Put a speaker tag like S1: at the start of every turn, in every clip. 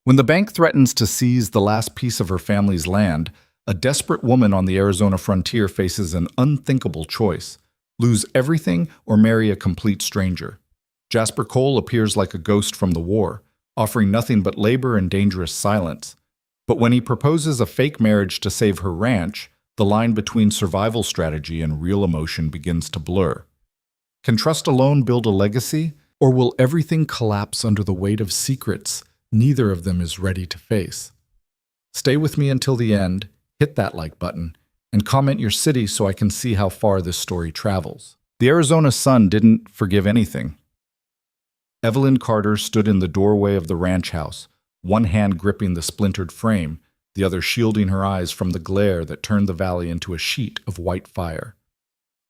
S1: When the bank threatens to seize the last piece of her family's land, a desperate woman on the Arizona frontier faces an unthinkable choice: lose everything or marry a complete stranger. Jasper Cole appears like a ghost from the war, offering nothing but labor and dangerous silence. But when he proposes a fake marriage to save her ranch, the line between survival strategy and real emotion begins to blur. Can trust alone build a legacy, or will everything collapse under the weight of secrets neither of them is ready to face? Stay with me until the end, hit that like button, and comment your city so I can see how far this story travels. The Arizona sun didn't forgive anything. Evelyn Carter stood in the doorway of the ranch house, one hand gripping the splintered frame, the other shielding her eyes from the glare that turned the valley into a sheet of white fire.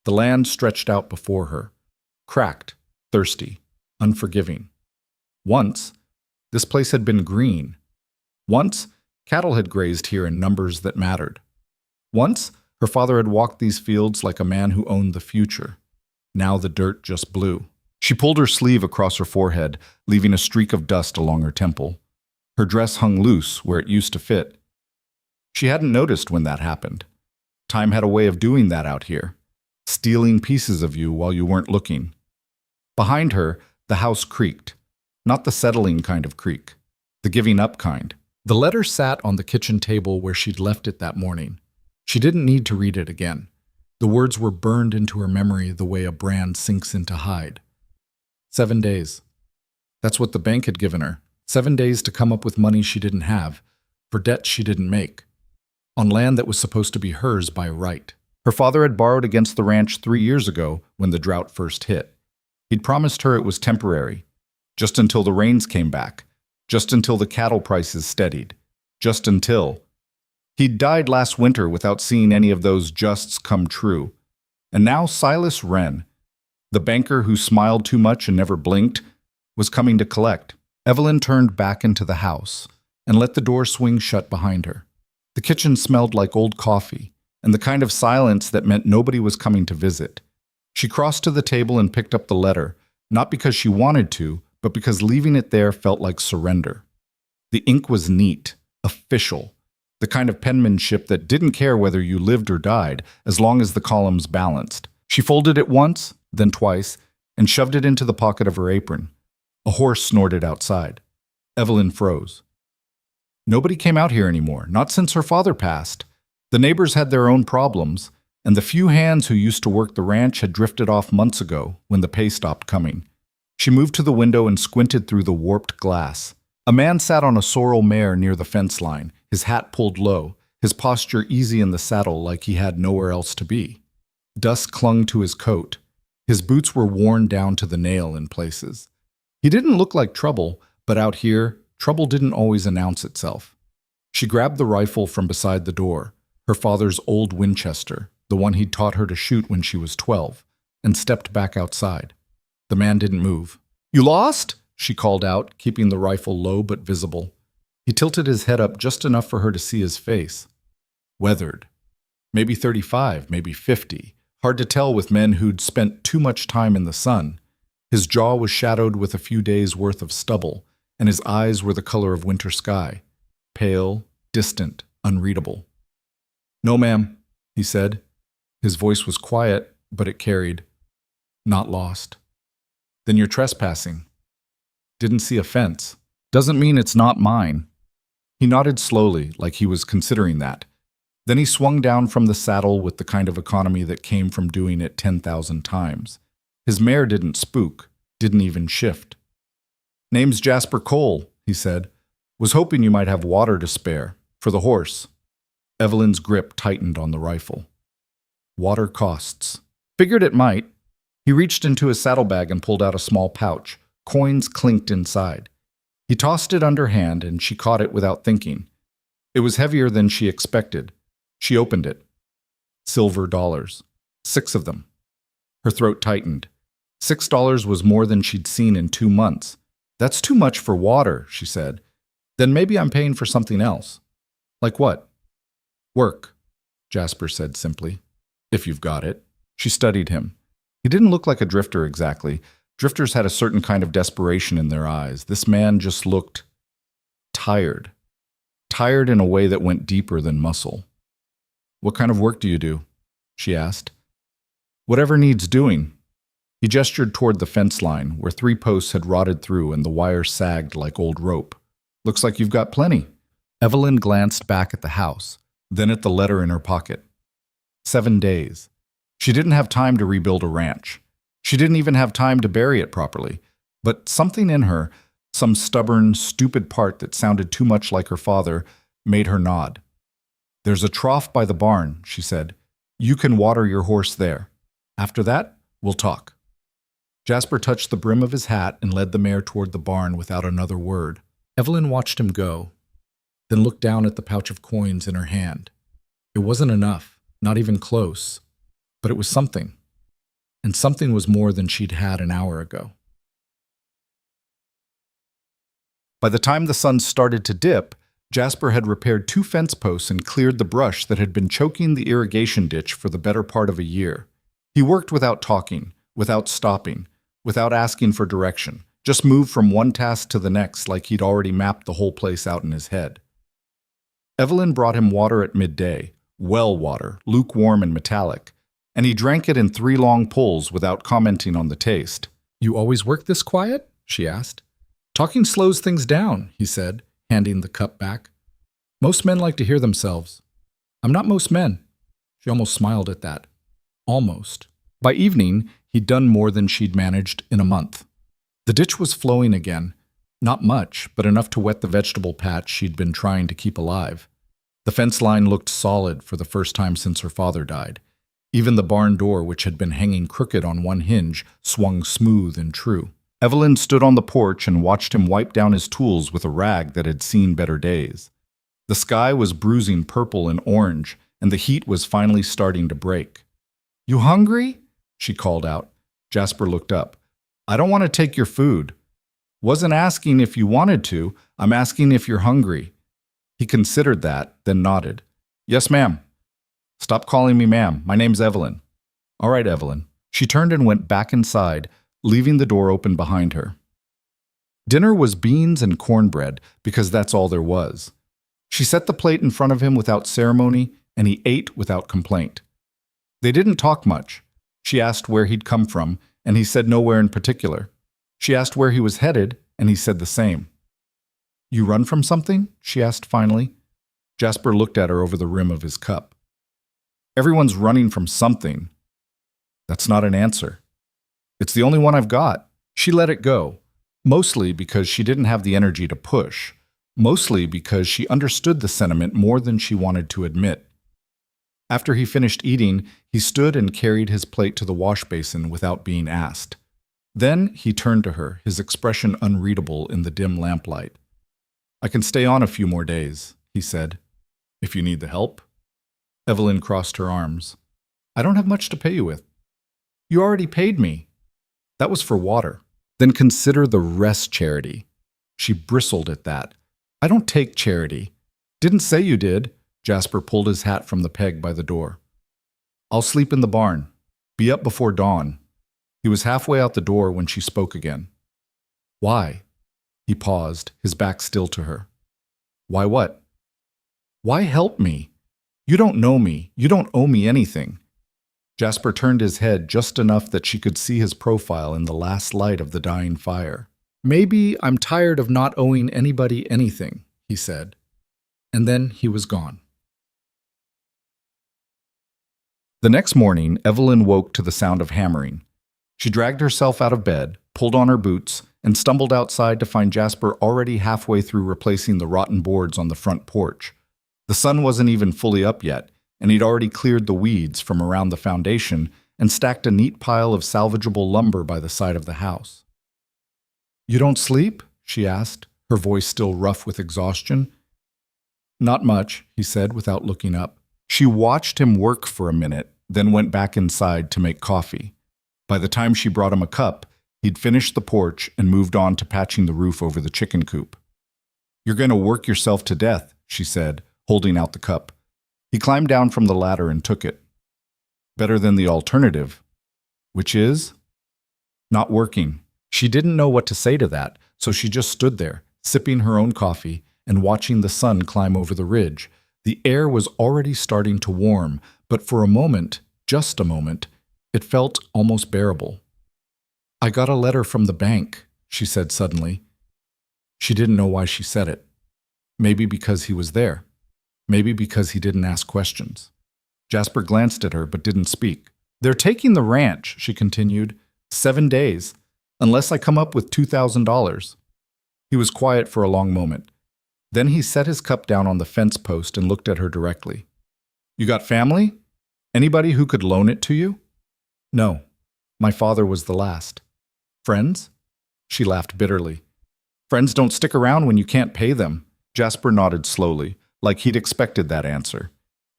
S1: The land stretched out before her, cracked, thirsty, unforgiving. Once, this place had been green. Once, cattle had grazed here in numbers that mattered. Once, her father had walked these fields like a man who owned the future. Now the dirt just blew. She pulled her sleeve across her forehead, leaving a streak of dust along her temple. Her dress hung loose where it used to fit. She hadn't noticed when that happened. Time had a way of doing that out here, stealing pieces of you while you weren't looking. Behind her, the house creaked. Not the settling kind of creak, the giving up kind. The letter sat on the kitchen table where she'd left it that morning. She didn't need to read it again. The words were burned into her memory the way a brand sinks into hide. 7 days. That's what the bank had given her. 7 days to come up with money she didn't have, for debts she didn't make, on land that was supposed to be hers by right. Her father had borrowed against the ranch 3 years ago when the drought first hit. He'd promised her it was temporary, just until the rains came back, just until the cattle prices steadied, just until. He'd died last winter without seeing any of those justs come true. And now Silas Wren, the banker who smiled too much and never blinked, was coming to collect. Evelyn turned back into the house and let the door swing shut behind her. The kitchen smelled like old coffee and the kind of silence that meant nobody was coming to visit. She crossed to the table and picked up the letter, not because she wanted to, but because leaving it there felt like surrender. The ink was neat, official, the kind of penmanship that didn't care whether you lived or died as long as the columns balanced. She folded it once, then twice, and shoved it into the pocket of her apron. A horse snorted outside. Evelyn froze. Nobody came out here anymore, not since her father passed. The neighbors had their own problems, and the few hands who used to work the ranch had drifted off months ago when the pay stopped coming. She moved to the window and squinted through the warped glass. A man sat on a sorrel mare near the fence line, his hat pulled low, his posture easy in the saddle like he had nowhere else to be. Dust clung to his coat. His boots were worn down to the nail in places. He didn't look like trouble, but out here, trouble didn't always announce itself. She grabbed the rifle from beside the door, her father's old Winchester, the one he'd taught her to shoot when she was 12, and stepped back outside. The man didn't move. "You lost?" she called out, keeping the rifle low but visible. He tilted his head up just enough for her to see his face. Weathered. Maybe 35, maybe 50. Hard to tell with men who'd spent too much time in the sun. His jaw was shadowed with a few days' worth of stubble, and his eyes were the color of winter sky. Pale, distant, unreadable. "No, ma'am," he said. His voice was quiet, but it carried. "Not lost." "Then you're trespassing." "Didn't see a fence." "Doesn't mean it's not mine." He nodded slowly, like he was considering that. Then he swung down from the saddle with the kind of economy that came from doing it 10,000 times. His mare didn't spook, didn't even shift. "Name's Jasper Cole," he said. "Was hoping you might have water to spare, for the horse." Evelyn's grip tightened on the rifle. "Water costs." "Figured it might." He reached into his saddlebag and pulled out a small pouch. Coins clinked inside. He tossed it underhand and she caught it without thinking. It was heavier than she expected. She opened it. Silver dollars. 6 of them. Her throat tightened. $6 was more than she'd seen in 2 months. "That's too much for water," she said. "Then maybe I'm paying for something else." "Like what?" "Work," Jasper said simply. "If you've got it." She studied him. He didn't look like a drifter exactly. Drifters had a certain kind of desperation in their eyes. This man just looked tired. Tired in a way that went deeper than muscle. "What kind of work do you do?" she asked. "Whatever needs doing." He gestured toward the fence line, where 3 posts had rotted through and the wire sagged like old rope. "Looks like you've got plenty." Evelyn glanced back at the house, then at the letter in her pocket. 7 days. She didn't have time to rebuild a ranch. She didn't even have time to bury it properly. But something in her, some stubborn, stupid part that sounded too much like her father, made her nod. "There's a trough by the barn," she said. "You can water your horse there. After that, we'll talk." Jasper touched the brim of his hat and led the mare toward the barn without another word. Evelyn watched him go, then looked down at the pouch of coins in her hand. It wasn't enough, not even close, but it was something. And something was more than she'd had an hour ago. By the time the sun started to dip, Jasper had repaired 2 fence posts and cleared the brush that had been choking the irrigation ditch for the better part of a year. He worked without talking, without stopping, without asking for direction, just moved from one task to the next like he'd already mapped the whole place out in his head. Evelyn brought him water at midday, well water, lukewarm and metallic, and he drank it in 3 long pulls without commenting on the taste. "You always work this quiet?" she asked. "Talking slows things down," he said, handing the cup back. "Most men like to hear themselves." "I'm not most men." She almost smiled at that. Almost. By evening, he'd done more than she'd managed in a month. The ditch was flowing again. Not much, but enough to wet the vegetable patch she'd been trying to keep alive. The fence line looked solid for the first time since her father died. Even the barn door, which had been hanging crooked on one hinge, swung smooth and true. Evelyn stood on the porch and watched him wipe down his tools with a rag that had seen better days. The sky was bruising purple and orange, and the heat was finally starting to break. "You hungry?" she called out. Jasper looked up. "I don't want to take your food." "Wasn't asking if you wanted to. I'm asking if you're hungry." He considered that, then nodded. "Yes, ma'am." "Stop calling me ma'am. My name's Evelyn." "All right, Evelyn." She turned and went back inside, leaving the door open behind her. Dinner was beans and cornbread, because that's all there was. She set the plate in front of him without ceremony, and he ate without complaint. They didn't talk much. She asked where he'd come from, and he said nowhere in particular. She asked where he was headed, and he said the same. "You run from something?" she asked finally. Jasper looked at her over the rim of his cup. "Everyone's running from something." "That's not an answer." "It's the only one I've got." She let it go, mostly because she didn't have the energy to push, mostly because she understood the sentiment more than she wanted to admit. After he finished eating, he stood and carried his plate to the wash basin without being asked. Then he turned to her, his expression unreadable in the dim lamplight. "I can stay on a few more days," he said. "If you need the help." Evelyn crossed her arms. "I don't have much to pay you with." "You already paid me." "That was for water." "Then consider the rest charity." She bristled at that. "I don't take charity." "Didn't say you did." Jasper pulled his hat from the peg by the door. "I'll sleep in the barn. Be up before dawn." He was halfway out the door when she spoke again. "Why?" He paused, his back still to her. "Why what?" "Why help me? You don't know me. You don't owe me anything." Jasper turned his head just enough that she could see his profile in the last light of the dying fire. "Maybe I'm tired of not owing anybody anything," he said. And then he was gone. The next morning, Evelyn woke to the sound of hammering. She dragged herself out of bed, pulled on her boots, and stumbled outside to find Jasper already halfway through replacing the rotten boards on the front porch. The sun wasn't even fully up yet, and he'd already cleared the weeds from around the foundation and stacked a neat pile of salvageable lumber by the side of the house. "You don't sleep?" she asked, her voice still rough with exhaustion. "Not much," he said without looking up. She watched him work for a minute, then went back inside to make coffee. By the time she brought him a cup, he'd finished the porch and moved on to patching the roof over the chicken coop. "You're going to work yourself to death," she said, holding out the cup. He climbed down from the ladder and took it. "Better than the alternative." "Which is?" "Not working." She didn't know what to say to that, so she just stood there, sipping her own coffee and watching the sun climb over the ridge. The air was already starting to warm, but for a moment, just a moment, it felt almost bearable. "I got a letter from the bank," she said suddenly. She didn't know why she said it. Maybe because he was there. Maybe because he didn't ask questions. Jasper glanced at her but didn't speak. "They're taking the ranch," she continued. 7 days, unless I come up with $2,000. He was quiet for a long moment. Then he set his cup down on the fence post and looked at her directly. "You got family? Anybody who could loan it to you?" "No. My father was the last." "Friends?" She laughed bitterly. "Friends don't stick around when you can't pay them." Jasper nodded slowly, like he'd expected that answer.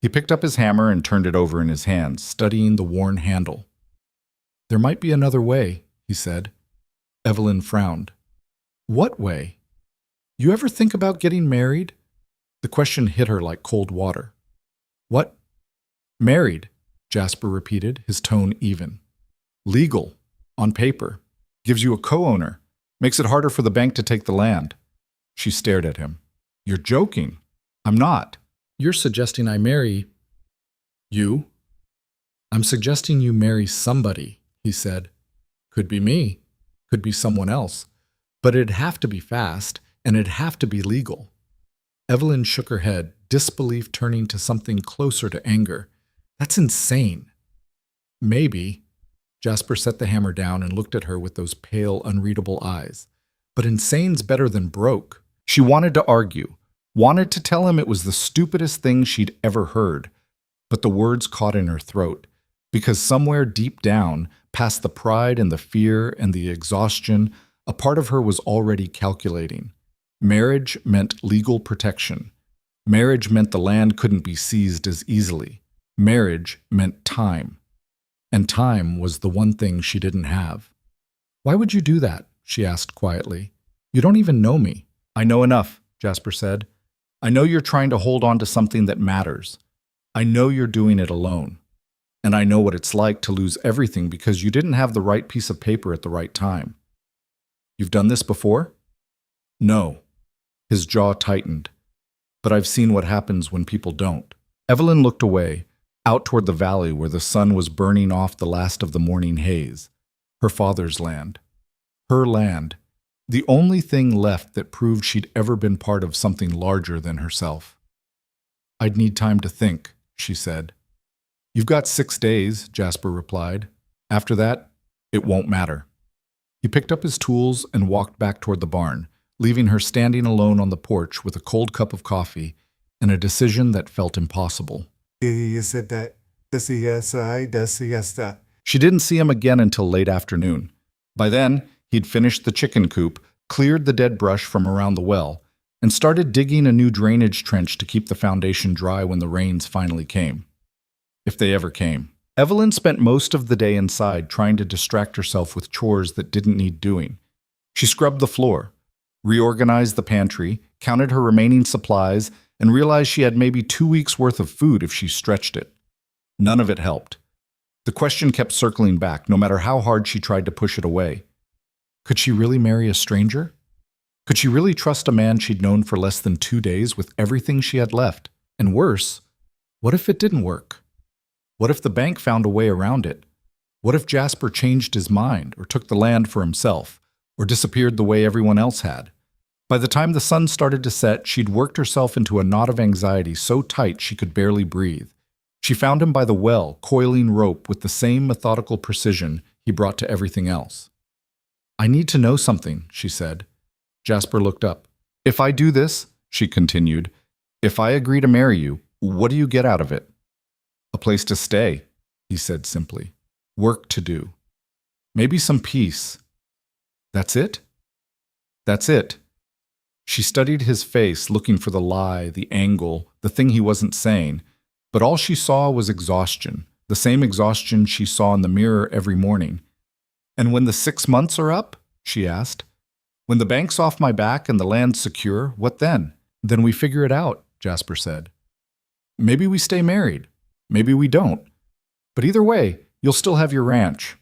S1: He picked up his hammer and turned it over in his hands, studying the worn handle. "There might be another way," he said. Evelyn frowned. "What way? You ever think about getting married?" The question hit her like cold water. "What?" "Married," Jasper repeated, his tone even. "Legal, on paper, gives you a co-owner, makes it harder for the bank to take the land." She stared at him. "You're joking." "I'm not." "You're suggesting I marry you?" "I'm suggesting you marry somebody," he said. "Could be me, could be someone else. But it'd have to be fast, and it'd have to be legal." Evelyn shook her head, disbelief turning to something closer to anger. "That's insane." "Maybe." Jasper set the hammer down and looked at her with those pale, unreadable eyes. "But insane's better than broke." She wanted to argue, wanted to tell him it was the stupidest thing she'd ever heard. But the words caught in her throat, because somewhere deep down, past the pride and the fear and the exhaustion, a part of her was already calculating. Marriage meant legal protection. Marriage meant the land couldn't be seized as easily. Marriage meant time. And time was the one thing she didn't have. "Why would you do that?" she asked quietly. "You don't even know me." "I know enough," Jasper said. "I know you're trying to hold on to something that matters. I know you're doing it alone. And I know what it's like to lose everything because you didn't have the right piece of paper at the right time." "You've done this before?" "No." His jaw tightened. "But I've seen what happens when people don't." Evelyn looked away, out toward the valley where the sun was burning off the last of the morning haze. Her father's land. Her land. The only thing left that proved she'd ever been part of something larger than herself. "I'd need time to think," she said. "You've got 6 days," Jasper replied. "After that, it won't matter." He picked up his tools and walked back toward the barn, leaving her standing alone on the porch with a cold cup of coffee and a decision that felt impossible. She didn't see him again until late afternoon. By then, he'd finished the chicken coop, cleared the dead brush from around the well, and started digging a new drainage trench to keep the foundation dry when the rains finally came. If they ever came. Evelyn spent most of the day inside trying to distract herself with chores that didn't need doing. She scrubbed the floor, reorganized the pantry, counted her remaining supplies, and realized she had maybe 2 weeks' worth of food if she stretched it. None of it helped. The question kept circling back, no matter how hard she tried to push it away. Could she really marry a stranger? Could she really trust a man she'd known for less than 2 days with everything she had left? And worse, what if it didn't work? What if the bank found a way around it? What if Jasper changed his mind, or took the land for himself, or disappeared the way everyone else had? By the time the sun started to set, she'd worked herself into a knot of anxiety so tight she could barely breathe. She found him by the well, coiling rope with the same methodical precision he brought to everything else. "I need to know something," she said. Jasper looked up. "If I do this," she continued, "if I agree to marry you, what do you get out of it?" "A place to stay," he said simply. "Work to do. Maybe some peace." "That's it?" "That's it." She studied his face, looking for the lie, the angle, the thing he wasn't saying, but all she saw was exhaustion, the same exhaustion she saw in the mirror every morning. "And when the 6 months are up?" she asked. "When the bank's off my back and the land's secure, what then?" "Then we figure it out," Jasper said. "Maybe we stay married. Maybe we don't. But either way, you'll still have your ranch."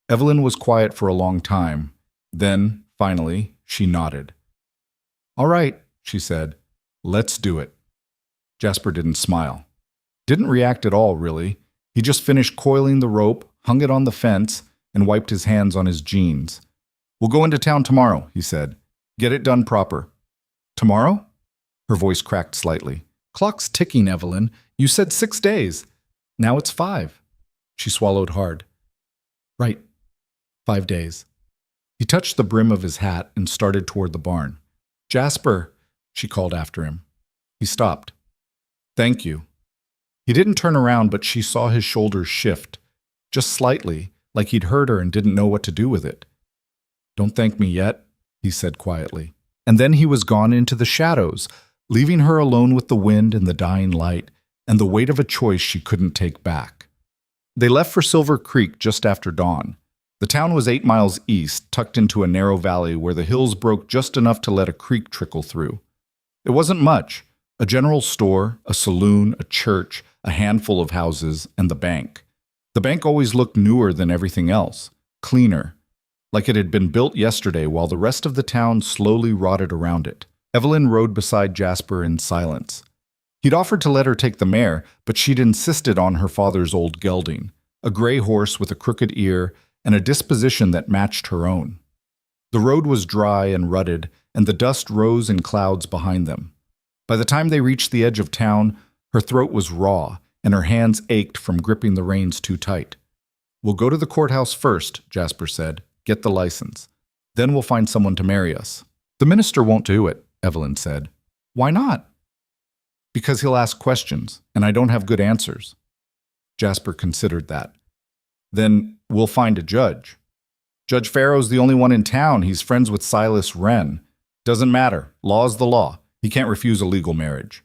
S1: Evelyn was quiet for a long time. Then, finally, she nodded. "All right, she said. Let's do it. Jasper didn't smile. Didn't react at all, really. He just finished coiling the rope, hung it on the fence, and wiped his hands on his jeans. We'll go into town tomorrow, he said. Get it done proper. Tomorrow? Her voice cracked slightly. Clock's ticking, Evelyn. You said 6 days. Now it's 5. She swallowed hard. Right. 5 days. He touched the brim of his hat and started toward the barn. Jasper, she called after him. He stopped. Thank you. He didn't turn around, but she saw his shoulders shift, just slightly, like he'd heard her and didn't know what to do with it. Don't thank me yet, he said quietly. And then he was gone into the shadows, leaving her alone with the wind and the dying light, and the weight of a choice she couldn't take back. They left for Silver Creek just after dawn. The town was 8 miles east, tucked into a narrow valley where the hills broke just enough to let a creek trickle through. It wasn't much. A general store, a saloon, a church, a handful of houses, and the bank. The bank always looked newer than everything else, cleaner, like it had been built yesterday while the rest of the town slowly rotted around it. Evelyn rode beside Jasper in silence. He'd offered to let her take the mare, but she'd insisted on her father's old gelding, a gray horse with a crooked ear and a disposition that matched her own. The road was dry and rutted, and the dust rose in clouds behind them. By the time they reached the edge of town, her throat was raw, and her hands ached from gripping the reins too tight. We'll go to the courthouse first, Jasper said. Get the license. Then we'll find someone to marry us. The minister won't do it, Evelyn said. Why not? Because he'll ask questions, and I don't have good answers. Jasper considered that. Then we'll find a judge. Judge Farrow's the only one in town. He's friends with Silas Wren. Doesn't matter. Law's the law. He can't refuse a legal marriage.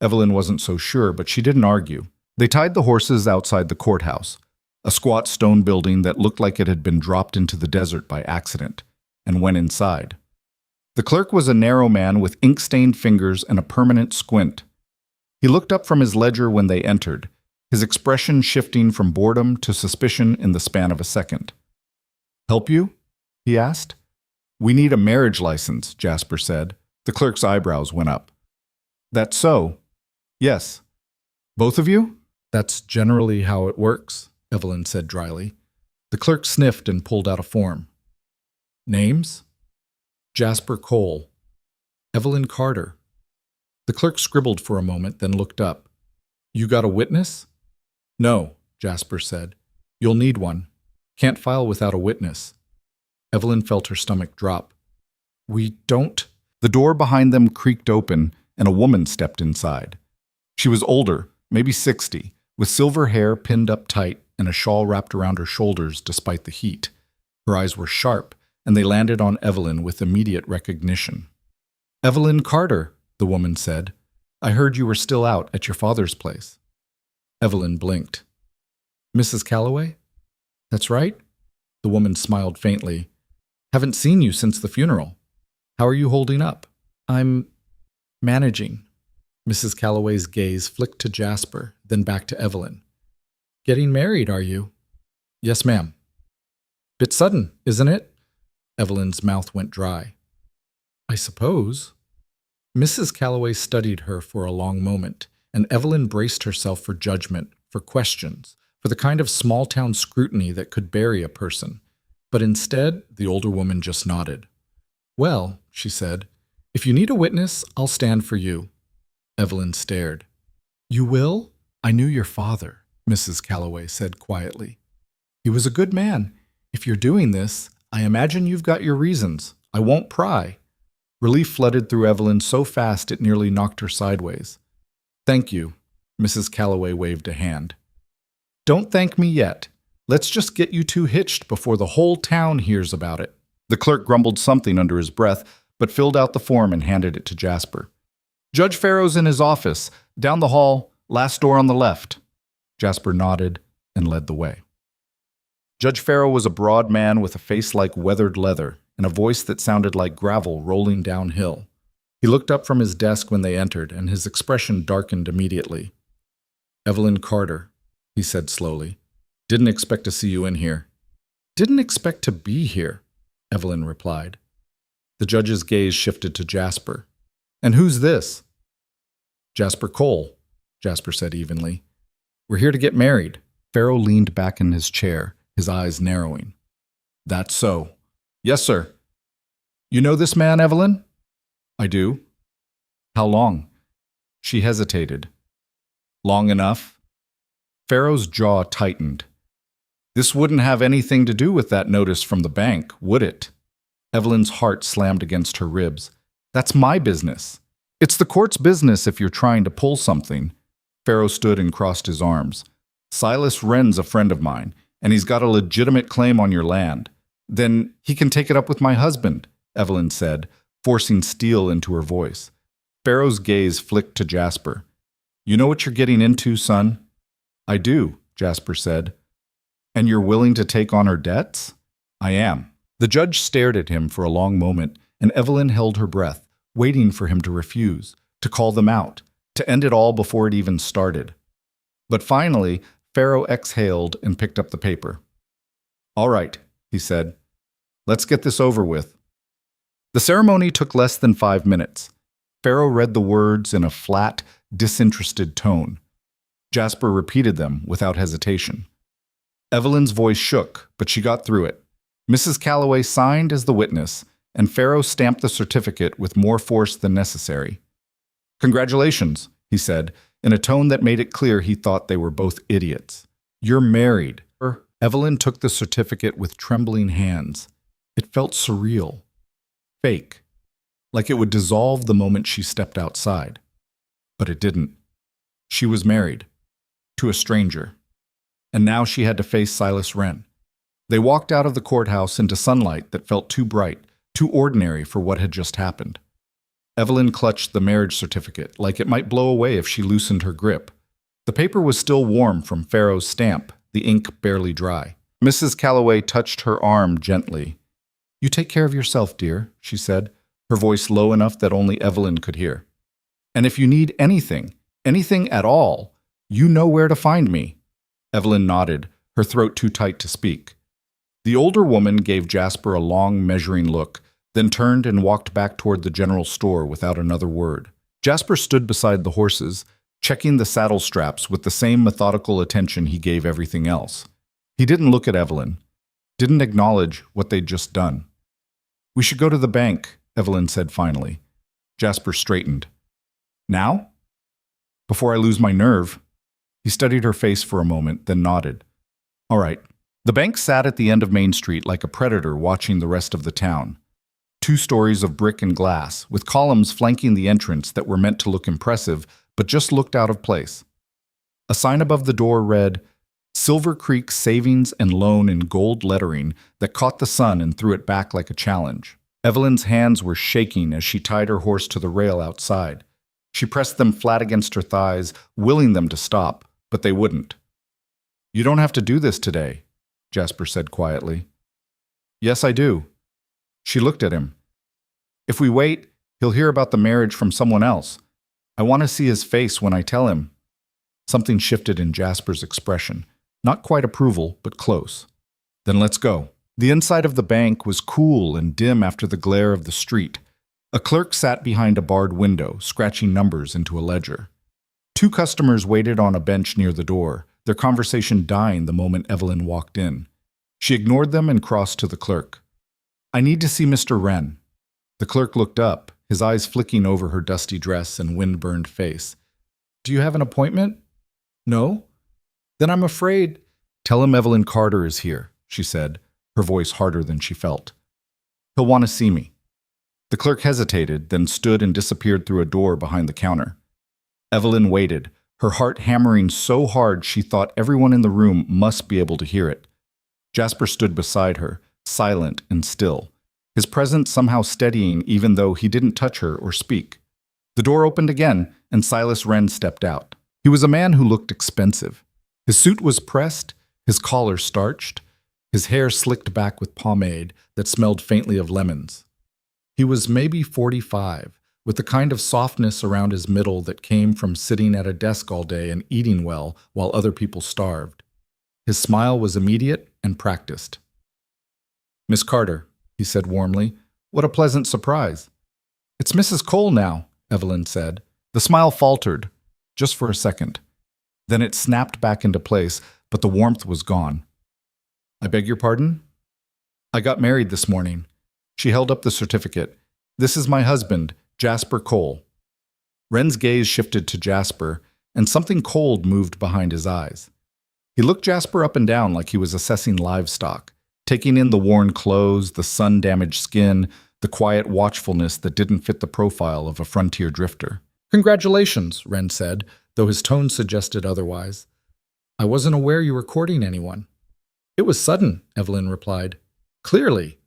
S1: Evelyn wasn't so sure, but she didn't argue. They tied the horses outside the courthouse, a squat stone building that looked like it had been dropped into the desert by accident, and went inside. The clerk was a narrow man with ink-stained fingers and a permanent squint. He looked up from his ledger when they entered, his expression shifting from boredom to suspicion in the span of a second. Help you? He asked. We need a marriage license, Jasper said. The clerk's eyebrows went up. That's so. Yes. Both of you? That's generally how it works, Evelyn said dryly. The clerk sniffed and pulled out a form. Names? Jasper Cole. Evelyn Carter. The clerk scribbled for a moment, then looked up. You got a witness? No, Jasper said. You'll need one. Can't file without a witness. Evelyn felt her stomach drop. We don't. The door behind them creaked open, and a woman stepped inside. She was older, maybe 60, with silver hair pinned up tight and a shawl wrapped around her shoulders despite the heat. Her eyes were sharp, and they landed on Evelyn with immediate recognition. Evelyn Carter, the woman said. I heard you were still out at your father's place. Evelyn blinked. Mrs. Calloway? That's right. The woman smiled faintly. Haven't seen you since the funeral. How are you holding up? I'm managing. Mrs. Calloway's gaze flicked to Jasper, then back to Evelyn. Getting married, are you? Yes, ma'am. Bit sudden, isn't it? Evelyn's mouth went dry. I suppose. Mrs. Calloway studied her for a long moment, and Evelyn braced herself for judgment, for questions, for the kind of small-town scrutiny that could bury a person. But instead, the older woman just nodded. Well, she said, if you need a witness, I'll stand for you. Evelyn stared. You will? I knew your father, Mrs. Calloway said quietly. He was a good man. If you're doing this, I imagine you've got your reasons. I won't pry. Relief flooded through Evelyn so fast it nearly knocked her sideways. Thank you, Mrs. Calloway waved a hand. Don't thank me yet. Let's just get you two hitched before the whole town hears about it. The clerk grumbled something under his breath, but filled out the form and handed it to Jasper. Judge Farrow's in his office, down the hall, last door on the left. Jasper nodded and led the way. Judge Farrow was a broad man with a face like weathered leather and a voice that sounded like gravel rolling downhill. He looked up from his desk when they entered, and his expression darkened immediately. Evelyn Carter, he said slowly. Didn't expect to see you in here. Didn't expect to be here, Evelyn replied. The judge's gaze shifted to Jasper. And who's this? Jasper Cole, Jasper said evenly. We're here to get married. Pharaoh leaned back in his chair, his eyes narrowing. That's so. Yes, sir. You know this man, Evelyn? I do. How long? She hesitated. Long enough. Pharaoh's jaw tightened. This wouldn't have anything to do with that notice from the bank, would it? Evelyn's heart slammed against her ribs. That's my business. It's the court's business if you're trying to pull something. Pharaoh stood and crossed his arms. Silas Wren's a friend of mine, and he's got a legitimate claim on your land. Then he can take it up with my husband, Evelyn said, forcing steel into her voice. Pharaoh's gaze flicked to Jasper. You know what you're getting into, son? I do, Jasper said. And you're willing to take on her debts? I am. The judge stared at him for a long moment, and Evelyn held her breath, waiting for him to refuse, to call them out, to end it all before it even started. But finally, Pharaoh exhaled and picked up the paper. All right, he said. Let's get this over with. The ceremony took less than 5 minutes. Pharaoh read the words in a flat, disinterested tone. Jasper repeated them without hesitation. Evelyn's voice shook, but she got through it. Mrs. Calloway signed as the witness, and Pharaoh stamped the certificate with more force than necessary. Congratulations, he said, in a tone that made it clear he thought they were both idiots. You're married. Evelyn took the certificate with trembling hands. It felt surreal. Fake. Like it would dissolve the moment she stepped outside. But it didn't. She was married. To a stranger. And now she had to face Silas Wren. They walked out of the courthouse into sunlight that felt too bright, too ordinary for what had just happened. Evelyn clutched the marriage certificate like it might blow away if she loosened her grip. The paper was still warm from Pharaoh's stamp, the ink barely dry. Mrs. Calloway touched her arm gently. You take care of yourself, dear, she said, her voice low enough that only Evelyn could hear. And if you need anything at all, you know where to find me. Evelyn nodded, her throat too tight to speak. The older woman gave Jasper a long, measuring look, then turned and walked back toward the general store without another word. Jasper stood beside the horses, checking the saddle straps with the same methodical attention he gave everything else. He didn't look at Evelyn, didn't acknowledge what they'd just done. We should go to the bank, Evelyn said finally. Jasper straightened. Now? Before I lose my nerve. He studied her face for a moment, then nodded. All right. The bank sat at the end of Main Street like a predator watching the rest of the town. 2 stories of brick and glass, with columns flanking the entrance that were meant to look impressive, but just looked out of place. A sign above the door read, Silver Creek Savings and Loan in gold lettering that caught the sun and threw it back like a challenge. Evelyn's hands were shaking as she tied her horse to the rail outside. She pressed them flat against her thighs, willing them to stop, but they wouldn't. You don't have to do this today, Jasper said quietly. Yes, I do. She looked at him. If we wait, he'll hear about the marriage from someone else. I want to see his face when I tell him. Something shifted in Jasper's expression. Not quite approval, but close. Then let's go. The inside of the bank was cool and dim after the glare of the street. A clerk sat behind a barred window, scratching numbers into a ledger. 2 customers waited on a bench near the door, their conversation dying the moment Evelyn walked in. She ignored them and crossed to the clerk. I need to see Mr. Wren. The clerk looked up, his eyes flicking over her dusty dress and wind-burned face. Do you have an appointment? No? Then I'm afraid. Tell him Evelyn Carter is here, she said, her voice harder than she felt. He'll want to see me. The clerk hesitated, then stood and disappeared through a door behind the counter. Evelyn waited, her heart hammering so hard she thought everyone in the room must be able to hear it. Jasper stood beside her, silent and still, his presence somehow steadying even though he didn't touch her or speak. The door opened again, and Silas Wren stepped out. He was a man who looked expensive. His suit was pressed, his collar starched, his hair slicked back with pomade that smelled faintly of lemons. He was maybe 45, with the kind of softness around his middle that came from sitting at a desk all day and eating well while other people starved. His smile was immediate and practiced. Miss Carter, he said warmly, what a pleasant surprise. It's Mrs. Cole now, Evelyn said. The smile faltered, just for a second. Then it snapped back into place, but the warmth was gone. I beg your pardon? I got married this morning. She held up the certificate. This is my husband, Jasper Cole. Wren's gaze shifted to Jasper, and something cold moved behind his eyes. He looked Jasper up and down like he was assessing livestock, taking in the worn clothes, the sun-damaged skin, the quiet watchfulness that didn't fit the profile of a frontier drifter. Congratulations, Wren said, though his tone suggested otherwise. I wasn't aware you were courting anyone. It was sudden, Evelyn replied. Clearly.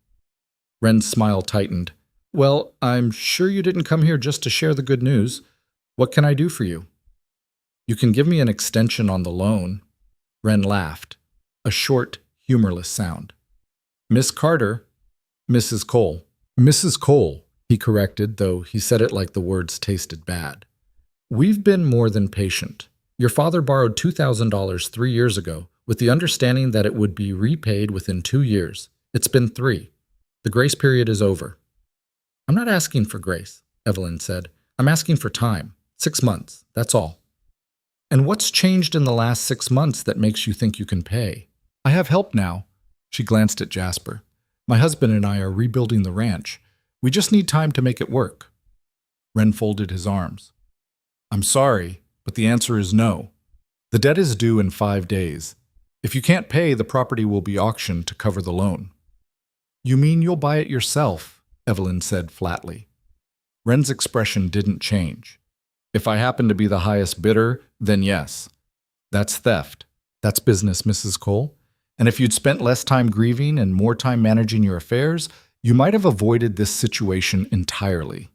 S1: Wren's smile tightened. Well, I'm sure you didn't come here just to share the good news. What can I do for you? You can give me an extension on the loan. Wren laughed, a short, humorless sound. Miss Carter, Mrs. Cole. Mrs. Cole, he corrected, though he said it like the words tasted bad. We've been more than patient. Your father borrowed $2,000 3 years ago, with the understanding that it would be repaid within 2 years. It's been 3. The grace period is over. I'm not asking for grace, Evelyn said. I'm asking for time. 6 months, that's all. And what's changed in the last 6 months that makes you think you can pay? I have help now. She glanced at Jasper. My husband and I are rebuilding the ranch. We just need time to make it work. Wren folded his arms. I'm sorry, but the answer is no. The debt is due in 5 days. If you can't pay, the property will be auctioned to cover the loan. You mean you'll buy it yourself? Evelyn said flatly. Wren's expression didn't change. If I happen to be the highest bidder, then yes. That's theft. That's business, Mrs. Cole. And if you'd spent less time grieving and more time managing your affairs, you might have avoided this situation entirely.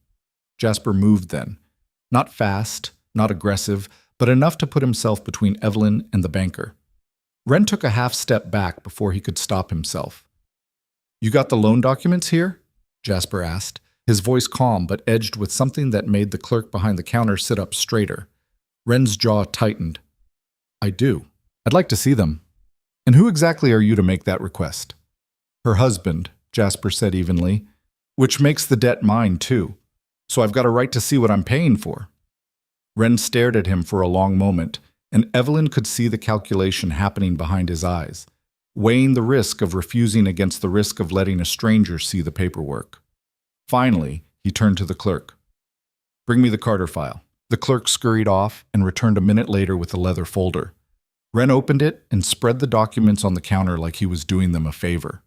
S1: Jasper moved then. Not fast, not aggressive, but enough to put himself between Evelyn and the banker. Wren took a half step back before he could stop himself. You got the loan documents here? Jasper asked, his voice calm but edged with something that made the clerk behind the counter sit up straighter. Wren's jaw tightened. I do. I'd like to see them. And who exactly are you to make that request? Her husband, Jasper said evenly, which makes the debt mine too. So I've got a right to see what I'm paying for. Wren stared at him for a long moment, and Evelyn could see the calculation happening behind his eyes, weighing the risk of refusing against the risk of letting a stranger see the paperwork. Finally, he turned to the clerk. Bring me the Carter file. The clerk scurried off and returned a minute later with a leather folder. Wren opened it and spread the documents on the counter like he was doing them a favor.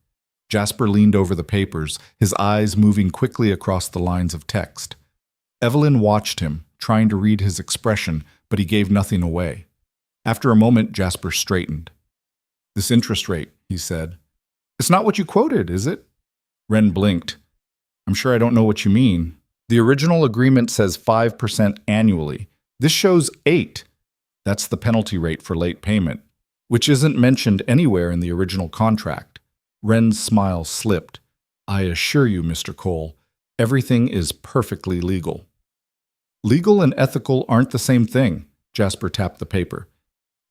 S1: Jasper leaned over the papers, his eyes moving quickly across the lines of text. Evelyn watched him, trying to read his expression, but he gave nothing away. After a moment, Jasper straightened. This interest rate, he said. It's not what you quoted, is it? Wren blinked. I'm sure I don't know what you mean. The original agreement says 5% annually. This shows 8%. That's the penalty rate for late payment, which isn't mentioned anywhere in the original contract. Wren's smile slipped. I assure you, Mr. Cole, everything is perfectly legal. Legal and ethical aren't the same thing, Jasper tapped the paper.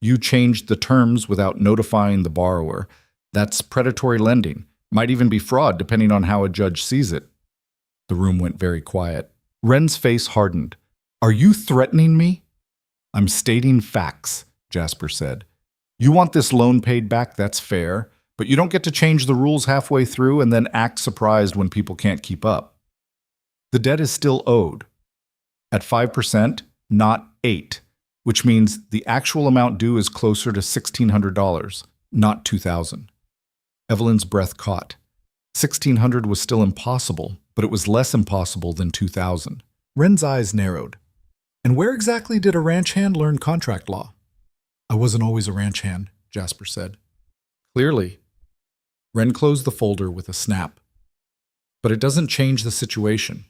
S1: You changed the terms without notifying the borrower. That's predatory lending. Might even be fraud, depending on how a judge sees it. The room went very quiet. Wren's face hardened. Are you threatening me? I'm stating facts, Jasper said. You want this loan paid back, that's fair, but you don't get to change the rules halfway through and then act surprised when people can't keep up. The debt is still owed. At 5%, not 8%, which means the actual amount due is closer to $1,600, not $2,000. Evelyn's breath caught. $1,600 was still impossible, but it was less impossible than $2,000. Wren's eyes narrowed. And where exactly did a ranch hand learn contract law? I wasn't always a ranch hand, Jasper said. Clearly. Wren closed the folder with a snap. But it doesn't change the situation.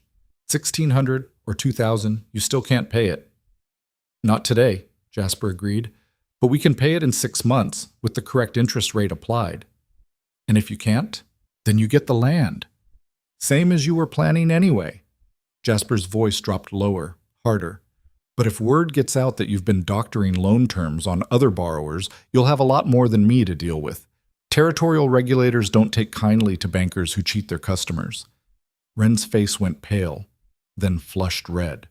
S1: $1,600 or $2,000, you still can't pay it. Not today, Jasper agreed, but we can pay it in 6 months with the correct interest rate applied. And if you can't, then you get the land. Same as you were planning anyway. Jasper's voice dropped lower, harder. But if word gets out that you've been doctoring loan terms on other borrowers, you'll have a lot more than me to deal with. Territorial regulators don't take kindly to bankers who cheat their customers. Wren's face went pale, then flushed red.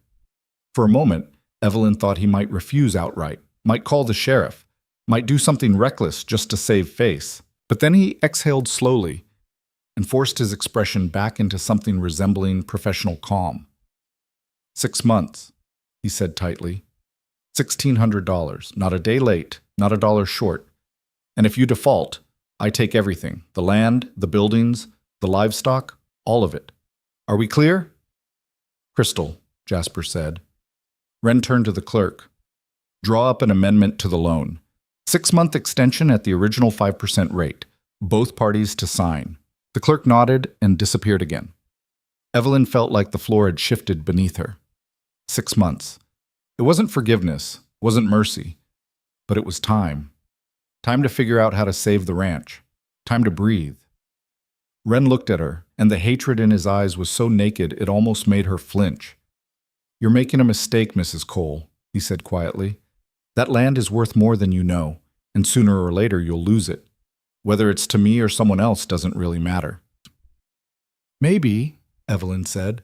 S1: For a moment, Evelyn thought he might refuse outright, might call the sheriff, might do something reckless just to save face. But then he exhaled slowly and forced his expression back into something resembling professional calm. 6 months, he said tightly. $1,600, not a day late, not a dollar short. And if you default, I take everything, the land, the buildings, the livestock, all of it. Are we clear? Crystal, Jasper said. Wren turned to the clerk. Draw up an amendment to the loan. 6-month extension at the original 5% rate. Both parties to sign. The clerk nodded and disappeared again. Evelyn felt like the floor had shifted beneath her. 6 months. It wasn't forgiveness, wasn't mercy, but it was time. Time to figure out how to save the ranch. Time to breathe. Wren looked at her, and the hatred in his eyes was so naked it almost made her flinch. You're making a mistake, Mrs. Cole, he said quietly. That land is worth more than you know, and sooner or later you'll lose it. Whether it's to me or someone else doesn't really matter. Maybe, Evelyn said,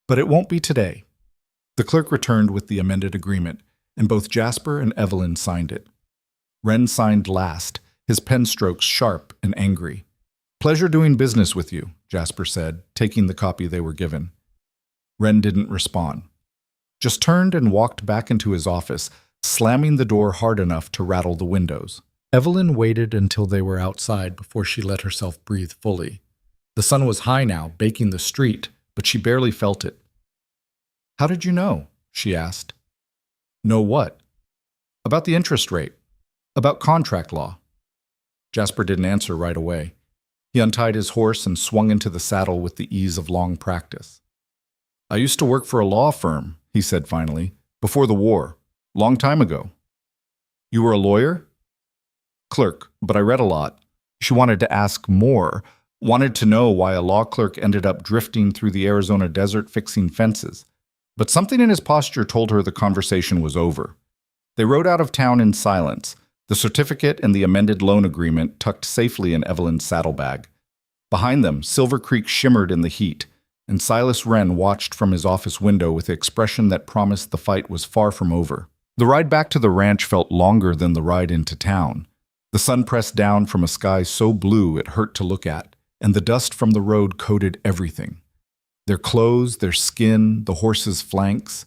S1: but it won't be today. The clerk returned with the amended agreement, and both Jasper and Evelyn signed it. Wren signed last, his pen strokes sharp and angry. Pleasure doing business with you, Jasper said, taking the copy they were given. Wren didn't respond. Just turned and walked back into his office, slamming the door hard enough to rattle the windows. Evelyn waited until they were outside before she let herself breathe fully. The sun was high now, baking the street, but she barely felt it. How did you know? She asked. Know what? About the interest rate. About contract law. Jasper didn't answer right away. He untied his horse and swung into the saddle with the ease of long practice. I used to work for a law firm, he said finally, before the war, long time ago. You were a lawyer? Clerk, but I read a lot. She wanted to ask more, wanted to know why a law clerk ended up drifting through the Arizona desert fixing fences. But something in his posture told her the conversation was over. They rode out of town in silence, the certificate and the amended loan agreement tucked safely in Evelyn's saddlebag. Behind them, Silver Creek shimmered in the heat, and Silas Wren watched from his office window with the expression that promised the fight was far from over. The ride back to the ranch felt longer than the ride into town. The sun pressed down from a sky so blue it hurt to look at, and the dust from the road coated everything. Their clothes, their skin, the horses' flanks.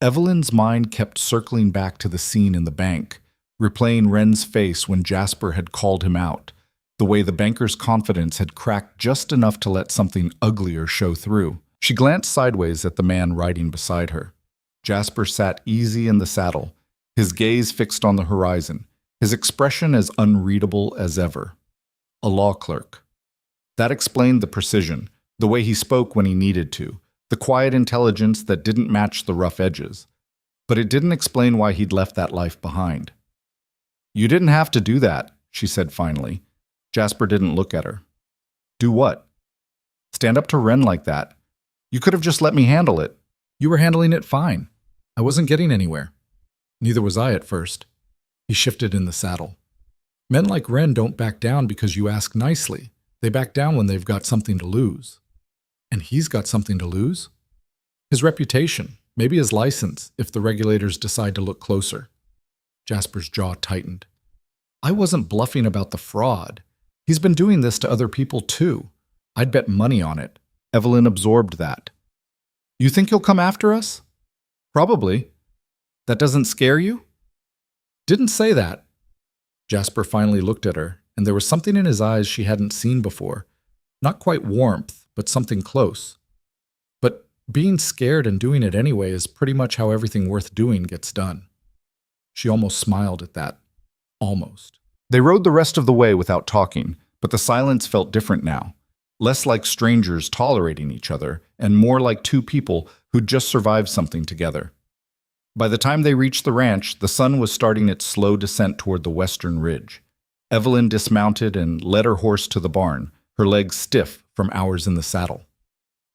S1: Evelyn's mind kept circling back to the scene in the bank, replaying Wren's face when Jasper had called him out, the way the banker's confidence had cracked just enough to let something uglier show through. She glanced sideways at the man riding beside her. Jasper sat easy in the saddle, his gaze fixed on the horizon, his expression as unreadable as ever. A law clerk. That explained the precision, the way he spoke when he needed to, the quiet intelligence that didn't match the rough edges. But it didn't explain why he'd left that life behind. You didn't have to do that, she said finally. Jasper didn't look at her. Do what? Stand up to Wren like that. You could have just let me handle it. You were handling it fine. I wasn't getting anywhere. Neither was I at first. He shifted in the saddle. Men like Wren don't back down because you ask nicely. They back down when they've got something to lose. And he's got something to lose? His reputation, maybe his license, if the regulators decide to look closer. Jasper's jaw tightened. I wasn't bluffing about the fraud. He's been doing this to other people too. I'd bet money on it. Evelyn absorbed that. You think he'll come after us? Probably. That doesn't scare you? Didn't say that. Jasper finally looked at her, and there was something in his eyes she hadn't seen before. Not quite warmth, but something close. But being scared and doing it anyway is pretty much how everything worth doing gets done. She almost smiled at that. Almost. They rode the rest of the way without talking, but the silence felt different now. Less like strangers tolerating each other, and more like two people who'd just survived something together. By the time they reached the ranch, the sun was starting its slow descent toward the western ridge. Evelyn dismounted and led her horse to the barn, her legs stiff from hours in the saddle.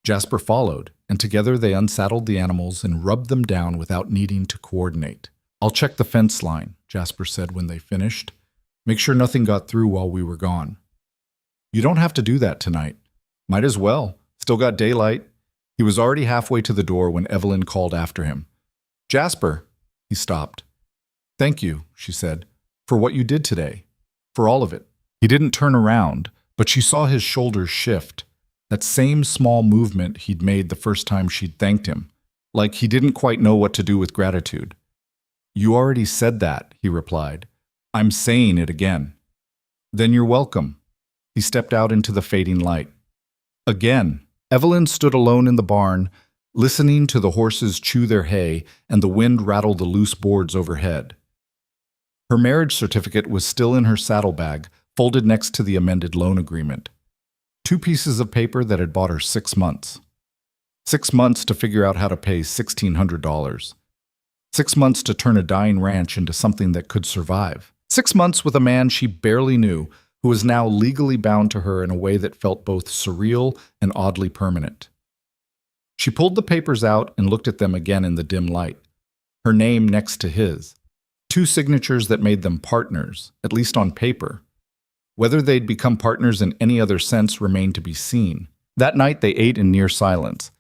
S1: Jasper followed, and together they unsaddled the animals and rubbed them down without needing to coordinate. I'll check the fence line, Jasper said when they finished. Make sure nothing got through while we were gone. You don't have to do that tonight. Might as well. Still got daylight. He was already halfway to the door when Evelyn called after him. Jasper, he stopped. Thank you, she said, for what you did today, for all of it. He didn't turn around, but she saw his shoulders shift, that same small movement he'd made the first time she'd thanked him, like he didn't quite know what to do with gratitude. You already said that, he replied. I'm saying it again. Then you're welcome. He stepped out into the fading light. Again, Evelyn stood alone in the barn, listening to the horses chew their hay and the wind rattle the loose boards overhead. Her marriage certificate was still in her saddlebag, folded next to the amended loan agreement. 2 pieces of paper that had bought her 6 months. 6 months to figure out how to pay $1,600. 6 months to turn a dying ranch into something that could survive. 6 months with a man she barely knew, who was now legally bound to her in a way that felt both surreal and oddly permanent. She pulled the papers out and looked at them again in the dim light. Her name next to his. 2 signatures that made them partners, at least on paper. Whether they'd become partners in any other sense remained to be seen. That night they ate in near silence.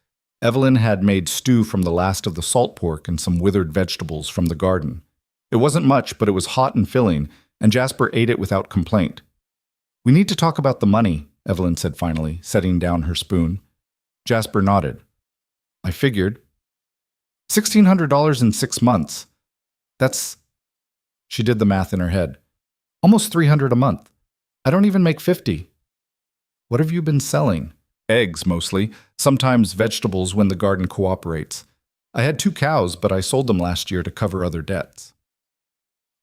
S1: Evelyn had made stew from the last of the salt pork and some withered vegetables from the garden. It wasn't much, but it was hot and filling, and Jasper ate it without complaint. We need to talk about the money, Evelyn said finally, setting down her spoon. Jasper nodded. I figured. $1,600 in 6 months. That's... She did the math in her head. Almost $300 a month. I don't even make 50. What have you been selling? Eggs, mostly. Sometimes vegetables when the garden cooperates. I had 2 cows, but I sold them last year to cover other debts.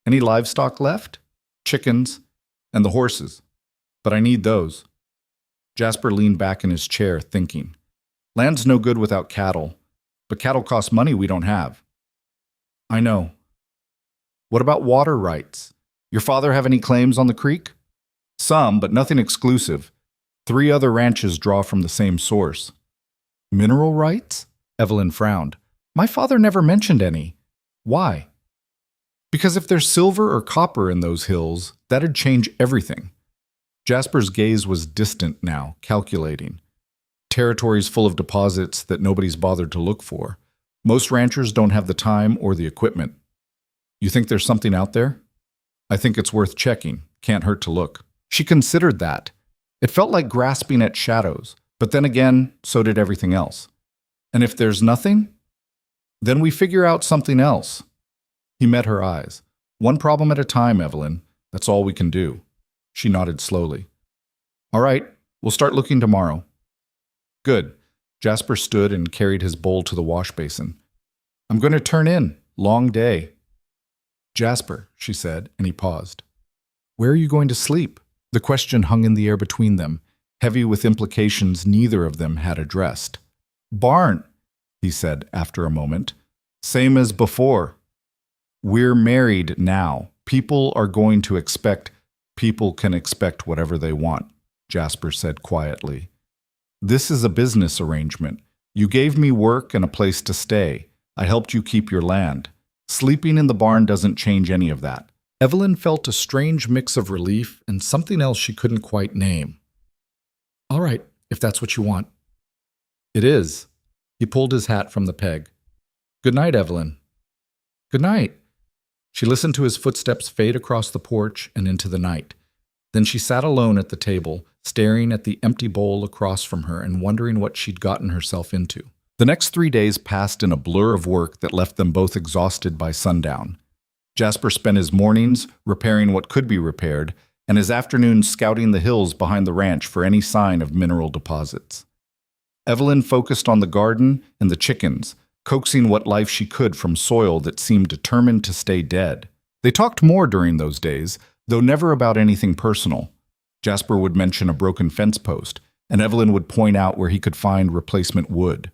S1: Any livestock left? Chickens. And the horses. But I need those. Jasper leaned back in his chair, thinking. Land's no good without cattle, but cattle cost money we don't have. I know. What about water rights? Your father have any claims on the creek? Some, but nothing exclusive. 3 other ranches draw from the same source. Mineral rights? Evelyn frowned. My father never mentioned any. Why? Because if there's silver or copper in those hills, that'd change everything. Jasper's gaze was distant now, calculating. Territories full of deposits that nobody's bothered to look for. Most ranchers don't have the time or the equipment. You think there's something out there? I think it's worth checking. Can't hurt to look. She considered that. It felt like grasping at shadows, but then again, so did everything else. And if there's nothing, then we figure out something else. He met her eyes. One problem at a time, Evelyn. That's all we can do. She nodded slowly. All right, we'll start looking tomorrow. Good. Jasper stood and carried his bowl to the wash basin. I'm going to turn in. Long day. Jasper, she said, and he paused. Where are you going to sleep? The question hung in the air between them, heavy with implications neither of them had addressed. Barn, he said after a moment. Same as before. We're married now. People can expect whatever they want, Jasper said quietly. This is a business arrangement. You gave me work and a place to stay. I helped you keep your land. Sleeping in the barn doesn't change any of that. Evelyn felt a strange mix of relief and something else she couldn't quite name. All right, if that's what you want. It is. He pulled his hat from the peg. Good night, Evelyn. Good night. She listened to his footsteps fade across the porch and into the night. Then she sat alone at the table, staring at the empty bowl across from her and wondering what she'd gotten herself into. The next 3 days passed in a blur of work that left them both exhausted by sundown. Jasper spent his mornings repairing what could be repaired, and his afternoons scouting the hills behind the ranch for any sign of mineral deposits. Evelyn focused on the garden and the chickens, coaxing what life she could from soil that seemed determined to stay dead. They talked more during those days, though never about anything personal. Jasper would mention a broken fence post, and Evelyn would point out where he could find replacement wood.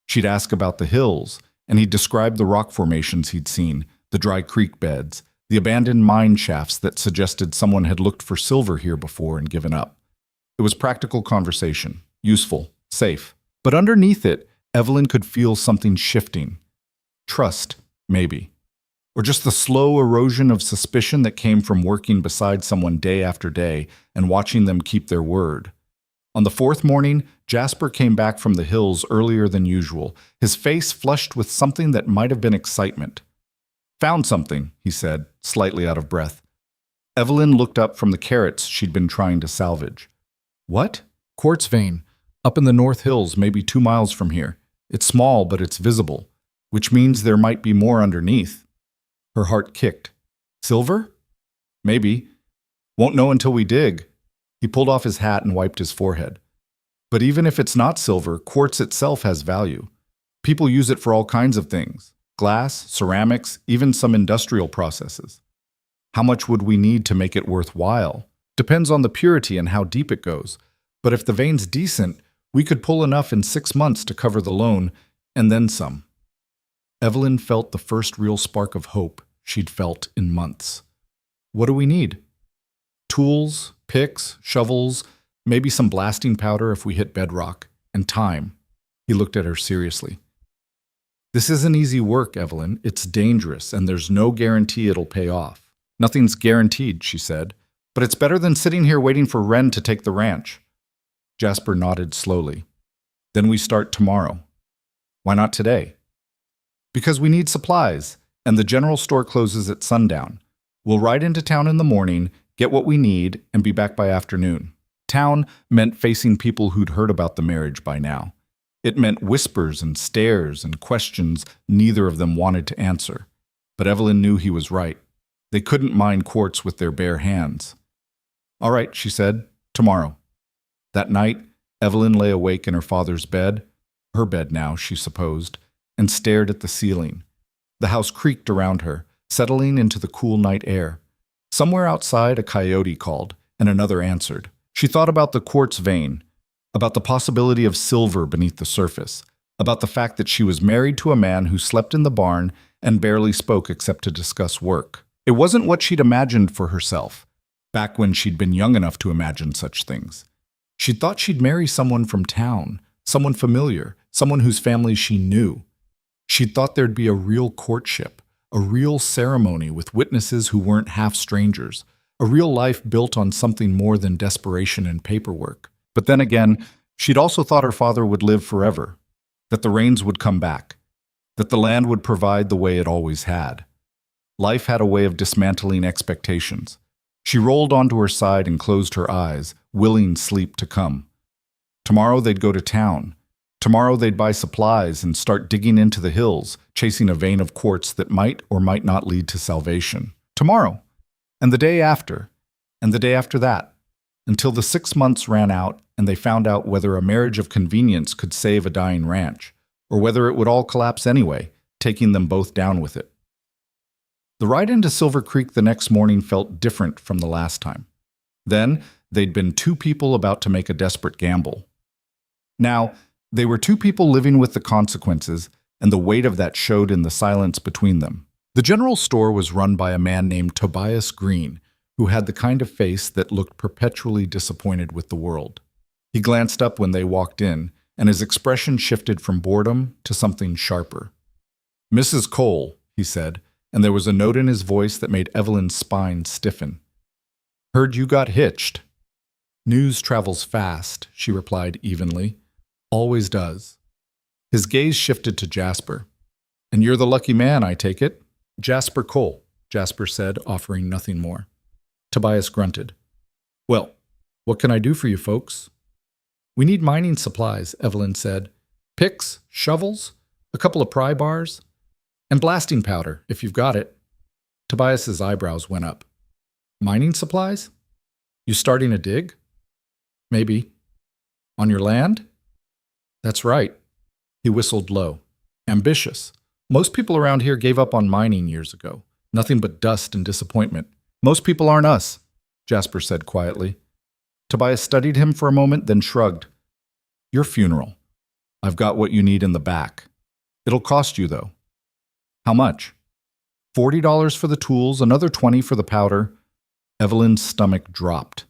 S1: She'd ask about the hills, and he'd describe the rock formations he'd seen, the dry creek beds, the abandoned mine shafts that suggested someone had looked for silver here before and given up. It was practical conversation, useful, safe. But underneath it, Evelyn could feel something shifting. Trust, maybe. Or just the slow erosion of suspicion that came from working beside someone day after day and watching them keep their word. On the fourth morning, Jasper came back from the hills earlier than usual, his face flushed with something that might have been excitement. "Found something," he said, slightly out of breath. Evelyn looked up from the carrots she'd been trying to salvage. "What?" "Quartz vein. Up in the North Hills, maybe 2 miles from here. It's small, but it's visible, which means there might be more underneath." Her heart kicked. "Silver?" "Maybe. Won't know until we dig." He pulled off his hat and wiped his forehead. "But even if it's not silver, quartz itself has value. People use it for all kinds of things. Glass, ceramics, even some industrial processes. How much would we need to make it worthwhile? Depends on the purity and how deep it goes. But if the vein's decent, we could pull enough in 6 months to cover the loan, and then some." Evelyn felt the first real spark of hope she'd felt in months. "What do we need?" "Tools, picks, shovels, maybe some blasting powder if we hit bedrock, and time." He looked at her seriously. "This isn't easy work, Evelyn. It's dangerous, and there's no guarantee it'll pay off." "Nothing's guaranteed," she said, "but it's better than sitting here waiting for Wren to take the ranch." Jasper nodded slowly. "Then we start tomorrow." "Why not today?" "Because we need supplies, and the general store closes at sundown. We'll ride into town in the morning, get what we need, and be back by afternoon." Town meant facing people who'd heard about the marriage by now. It meant whispers and stares and questions neither of them wanted to answer. But Evelyn knew he was right. They couldn't mine quartz with their bare hands. "All right," she said, "tomorrow." That night, Evelyn lay awake in her father's bed, her bed now, she supposed, and stared at the ceiling. The house creaked around her, settling into the cool night air. Somewhere outside, a coyote called, and another answered. She thought about the quartz vein, about the possibility of silver beneath the surface, about the fact that she was married to a man who slept in the barn and barely spoke except to discuss work. It wasn't what she'd imagined for herself, back when she'd been young enough to imagine such things. She'd thought she'd marry someone from town, someone familiar, someone whose family she knew. She'd thought there'd be a real courtship, a real ceremony with witnesses who weren't half strangers, a real life built on something more than desperation and paperwork. But then again, she'd also thought her father would live forever, that the rains would come back, that the land would provide the way it always had. Life had a way of dismantling expectations. She rolled onto her side and closed her eyes, willing sleep to come. Tomorrow they'd go to town. Tomorrow they'd buy supplies and start digging into the hills, chasing a vein of quartz that might or might not lead to salvation. Tomorrow, and the day after, and the day after that, until the 6 months ran out and they found out whether a marriage of convenience could save a dying ranch, or whether it would all collapse anyway, taking them both down with it. The ride into Silver Creek the next morning felt different from the last time. Then, they'd been 2 people about to make a desperate gamble. Now, they were 2 people living with the consequences, and the weight of that showed in the silence between them. The general store was run by a man named Tobias Green, who had the kind of face that looked perpetually disappointed with the world. He glanced up when they walked in, and his expression shifted from boredom to something sharper. "Mrs. Cole," he said, and there was a note in his voice that made Evelyn's spine stiffen. "Heard you got hitched." "News travels fast," she replied evenly. "Always does." His gaze shifted to Jasper. "And you're the lucky man, I take it?" "Jasper Cole," Jasper said, offering nothing more. Tobias grunted. "Well, what can I do for you folks?" "We need mining supplies," Evelyn said. "Picks, shovels, a couple of pry bars, and blasting powder, if you've got it." Tobias's eyebrows went up. "Mining supplies? You starting a dig?" "Maybe." "On your land?" "That's right." He whistled low. "Ambitious. Most people around here gave up on mining years ago. Nothing but dust and disappointment. Most people aren't us," Jasper said quietly. Tobias studied him for a moment, then shrugged. "Your funeral. I've got what you need in the back. It'll cost you, though." "How much?" $40 for the tools, another $20 for the powder." Evelyn's stomach dropped.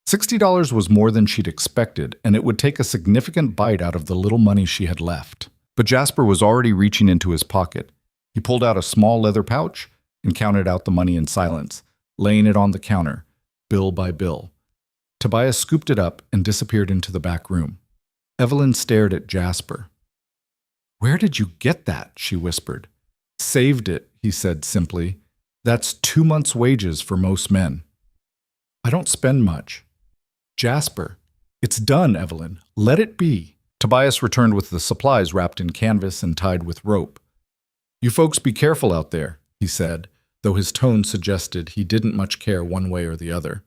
S1: $60 was more than she'd expected, and it would take a significant bite out of the little money she had left. But Jasper was already reaching into his pocket. He pulled out a small leather pouch and counted out the money in silence, laying it on the counter, bill by bill. Tobias scooped it up and disappeared into the back room. Evelyn stared at Jasper. "Where did you get that?" she whispered. "Saved it," he said simply. "That's 2 months' wages for most men." "I don't spend much." "Jasper, it's done, Evelyn. Let it be." Tobias returned with the supplies wrapped in canvas and tied with rope. "You folks be careful out there," he said, though his tone suggested he didn't much care one way or the other.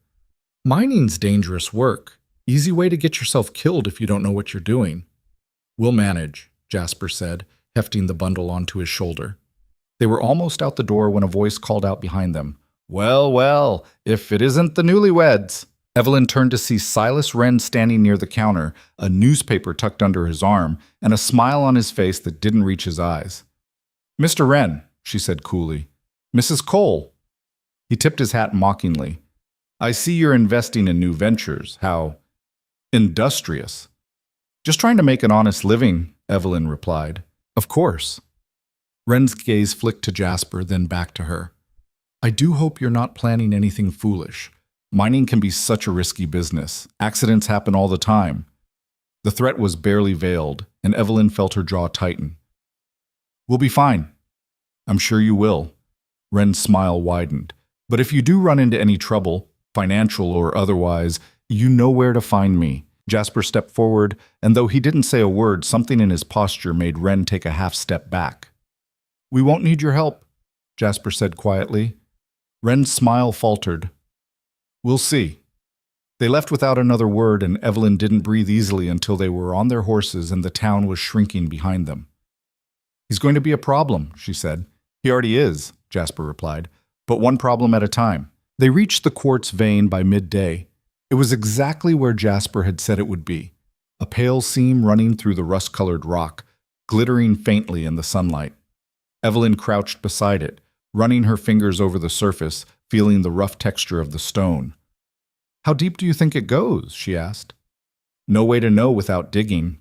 S1: "Mining's dangerous work. Easy way to get yourself killed if you don't know what you're doing." "We'll manage," Jasper said, hefting the bundle onto his shoulder. They were almost out the door when a voice called out behind them. "Well, well, if it isn't the newlyweds." Evelyn turned to see Silas Wren standing near the counter, a newspaper tucked under his arm, and a smile on his face that didn't reach his eyes. "Mr. Wren," she said coolly. "Mrs. Cole." He tipped his hat mockingly. "I see you're investing in new ventures. How industrious." "Just trying to make an honest living," Evelyn replied. "Of course." Wren's gaze flicked to Jasper, then back to her. "I do hope you're not planning anything foolish. Mining can be such a risky business. Accidents happen all the time." The threat was barely veiled, and Evelyn felt her jaw tighten. "We'll be fine." "I'm sure you will." Wren's smile widened. "But if you do run into any trouble, financial or otherwise, you know where to find me." Jasper stepped forward, and though he didn't say a word, something in his posture made Wren take a half step back. "We won't need your help," Jasper said quietly. Wren's smile faltered. "We'll see." They left without another word, and Evelyn didn't breathe easily until they were on their horses and the town was shrinking behind them. "He's going to be a problem," she said. "He already is," Jasper replied, "but one problem at a time." They reached the quartz vein by midday. It was exactly where Jasper had said it would be, a pale seam running through the rust-colored rock, glittering faintly in the sunlight. Evelyn crouched beside it, running her fingers over the surface, feeling the rough texture of the stone. "How deep do you think it goes?" she asked. "No way to know without digging."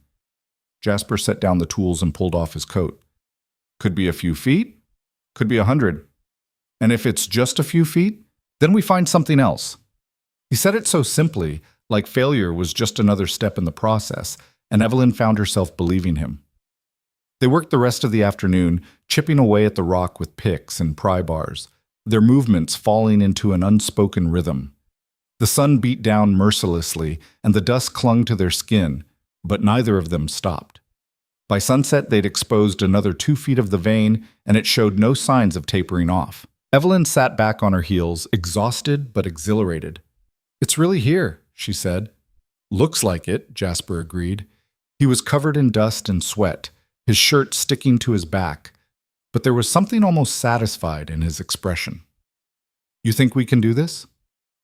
S1: Jasper set down the tools and pulled off his coat. "Could be a few feet, could be 100. And if it's just a few feet, then we find something else." He said it so simply, like failure was just another step in the process, and Evelyn found herself believing him. They worked the rest of the afternoon, chipping away at the rock with picks and pry bars, their movements falling into an unspoken rhythm. The sun beat down mercilessly, and the dust clung to their skin, but neither of them stopped. By sunset, they'd exposed another 2 feet of the vein, and it showed no signs of tapering off. Evelyn sat back on her heels, exhausted but exhilarated. "It's really here," she said. "Looks like it," Jasper agreed. He was covered in dust and sweat, his shirt sticking to his back, but there was something almost satisfied in his expression. "You think we can do this?"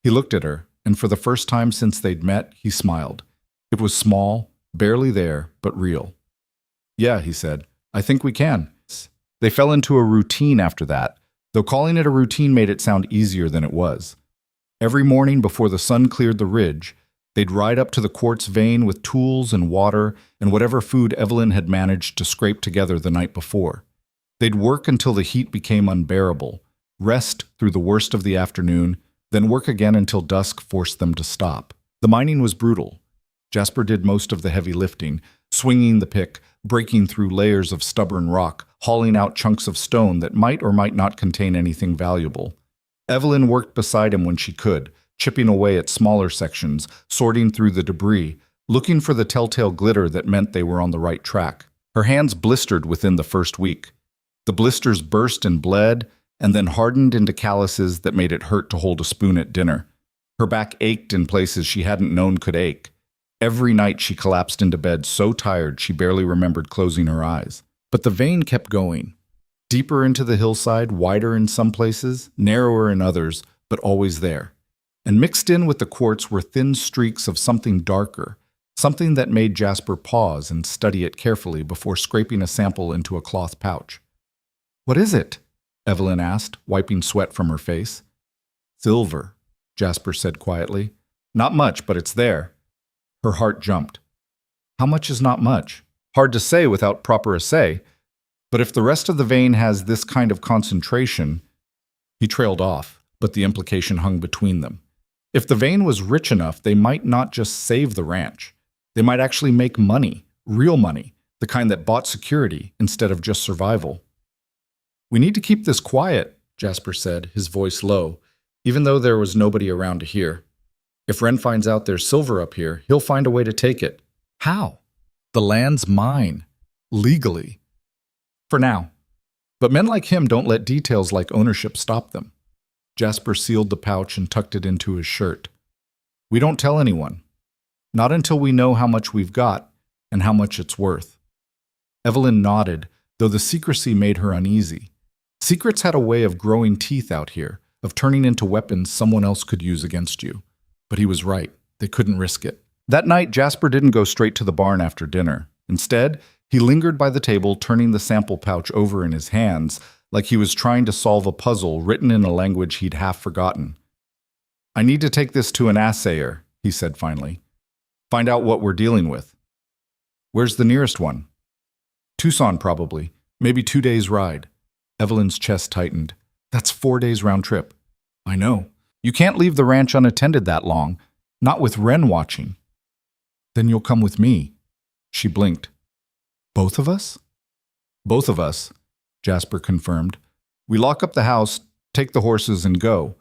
S1: He looked at her, and for the first time since they'd met, he smiled. It was small, barely there, but real. "Yeah," he said, "I think we can." They fell into a routine after that, though calling it a routine made it sound easier than it was. Every morning before the sun cleared the ridge, they'd ride up to the quartz vein with tools and water and whatever food Evelyn had managed to scrape together the night before. They'd work until the heat became unbearable, rest through the worst of the afternoon, then work again until dusk forced them to stop. The mining was brutal. Jasper did most of the heavy lifting, swinging the pick, breaking through layers of stubborn rock, hauling out chunks of stone that might or might not contain anything valuable. Evelyn worked beside him when she could, chipping away at smaller sections, sorting through the debris, looking for the telltale glitter that meant they were on the right track. Her hands blistered within the first week. The blisters burst and bled, and then hardened into calluses that made it hurt to hold a spoon at dinner. Her back ached in places she hadn't known could ache. Every night she collapsed into bed so tired she barely remembered closing her eyes. But the vein kept going. Deeper into the hillside, wider in some places, narrower in others, but always there. And mixed in with the quartz were thin streaks of something darker, something that made Jasper pause and study it carefully before scraping a sample into a cloth pouch. "What is it?" Evelyn asked, wiping sweat from her face. "Silver," Jasper said quietly. "Not much, but it's there." Her heart jumped. How much is not much? Hard to say without proper assay. But if the rest of the vein has this kind of concentration... He trailed off, but the implication hung between them. If the vein was rich enough, they might not just save the ranch. They might actually make money, real money, the kind that bought security instead of just survival. "We need to keep this quiet," Jasper said, his voice low, even though there was nobody around to hear. "If Wren finds out there's silver up here, he'll find a way to take it." "How?" "The land's mine. Legally. For now. But men like him don't let details like ownership stop them." Jasper sealed the pouch and tucked it into his shirt. "We don't tell anyone. Not until we know how much we've got and how much it's worth." Evelyn nodded, though the secrecy made her uneasy. Secrets had a way of growing teeth out here, of turning into weapons someone else could use against you. But he was right. They couldn't risk it. That night, Jasper didn't go straight to the barn after dinner. Instead, he lingered by the table, turning the sample pouch over in his hands, like he was trying to solve a puzzle written in a language he'd half forgotten. "I need to take this to an assayer," he said finally. "Find out what we're dealing with." "Where's the nearest one?" "Tucson, probably. Maybe 2 days' ride." Evelyn's chest tightened. "That's 4 days round trip." "I know. You can't leave the ranch unattended that long, not with Wren watching." "Then you'll come with me." She blinked. "Both of us?" "Both of us," Jasper confirmed. "We lock up the house, take the horses, and go.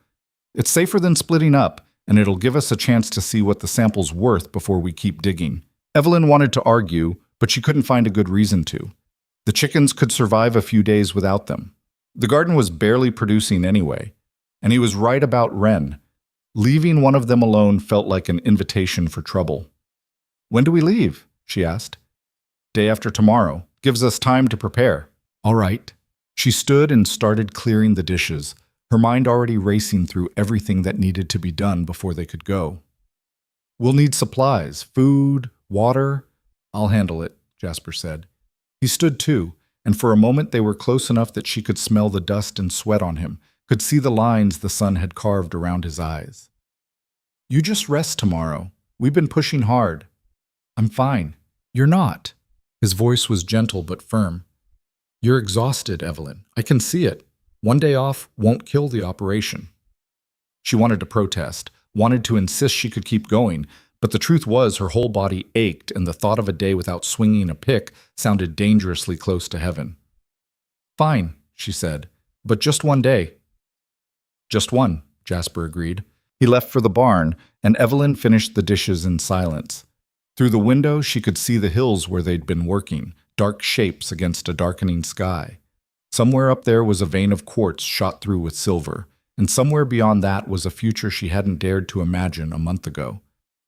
S1: It's safer than splitting up, and it'll give us a chance to see what the sample's worth before we keep digging." Evelyn wanted to argue, but she couldn't find a good reason to. The chickens could survive a few days without them. The garden was barely producing anyway, and he was right about Wren. Leaving one of them alone felt like an invitation for trouble. "When do we leave?" she asked. "Day after tomorrow. Gives us time to prepare." "All right." She stood and started clearing the dishes, her mind already racing through everything that needed to be done before they could go. "We'll need supplies, food, water." "I'll handle it," Jasper said. He stood too, and for a moment they were close enough that she could smell the dust and sweat on him, could see the lines the sun had carved around his eyes. "You just rest tomorrow. We've been pushing hard." "I'm fine." "You're not." His voice was gentle but firm. "You're exhausted, Evelyn. I can see it. 1 day off won't kill the operation." She wanted to protest, wanted to insist she could keep going, but the truth was her whole body ached, and the thought of a day without swinging a pick sounded dangerously close to heaven. "Fine," she said, "but just 1 day." "Just one," Jasper agreed. He left for the barn, and Evelyn finished the dishes in silence. Through the window, she could see the hills where they'd been working, dark shapes against a darkening sky. Somewhere up there was a vein of quartz shot through with silver, and somewhere beyond that was a future she hadn't dared to imagine a month ago.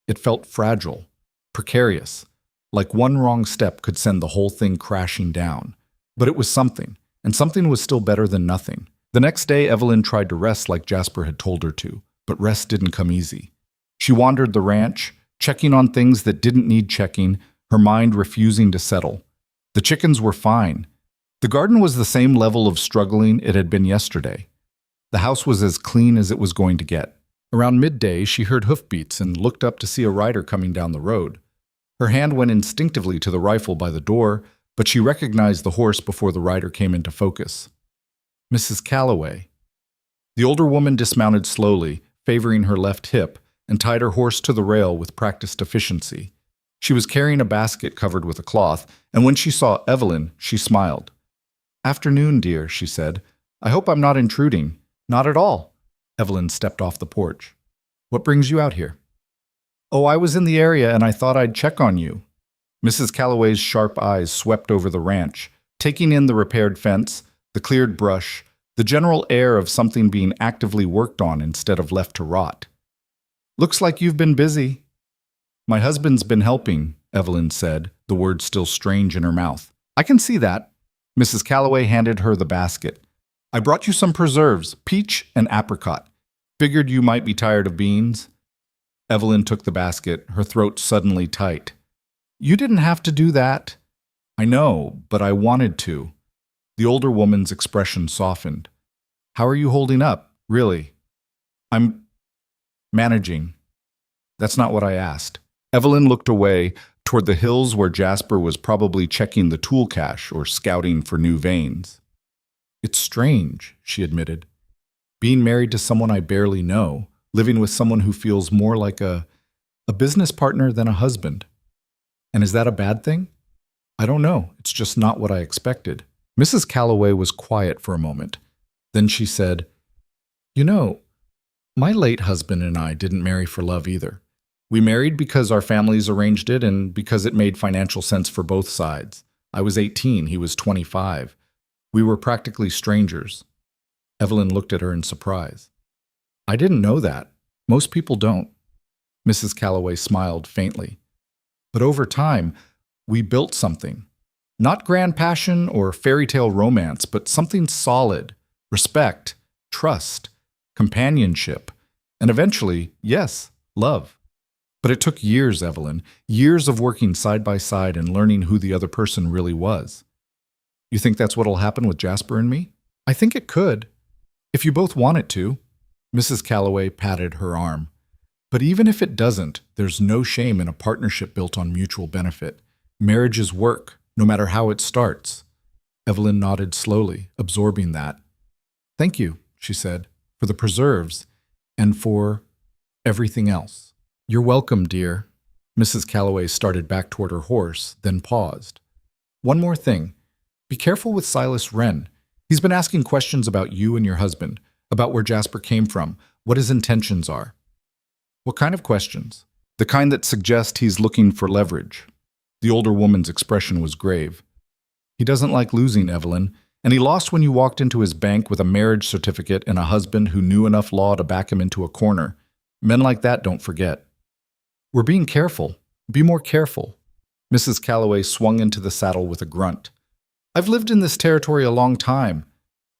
S1: It felt fragile, precarious, like one wrong step could send the whole thing crashing down. But it was something, and something was still better than nothing. The next day, Evelyn tried to rest like Jasper had told her to, but rest didn't come easy. She wandered the ranch, checking on things that didn't need checking, her mind refusing to settle. The chickens were fine. The garden was the same level of struggling it had been yesterday. The house was as clean as it was going to get. Around midday, she heard hoofbeats and looked up to see a rider coming down the road. Her hand went instinctively to the rifle by the door, but she recognized the horse before the rider came into focus. Mrs. Calloway. The older woman dismounted slowly, favoring her left hip, and tied her horse to the rail with practiced efficiency. She was carrying a basket covered with a cloth, and when she saw Evelyn, she smiled. "Afternoon, dear," she said. "I hope I'm not intruding." "Not at all." Evelyn stepped off the porch. "What brings you out here?" "Oh, I was in the area and I thought I'd check on you." Mrs. Calloway's sharp eyes swept over the ranch, taking in the repaired fence, the cleared brush, the general air of something being actively worked on instead of left to rot. "Looks like you've been busy." "My husband's been helping," Evelyn said, the words still strange in her mouth. "I can see that." Mrs. Calloway handed her the basket. "I brought you some preserves, peach and apricot. Figured you might be tired of beans." Evelyn took the basket, her throat suddenly tight. "You didn't have to do that." "I know, but I wanted to." The older woman's expression softened. "How are you holding up, really?" "I'm managing." "That's not what I asked." Evelyn looked away, toward the hills where Jasper was probably checking the tool cache or scouting for new veins. "It's strange," she admitted. "Being married to someone I barely know, living with someone who feels more like a business partner than a husband. And is that a bad thing? I don't know. It's just not what I expected. Mrs. Calloway was quiet for a moment. Then she said, "You know, my late husband and I didn't marry for love either. We married because our families arranged it and because it made financial sense for both sides. I was 18, he was 25. We were practically strangers." Evelyn looked at her in surprise. "I didn't know that. Most people don't." Mrs. Calloway smiled faintly. "But over time, we built something. Not grand passion or fairy tale romance, but something solid. Respect, trust, companionship, and eventually, yes, love. But it took years, Evelyn, years of working side by side and learning who the other person really was. You think that's what'll happen with Jasper and me?" "I think it could, if you both want it to." Mrs. Calloway patted her arm. "But even if it doesn't, there's no shame in a partnership built on mutual benefit. Marriage is work, no matter how it starts." Evelyn nodded slowly, absorbing that. "Thank you," she said, "for the preserves and for everything else." "You're welcome, dear." Mrs. Calloway started back toward her horse, then paused. "One more thing. Be careful with Silas Wren. He's been asking questions about you and your husband, about where Jasper came from, what his intentions are." "What kind of questions?" "The kind that suggest he's looking for leverage." The older woman's expression was grave. "He doesn't like losing, Evelyn, and he lost when you walked into his bank with a marriage certificate and a husband who knew enough law to back him into a corner. Men like that don't forget." "We're being careful. Be more careful." Mrs. Calloway swung into the saddle with a grunt. "I've lived in this territory a long time.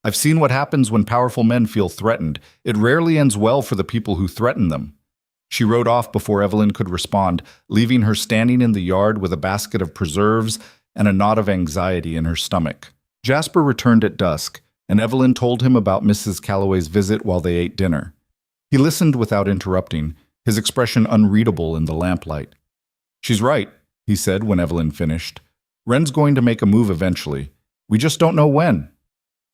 S1: I've seen what happens when powerful men feel threatened. It rarely ends well for the people who threaten them." She rode off before Evelyn could respond, leaving her standing in the yard with a basket of preserves and a knot of anxiety in her stomach. Jasper returned at dusk, and Evelyn told him about Mrs. Calloway's visit while they ate dinner. He listened without interrupting, his expression unreadable in the lamplight. "She's right," he said when Evelyn finished. "Wren's going to make a move eventually. We just don't know when."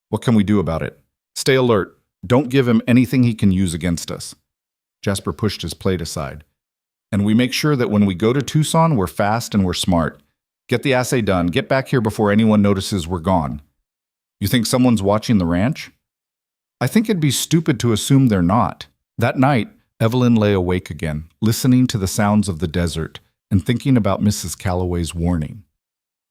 S1: "What can we do about it?" "Stay alert. Don't give him anything he can use against us." Jasper pushed his plate aside. "And we make sure that when we go to Tucson, we're fast and we're smart. Get the assay done. Get back here before anyone notices we're gone." "You think someone's watching the ranch?" "I think it'd be stupid to assume they're not." That night, Evelyn lay awake again, listening to the sounds of the desert and thinking about Mrs. Calloway's warning.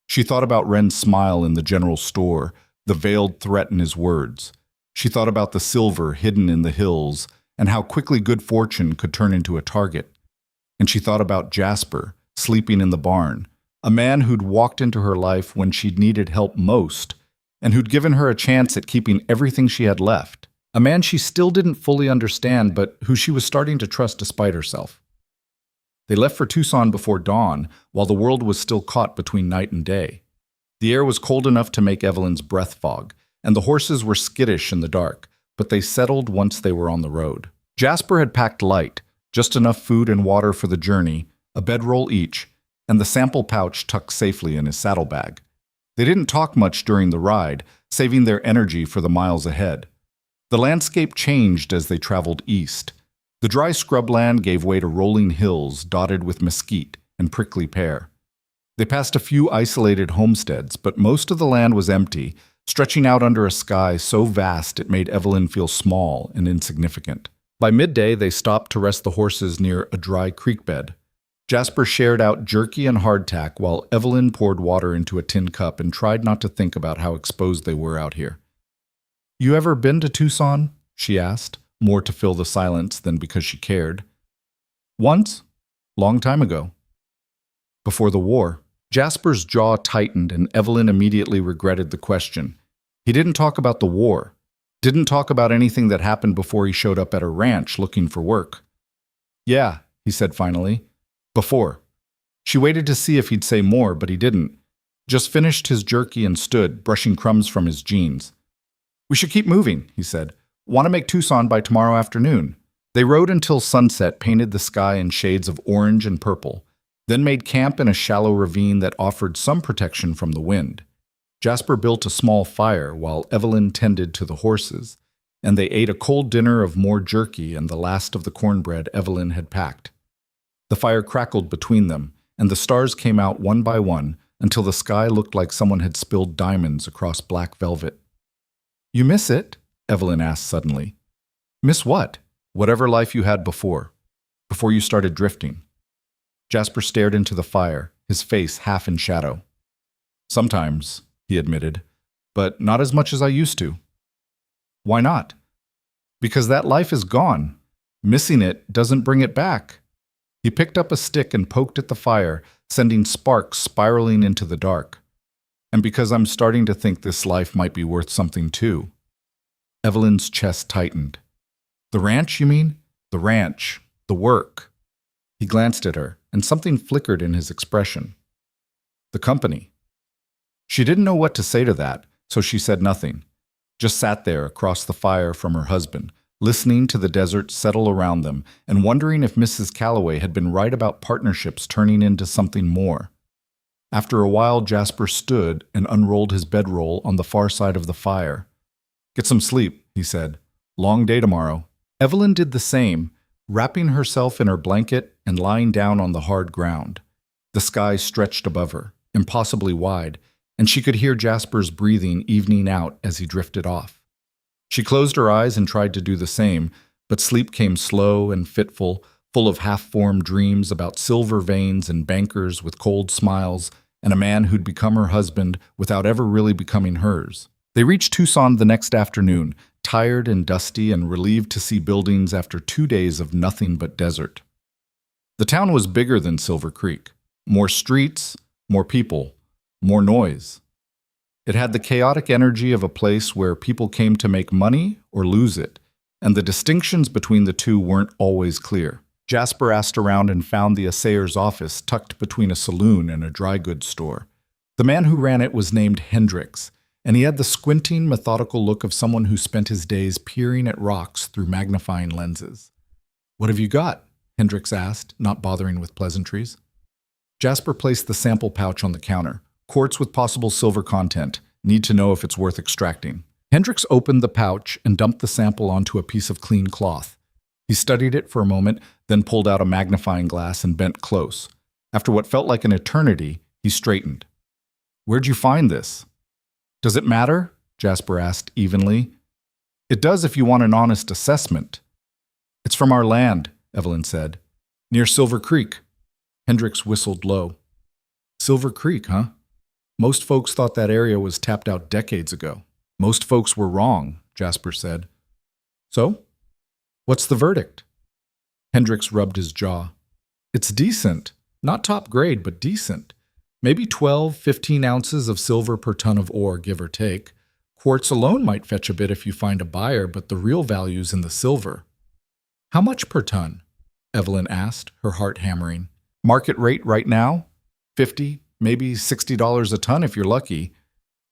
S1: She thought about Wren's smile in the general store, the veiled threat in his words. She thought about the silver hidden in the hills and how quickly good fortune could turn into a target. And she thought about Jasper, sleeping in the barn, a man who'd walked into her life when she'd needed help most, and who'd given her a chance at keeping everything she had left. A man she still didn't fully understand, but who she was starting to trust despite herself. They left for Tucson before dawn, while the world was still caught between night and day. The air was cold enough to make Evelyn's breath fog, and the horses were skittish in the dark, but they settled once they were on the road. Jasper had packed light, just enough food and water for the journey, a bedroll each, and the sample pouch tucked safely in his saddlebag. They didn't talk much during the ride, saving their energy for the miles ahead. The landscape changed as they traveled east. The dry scrubland gave way to rolling hills dotted with mesquite and prickly pear. They passed a few isolated homesteads, but most of the land was empty, stretching out under a sky so vast it made Evelyn feel small and insignificant. By midday, they stopped to rest the horses near a dry creek bed. Jasper shared out jerky and hardtack while Evelyn poured water into a tin cup and tried not to think about how exposed they were out here. "You ever been to Tucson?" she asked, more to fill the silence than because she cared. "Once. Long time ago. Before the war." Jasper's jaw tightened and Evelyn immediately regretted the question. He didn't talk about the war. Didn't talk about anything that happened before he showed up at her ranch looking for work. "Yeah," he said finally. "Before." She waited to see if he'd say more, but he didn't. Just finished his jerky and stood, brushing crumbs from his jeans. "We should keep moving," he said. "Want to make Tucson by tomorrow afternoon." They rode until sunset painted the sky in shades of orange and purple, then made camp in a shallow ravine that offered some protection from the wind. Jasper built a small fire while Evelyn tended to the horses, and they ate a cold dinner of more jerky and the last of the cornbread Evelyn had packed. The fire crackled between them, and the stars came out one by one until the sky looked like someone had spilled diamonds across black velvet. "You miss it?" Evelyn asked suddenly. "Miss what?" "Whatever life you had before you started drifting." Jasper stared into the fire, his face half in shadow. "Sometimes," he admitted, "but not as much as I used to." "Why not?" "Because that life is gone. Missing it doesn't bring it back." He picked up a stick and poked at the fire, sending sparks spiraling into the dark. "And because I'm starting to think this life might be worth something too." Evelyn's chest tightened. "The ranch, you mean?" "The ranch. The work." He glanced at her, and something flickered in his expression. "The company." She didn't know what to say to that, so she said nothing. Just sat there across the fire from her husband, listening to the desert settle around them and wondering if Mrs. Calloway had been right about partnerships turning into something more. After a while, Jasper stood and unrolled his bedroll on the far side of the fire. "Get some sleep," he said. "Long day tomorrow." Evelyn did the same, wrapping herself in her blanket and lying down on the hard ground. The sky stretched above her, impossibly wide, and she could hear Jasper's breathing evening out as he drifted off. She closed her eyes and tried to do the same, but sleep came slow and fitful, full of half-formed dreams about silver veins and bankers with cold smiles, and a man who'd become her husband without ever really becoming hers. They reached Tucson the next afternoon, tired and dusty and relieved to see buildings after 2 days of nothing but desert. The town was bigger than Silver Creek. More streets, more people, more noise. It had the chaotic energy of a place where people came to make money or lose it, and the distinctions between the two weren't always clear. Jasper asked around and found the assayer's office tucked between a saloon and a dry goods store. The man who ran it was named Hendricks, and he had the squinting, methodical look of someone who spent his days peering at rocks through magnifying lenses. "What have you got?" Hendricks asked, not bothering with pleasantries. Jasper placed the sample pouch on the counter. "Quartz with possible silver content. Need to know if it's worth extracting." Hendricks opened the pouch and dumped the sample onto a piece of clean cloth. He studied it for a moment, then pulled out a magnifying glass and bent close. After what felt like an eternity, he straightened. "Where'd you find this?" "Does it matter?" Jasper asked evenly. "It does if you want an honest assessment." "It's from our land," Evelyn said. "Near Silver Creek." Hendricks whistled low. "Silver Creek, huh? Most folks thought that area was tapped out decades ago." "Most folks were wrong," Jasper said. "So? What's the verdict?" Hendricks rubbed his jaw. "It's decent. Not top grade, but decent. Maybe 12, 15 ounces of silver per ton of ore, give or take. Quartz alone might fetch a bit if you find a buyer, but the real value's in the silver." "How much per ton?" Evelyn asked, her heart hammering. "Market rate right now? 50, maybe $60 a ton if you're lucky.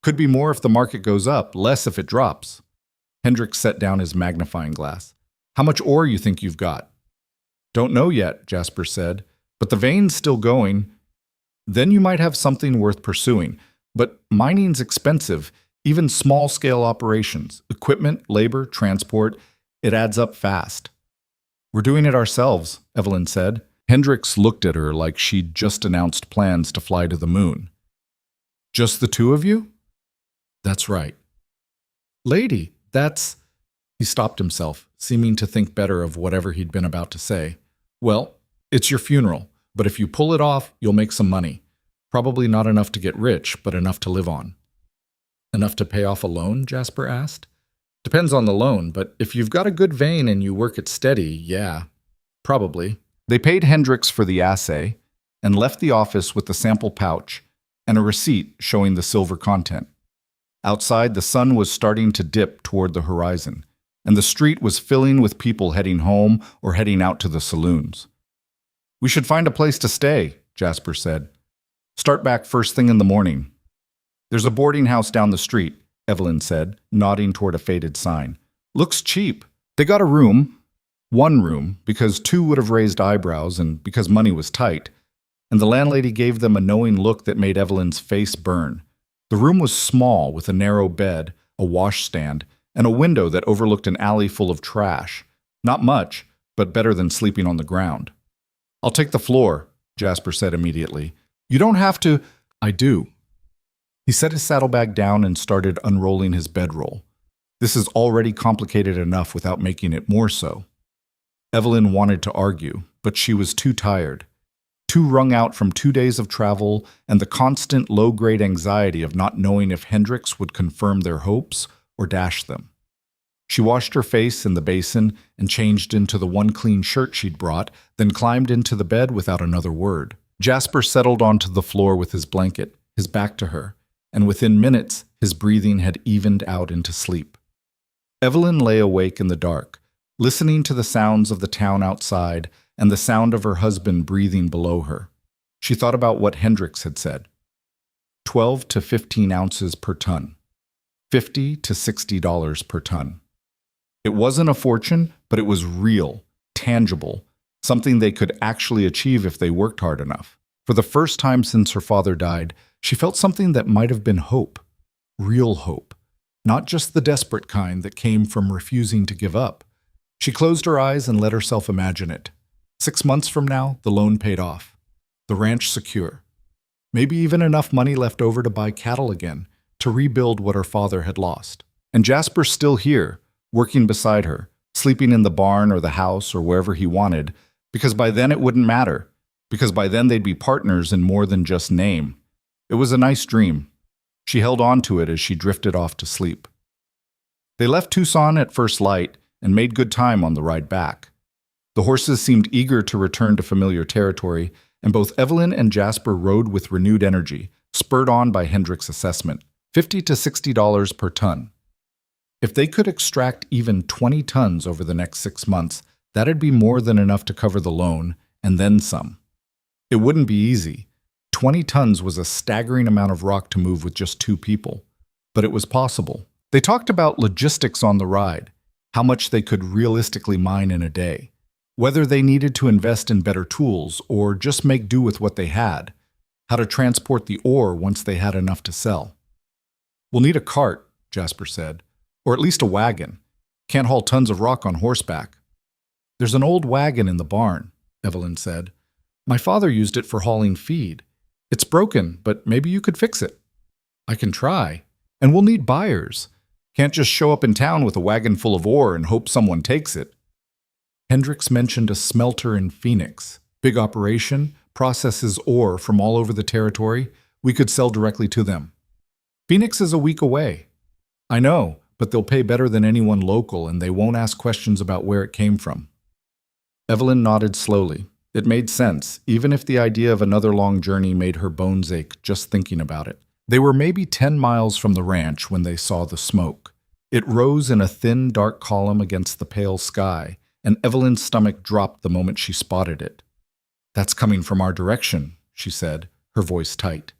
S1: Could be more if the market goes up, less if it drops." Hendricks set down his magnifying glass. "How much ore you think you've got?" "Don't know yet," Jasper said, "but the vein's still going. Then you might have something worth pursuing. But mining's expensive, even small-scale operations. Equipment, labor, transport, it adds up fast." "We're doing it ourselves," Evelyn said. Hendricks looked at her like she'd just announced plans to fly to the moon. "Just the two of you?" "That's right." "Lady, that's—" He stopped himself, seeming to think better of whatever he'd been about to say. "Well, it's your funeral, but if you pull it off, you'll make some money. Probably not enough to get rich, but enough to live on." "Enough to pay off a loan?" Jasper asked. "Depends on the loan, but if you've got a good vein and you work it steady, yeah, probably." They paid Hendricks for the assay and left the office with the sample pouch and a receipt showing the silver content. Outside, the sun was starting to dip toward the horizon, and the street was filling with people heading home or heading out to the saloons. "We should find a place to stay," Jasper said. "Start back first thing in the morning." "There's a boarding house down the street," Evelyn said, nodding toward a faded sign. "Looks cheap." They got a room. One room, because two would have raised eyebrows and because money was tight, and the landlady gave them a knowing look that made Evelyn's face burn. The room was small, with a narrow bed, a washstand, and a window that overlooked an alley full of trash. Not much, but better than sleeping on the ground. "I'll take the floor," Jasper said immediately. "You don't have to—" "I do." He set his saddlebag down and started unrolling his bedroll. This is already complicated enough without making it more so. Evelyn wanted to argue, but she was too tired. Too wrung out from 2 days of travel and the constant low-grade anxiety of not knowing if Hendricks would confirm their hopes or dash them. She washed her face in the basin and changed into the one clean shirt she'd brought, then climbed into the bed without another word. Jasper settled onto the floor with his blanket, his back to her, and within minutes his breathing had evened out into sleep. Evelyn lay awake in the dark, listening to the sounds of the town outside and the sound of her husband breathing below her. She thought about what Hendricks had said. 12 to 15 ounces per ton. $50 to $60 per ton. It wasn't a fortune, but it was real, tangible, something they could actually achieve if they worked hard enough. For the first time since her father died, she felt something that might have been hope. Real hope. Not just the desperate kind that came from refusing to give up. She closed her eyes and let herself imagine it. 6 months from now, the loan paid off. The ranch secure. Maybe even enough money left over to buy cattle again, to rebuild what her father had lost. And Jasper's still here, working beside her, sleeping in the barn or the house or wherever he wanted, because by then it wouldn't matter, because by then they'd be partners in more than just name. It was a nice dream. She held on to it as she drifted off to sleep. They left Tucson at first light and made good time on the ride back. The horses seemed eager to return to familiar territory, and both Evelyn and Jasper rode with renewed energy, spurred on by Hendricks' assessment. $50 to $60 per ton. If they could extract even 20 tons over the next 6 months, that'd be more than enough to cover the loan, and then some. It wouldn't be easy. 20 tons was a staggering amount of rock to move with just 2 people. But it was possible. They talked about logistics on the ride, how much they could realistically mine in a day, whether they needed to invest in better tools or just make do with what they had, how to transport the ore once they had enough to sell. "We'll need a cart," Jasper said, "or at least a wagon. Can't haul tons of rock on horseback." "There's an old wagon in the barn," Evelyn said. "My father used it for hauling feed. It's broken, but maybe you could fix it." "I can try. And we'll need buyers. Can't just show up in town with a wagon full of ore and hope someone takes it." Hendricks mentioned a smelter in Phoenix. Big operation, processes ore from all over the territory. We could sell directly to them. "Phoenix is a week away." "I know, but they'll pay better than anyone local and they won't ask questions about where it came from." Evelyn nodded slowly. It made sense, even if the idea of another long journey made her bones ache just thinking about it. They were maybe 10 miles from the ranch when they saw the smoke. It rose in a thin, dark column against the pale sky, and Evelyn's stomach dropped the moment she spotted it. "That's coming from our direction," she said, her voice tight.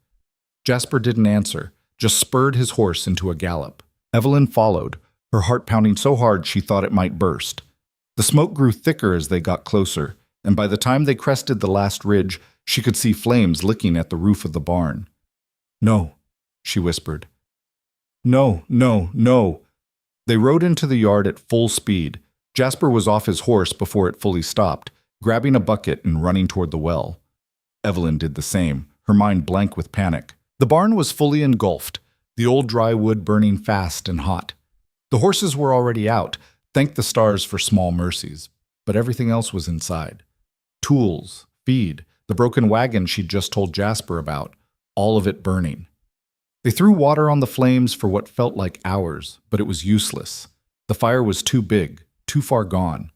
S1: Jasper didn't answer, just spurred his horse into a gallop. Evelyn followed, her heart pounding so hard she thought it might burst. The smoke grew thicker as they got closer, and by the time they crested the last ridge, she could see flames licking at the roof of the barn. "No," she whispered. "No, no, no." They rode into the yard at full speed. Jasper was off his horse before it fully stopped, grabbing a bucket and running toward the well. Evelyn did the same, her mind blank with panic. The barn was fully engulfed, the old dry wood burning fast and hot. The horses were already out, thank the stars for small mercies, but everything else was inside. Tools, feed, the broken wagon she'd just told Jasper about, all of it burning. They threw water on the flames for what felt like hours, but it was useless. The fire was too big, too far gone.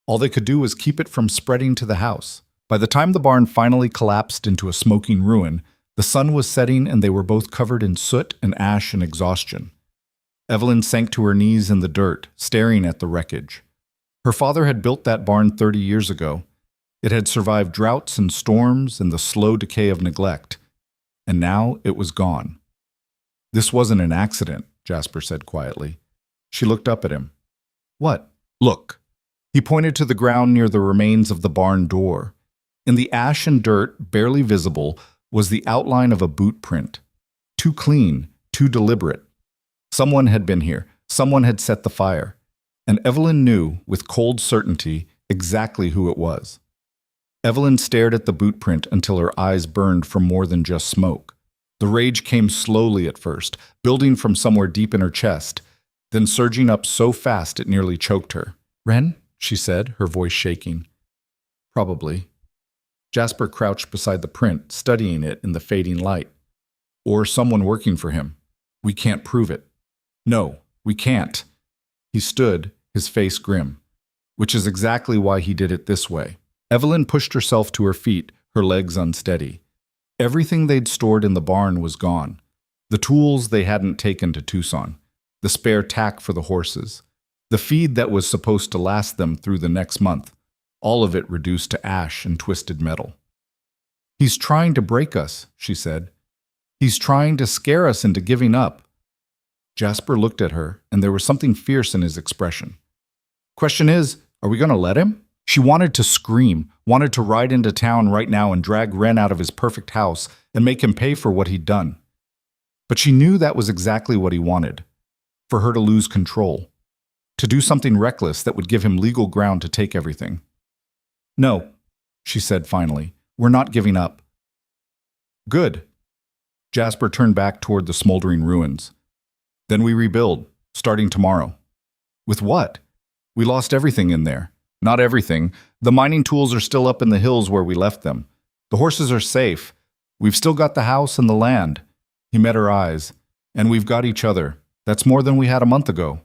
S1: All they could do was keep it from spreading to the house. By the time the barn finally collapsed into a smoking ruin, the sun was setting and they were both covered in soot and ash and exhaustion. Evelyn sank to her knees in the dirt, staring at the wreckage. Her father had built that barn 30 years ago. It had survived droughts and storms and the slow decay of neglect. And now it was gone. "This wasn't an accident," Jasper said quietly. She looked up at him. "What?" "Look." He pointed to the ground near the remains of the barn door. In the ash and dirt, barely visible, was the outline of a boot print. Too clean, too deliberate. Someone had been here, Someone had set the fire, and Evelyn knew, with cold certainty, exactly who it was. Evelyn stared at the boot print until her eyes burned from more than just smoke. The rage came slowly at first, building from somewhere deep in her chest, then surging up so fast it nearly choked her. "Ren?" she said, her voice shaking. "Probably." Jasper crouched beside the print, studying it in the fading light. "Or someone working for him. We can't prove it." "No, we can't." He stood, his face grim. "Which is exactly why he did it this way." Evelyn pushed herself to her feet, her legs unsteady. Everything they'd stored in the barn was gone. The tools they hadn't taken to Tucson, the spare tack for the horses, the feed that was supposed to last them through the next month, all of it reduced to ash and twisted metal. "He's trying to break us," she said. "He's trying to scare us into giving up." Jasper looked at her, and there was something fierce in his expression. "Question is, are we going to let him?" She wanted to scream, wanted to ride into town right now and drag Ren out of his perfect house and make him pay for what he'd done. But she knew that was exactly what he wanted, for her to lose control, to do something reckless that would give him legal ground to take everything. "No," she said finally, "we're not giving up." "Good." Jasper turned back toward the smoldering ruins. "Then we rebuild, starting tomorrow." "With what?" "We lost everything in there." "Not everything. The mining tools are still up in the hills where we left them. The horses are safe. We've still got the house and the land." He met her eyes. "And we've got each other. That's more than we had a month ago."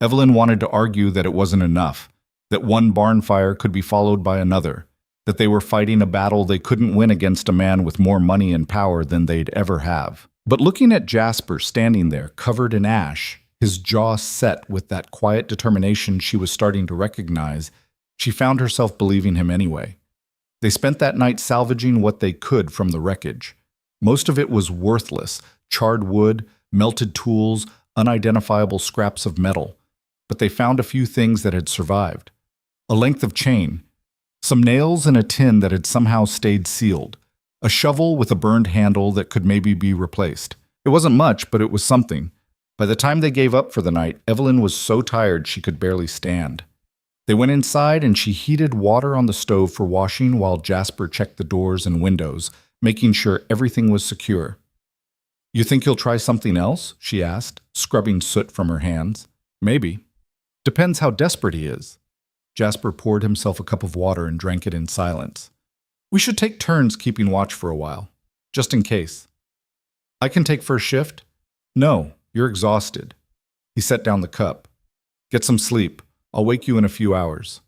S1: Evelyn wanted to argue that it wasn't enough, that one barn fire could be followed by another, that they were fighting a battle they couldn't win against a man with more money and power than they'd ever have. But looking at Jasper standing there, covered in ash, his jaw set with that quiet determination she was starting to recognize, she found herself believing him anyway. They spent that night salvaging what they could from the wreckage. Most of it was worthless, charred wood, melted tools, unidentifiable scraps of metal. But they found a few things that had survived. A length of chain, some nails in a tin that had somehow stayed sealed, a shovel with a burned handle that could maybe be replaced. It wasn't much, but it was something. By the time they gave up for the night, Evelyn was so tired she could barely stand. They went inside and she heated water on the stove for washing while Jasper checked the doors and windows, making sure everything was secure. "You think he'll try something else?" she asked, scrubbing soot from her hands. "Maybe. Depends how desperate he is." Jasper poured himself a cup of water and drank it in silence. "We should take turns keeping watch for a while, just in case." "I can take first shift." "No, you're exhausted." He set down the cup. "Get some sleep. I'll wake you in a few hours."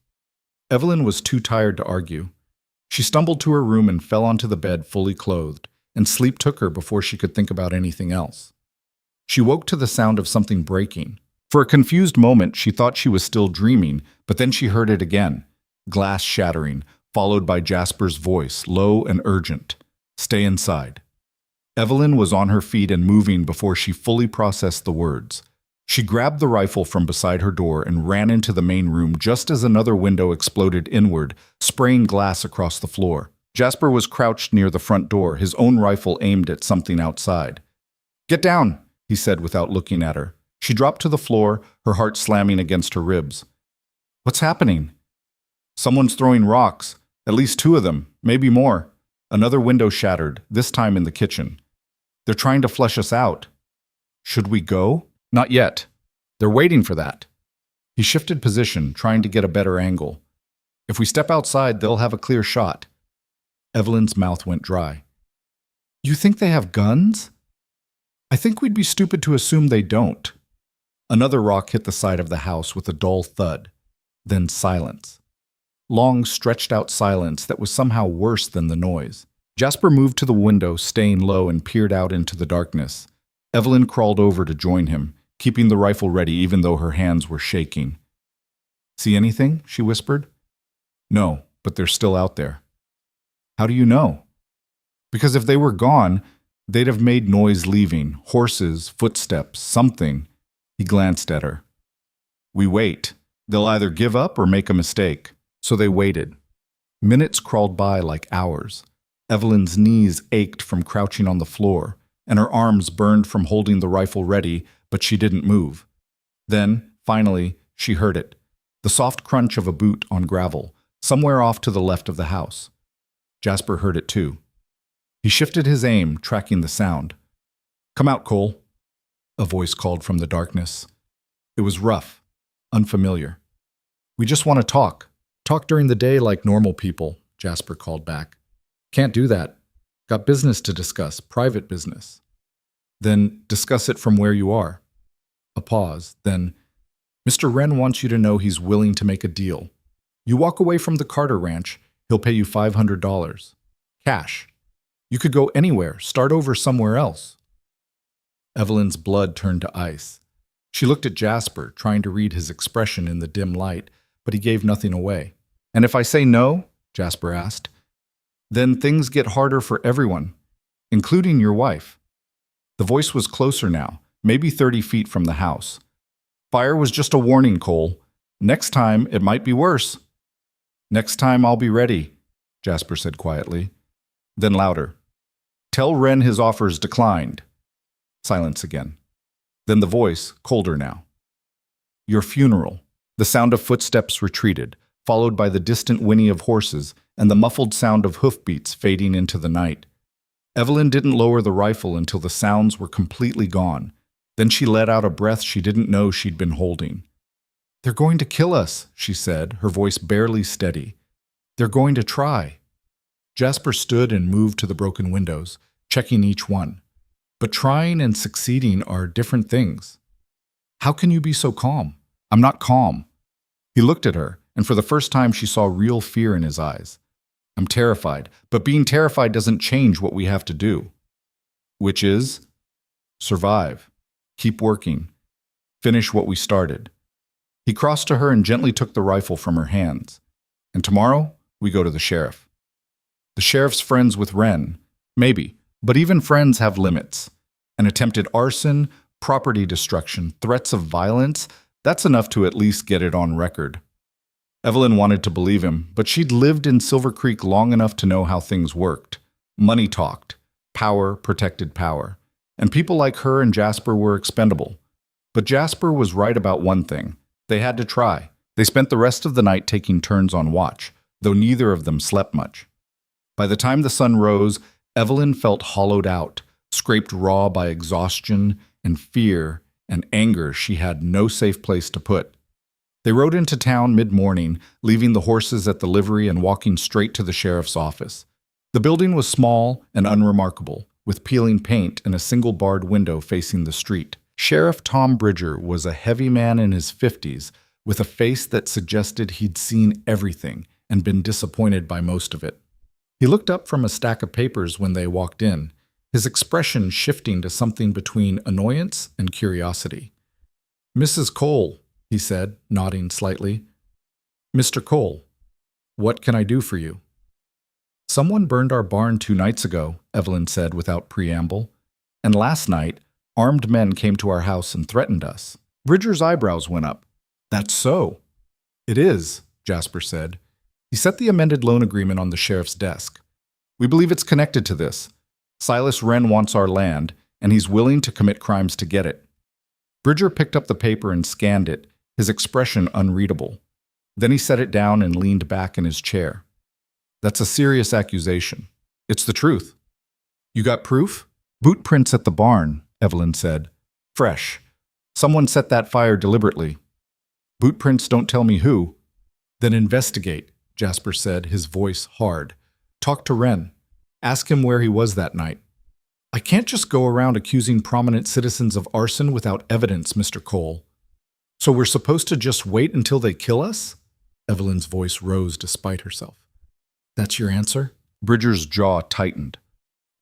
S1: Evelyn was too tired to argue. She stumbled to her room and fell onto the bed fully clothed, and sleep took her before she could think about anything else. She woke to the sound of something breaking. For a confused moment, she thought she was still dreaming, but then she heard it again, glass shattering, followed by Jasper's voice, low and urgent. "Stay inside." Evelyn was on her feet and moving before she fully processed the words. She grabbed the rifle from beside her door and ran into the main room just as another window exploded inward, spraying glass across the floor. Jasper was crouched near the front door, his own rifle aimed at something outside. "Get down," he said without looking at her. She dropped to the floor, her heart slamming against her ribs. "What's happening?" "Someone's throwing rocks. At least 2 of them, maybe more." Another window shattered, this time in the kitchen. "They're trying to flush us out." "Should we go?" "Not yet. They're waiting for that." He shifted position, trying to get a better angle. "If we step outside, they'll have a clear shot." Evelyn's mouth went dry. "You think they have guns?" "I think we'd be stupid to assume they don't." Another rock hit the side of the house with a dull thud. Then silence. Long, stretched-out silence that was somehow worse than the noise. Jasper moved to the window, staying low, and peered out into the darkness. Evelyn crawled over to join him, keeping the rifle ready even though her hands were shaking. "See anything?" she whispered. "No, but they're still out there." "How do you know?" "Because if they were gone, they'd have made noise leaving, horses, footsteps, something." He glanced at her. "We wait. They'll either give up or make a mistake." So they waited. Minutes crawled by like hours. Evelyn's knees ached from crouching on the floor, and her arms burned from holding the rifle ready, but she didn't move. Then, finally, she heard it. The soft crunch of a boot on gravel, somewhere off to the left of the house. Jasper heard it too. He shifted his aim, tracking the sound. "Come out, Cole," a voice called from the darkness. It was rough, unfamiliar. "We just want to talk. Talk during the day like normal people," Jasper called back. "Can't do that. Got business to discuss, private business." "Then discuss it from where you are." A pause, then, "Mr. Wren wants you to know he's willing to make a deal. You walk away from the Carter Ranch, he'll pay you $500. Cash. You could go anywhere, start over somewhere else." Evelyn's blood turned to ice. She looked at Jasper, trying to read his expression in the dim light, but he gave nothing away. "And if I say no," Jasper asked, "then things get harder for everyone, including your wife." The voice was closer now, maybe 30 feet from the house. "Fire was just a warning, Cole. Next time, it might be worse." "Next time, I'll be ready," Jasper said quietly. Then louder, "Tell Wren his offer's declined." Silence again. Then the voice, colder now. "Your funeral." The sound of footsteps retreated, followed by the distant whinny of horses and the muffled sound of hoofbeats fading into the night. Evelyn didn't lower the rifle until the sounds were completely gone. Then she let out a breath she didn't know she'd been holding. "They're going to kill us," she said, her voice barely steady. "They're going to try." Jasper stood and moved to the broken windows, checking each one. But trying and succeeding are different things. "How can you be so calm?" "I'm not calm." He looked at her, and for the first time she saw real fear in his eyes. "I'm terrified, but being terrified doesn't change what we have to do." "Which is?" "Survive. Keep working. Finish what we started." He crossed to her and gently took the rifle from her hands. "And tomorrow, we go to the sheriff." "The sheriff's friends with Wren." "Maybe, but even friends have limits. An attempted arson, property destruction, threats of violence, that's enough to at least get it on record." Evelyn wanted to believe him, but she'd lived in Silver Creek long enough to know how things worked. Money talked. Power protected power. And people like her and Jasper were expendable. But Jasper was right about one thing. They had to try. They spent the rest of the night taking turns on watch, though neither of them slept much. By the time the sun rose, Evelyn felt hollowed out, scraped raw by exhaustion and fear and anger she had no safe place to put. They rode into town mid-morning, leaving the horses at the livery and walking straight to the sheriff's office. The building was small and unremarkable, with peeling paint and a single barred window facing the street. Sheriff Tom Bridger was a heavy man in his 50s, with a face that suggested he'd seen everything and been disappointed by most of it. He looked up from a stack of papers when they walked in, his expression shifting to something between annoyance and curiosity. "Mrs. Cole," he said, nodding slightly. "Mr. Cole, what can I do for you?" "Someone burned our barn 2 nights ago," Evelyn said without preamble. "And last night, armed men came to our house and threatened us." Bridger's eyebrows went up. "That's so." "It is," Jasper said. He set the amended loan agreement on the sheriff's desk. "We believe it's connected to this. Silas Wren wants our land, and he's willing to commit crimes to get it." Bridger picked up the paper and scanned it, his expression unreadable. Then he set it down and leaned back in his chair. "That's a serious accusation. It's the truth." "You got proof?" "Boot prints at the barn," Evelyn said. "Fresh. Someone set that fire deliberately." "Boot prints don't tell me who." "Then investigate," Jasper said, his voice hard. "Talk to Wren. Ask him where he was that night." "I can't just go around accusing prominent citizens of arson without evidence, Mr. Cole." "So we're supposed to just wait until they kill us?" Evelyn's voice rose despite herself. "That's your answer?" Bridger's jaw tightened.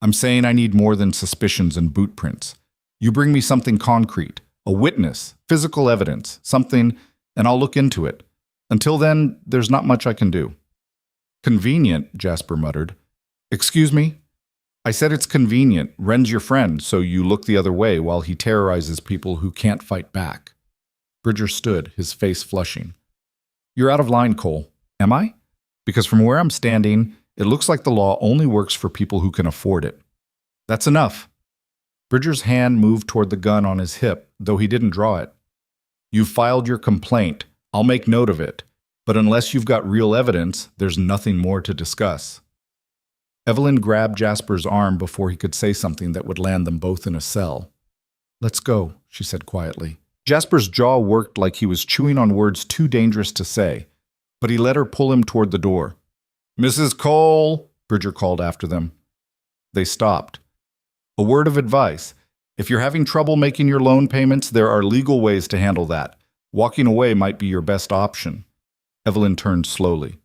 S1: "I'm saying I need more than suspicions and boot prints. You bring me something concrete, a witness, physical evidence, something, and I'll look into it. Until then, there's not much I can do." "Convenient," Jasper muttered. "Excuse me?" "I said it's convenient. Wren's your friend, so you look the other way while he terrorizes people who can't fight back." Bridger stood, his face flushing. "You're out of line, Cole." "Am I?" "Because from where I'm standing, it looks like the law only works for people who can afford it." "That's enough." Bridger's hand moved toward the gun on his hip, though he didn't draw it. You've filed your complaint. I'll make note of it. But unless you've got real evidence, there's nothing more to discuss. Evelyn grabbed Jasper's arm before he could say something that would land them both in a cell. "Let's go," she said quietly. Jasper's jaw worked like he was chewing on words too dangerous to say, but he let her pull him toward the door. "Mrs. Cole," Bridger called after them. They stopped. "A word of advice. If you're having trouble making your loan payments, there are legal ways to handle that. Walking away might be your best option." Evelyn turned slowly.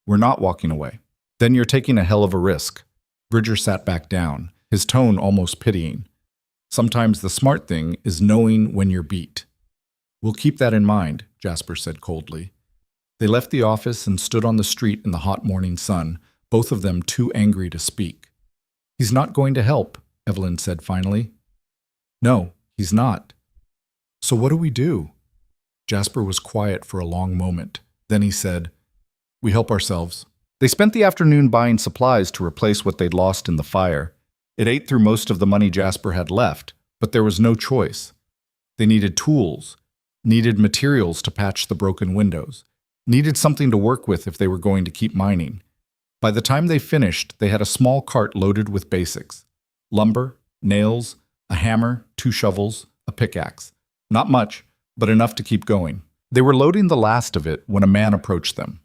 S1: "We're not walking away." "Then you're taking a hell of a risk." Bridger sat back down, his tone almost pitying. "Sometimes the smart thing is knowing when you're beat." "We'll keep that in mind," Jasper said coldly. They left the office and stood on the street in the hot morning sun, both of them too angry to speak. "He's not going to help," Evelyn said finally. "No, he's not." "So what do we do?" Jasper was quiet for a long moment. Then he said, "We help ourselves." They spent the afternoon buying supplies to replace what they'd lost in the fire. It ate through most of the money Jasper had left, but there was no choice. They needed tools, needed materials to patch the broken windows, needed something to work with if they were going to keep mining. By the time they finished, they had a small cart loaded with basics: lumber, nails, a hammer, 2 shovels, a pickaxe. Not much, but enough to keep going. They were loading the last of it when a man approached them.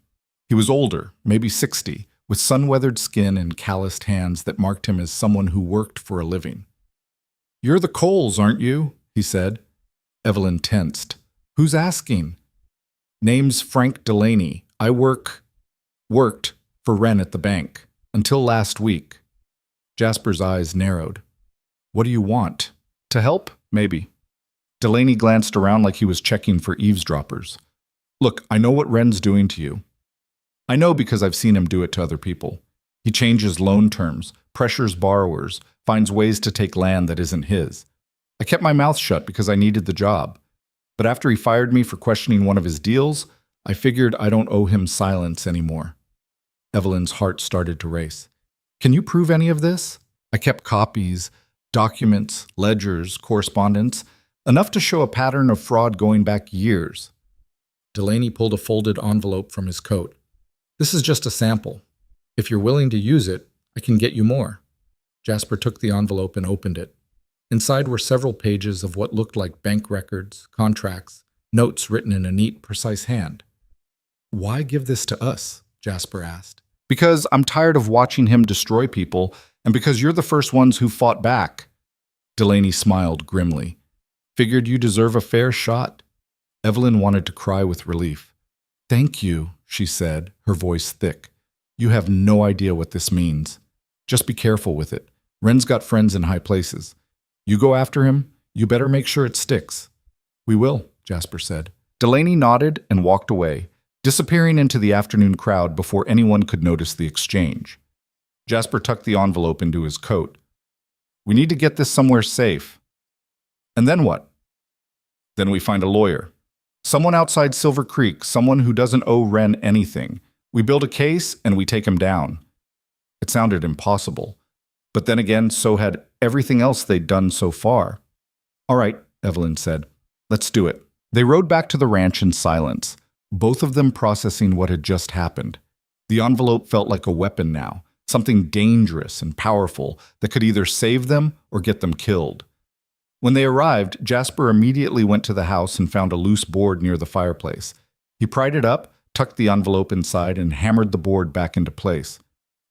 S1: He was older, maybe 60, with sun-weathered skin and calloused hands that marked him as someone who worked for a living. "You're the Coles, aren't you?" he said. Evelyn tensed. "Who's asking?" "Name's Frank Delaney. I worked for Wren at the bank. Until last week." Jasper's eyes narrowed. "What do you want? To help? Maybe." Delaney glanced around like he was checking for eavesdroppers. "Look, I know what Wren's doing to you. I know because I've seen him do it to other people. He changes loan terms, pressures borrowers, finds ways to take land that isn't his. I kept my mouth shut because I needed the job. But after he fired me for questioning one of his deals, I figured I don't owe him silence anymore." Evelyn's heart started to race. "Can you prove any of this?" "I kept copies, documents, ledgers, correspondence, enough to show a pattern of fraud going back years." Delaney pulled a folded envelope from his coat. "This is just a sample. If you're willing to use it, I can get you more." Jasper took the envelope and opened it. Inside were several pages of what looked like bank records, contracts, notes written in a neat, precise hand. "Why give this to us?" Jasper asked. "Because I'm tired of watching him destroy people, and because you're the first ones who fought back." Delaney smiled grimly. "Figured you deserve a fair shot." Evelyn wanted to cry with relief. "Thank you," she said, her voice thick. "You have no idea what this means. Just be careful with it. Wren's got friends in high places. You go after him, you better make sure it sticks." "We will," Jasper said. Delaney nodded and walked away, disappearing into the afternoon crowd before anyone could notice the exchange. Jasper tucked the envelope into his coat. "We need to get this somewhere safe." "And then what?" "Then we find a lawyer. Someone outside Silver Creek, someone who doesn't owe Wren anything. We build a case and we take him down." It sounded impossible. But then again, so had everything else they'd done so far. "All right," Evelyn said. "Let's do it." They rode back to the ranch in silence, both of them processing what had just happened. The envelope felt like a weapon now, something dangerous and powerful that could either save them or get them killed. When they arrived, Jasper immediately went to the house and found a loose board near the fireplace. He pried it up, tucked the envelope inside, and hammered the board back into place.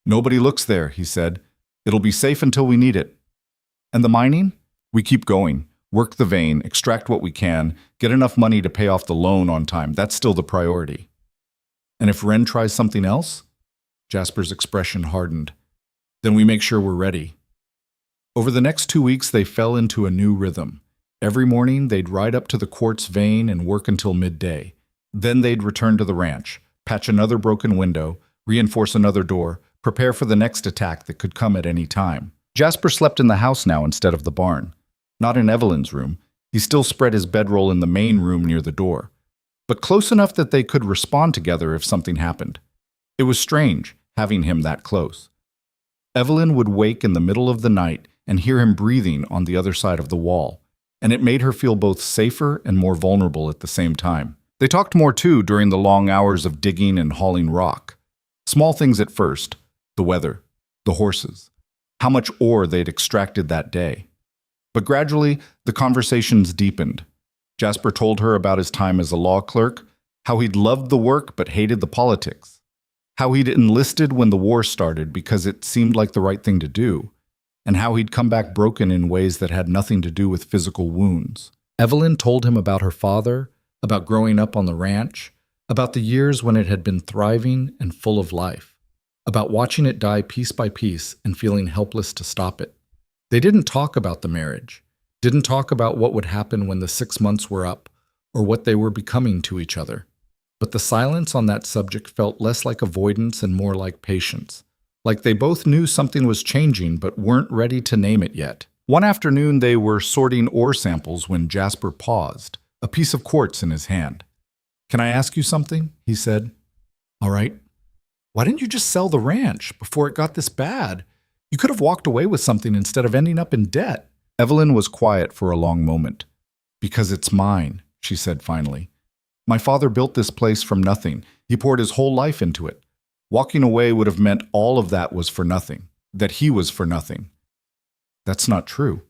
S1: "Nobody looks there," he said. "It'll be safe until we need it." "And the mining?" "We keep going. Work the vein, extract what we can, get enough money to pay off the loan on time. That's still the priority." "And if Wren tries something else?" Jasper's expression hardened. "Then we make sure we're ready." Over the next 2 weeks, they fell into a new rhythm. Every morning, they'd ride up to the quartz vein and work until midday. Then they'd return to the ranch, patch another broken window, reinforce another door, prepare for the next attack that could come at any time. Jasper slept in the house now instead of the barn. Not in Evelyn's room. He still spread his bedroll in the main room near the door, but close enough that they could respond together if something happened. It was strange, having him that close. Evelyn would wake in the middle of the night and hear him breathing on the other side of the wall, and it made her feel both safer and more vulnerable at the same time. They talked more too during the long hours of digging and hauling rock. Small things at first: the weather, the horses, how much ore they'd extracted that day. But gradually, the conversations deepened. Jasper told her about his time as a law clerk, how he'd loved the work but hated the politics, how he'd enlisted when the war started because it seemed like the right thing to do, and how he'd come back broken in ways that had nothing to do with physical wounds. Evelyn told him about her father, about growing up on the ranch, about the years when it had been thriving and full of life, about watching it die piece by piece and feeling helpless to stop it. They didn't talk about the marriage, didn't talk about what would happen when the 6 months were up, or what they were becoming to each other. But the silence on that subject felt less like avoidance and more like patience, like they both knew something was changing but weren't ready to name it yet. One afternoon they were sorting ore samples when Jasper paused, a piece of quartz in his hand. "Can I ask you something?" he said. "All right. Why didn't you just sell the ranch before it got this bad? You could have walked away with something instead of ending up in debt." Evelyn was quiet for a long moment. "Because it's mine," she said finally. "My father built this place from nothing. He poured his whole life into it. Walking away would have meant all of that was for nothing, that he was for nothing." "That's not true."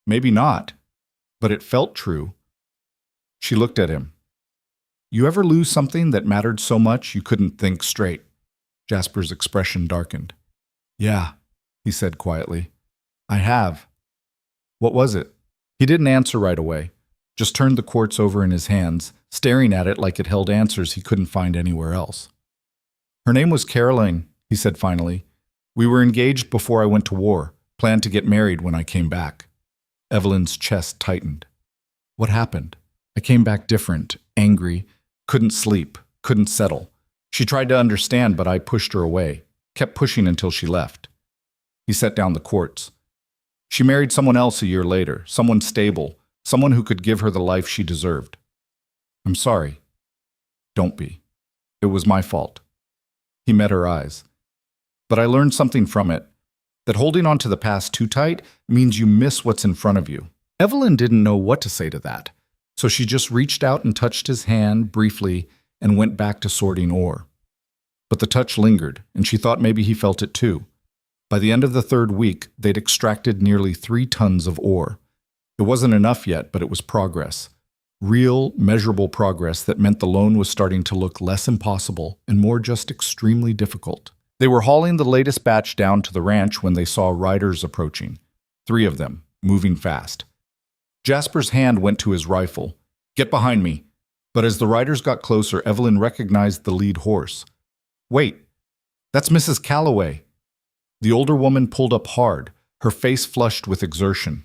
S1: "Maybe not, but it felt true." She looked at him. "You ever lose something that mattered so much you couldn't think straight?" Jasper's expression darkened. "Yeah," he said quietly. "I have." "What was it?" He didn't answer right away, just turned the quartz over in his hands, staring at it like it held answers he couldn't find anywhere else. "Her name was Caroline," he said finally. "We were engaged before I went to war, planned to get married when I came back." Evelyn's chest tightened. "What happened?" "I came back different, angry, couldn't sleep, couldn't settle. She tried to understand, but I pushed her away, kept pushing until she left." He set down the quartz. "She married someone else a year later, someone stable, someone who could give her the life she deserved." "I'm sorry." "Don't be. It was my fault." He met her eyes. "But I learned something from it, that holding on to the past too tight means you miss what's in front of you." Evelyn didn't know what to say to that, so she just reached out and touched his hand briefly and went back to sorting ore. But the touch lingered, and she thought maybe he felt it too. By the end of the 3rd week, they'd extracted nearly 3 tons of ore. It wasn't enough yet, but it was progress. Real, measurable progress that meant the loan was starting to look less impossible and more just extremely difficult. They were hauling the latest batch down to the ranch when they saw riders approaching. 3 of them, moving fast. Jasper's hand went to his rifle. "Get behind me." But as the riders got closer, Evelyn recognized the lead horse. "Wait, that's Mrs. Calloway." The older woman pulled up hard, her face flushed with exertion.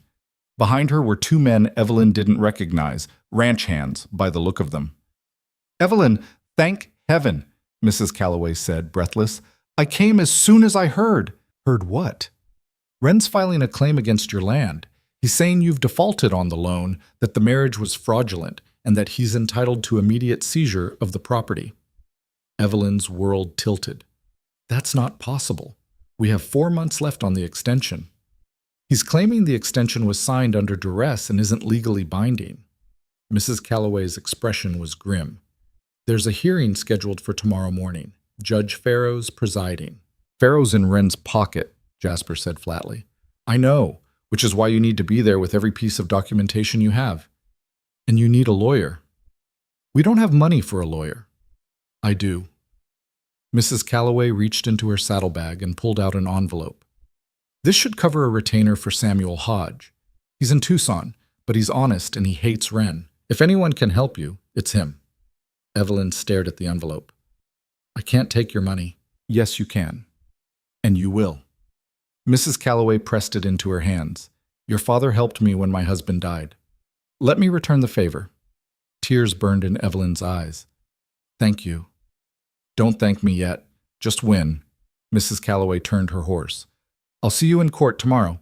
S1: Behind her were 2 men Evelyn didn't recognize, ranch hands by the look of them. "Evelyn, thank heaven," Mrs. Calloway said, breathless. "I came as soon as I heard." "Heard what?" "Wren's filing a claim against your land. He's saying you've defaulted on the loan, that the marriage was fraudulent, and that he's entitled to immediate seizure of the property." Evelyn's world tilted. "That's not possible. We have 4 months left on the extension." "He's claiming the extension was signed under duress and isn't legally binding." Mrs. Calloway's expression was grim. "There's a hearing scheduled for tomorrow morning. Judge Farrow's presiding." "Farrow's in Wren's pocket," Jasper said flatly. "I know, which is why you need to be there with every piece of documentation you have. And you need a lawyer." "We don't have money for a lawyer." "I do." Mrs. Calloway reached into her saddlebag and pulled out an envelope. "This should cover a retainer for Samuel Hodge. He's in Tucson, but he's honest and he hates Wren. If anyone can help you, it's him." Evelyn stared at the envelope. "I can't take your money." "Yes, you can. And you will." Mrs. Calloway pressed it into her hands. "Your father helped me when my husband died. Let me return the favor." Tears burned in Evelyn's eyes. "Thank you." "Don't thank me yet. Just win." Mrs. Calloway turned her horse. "I'll see you in court tomorrow."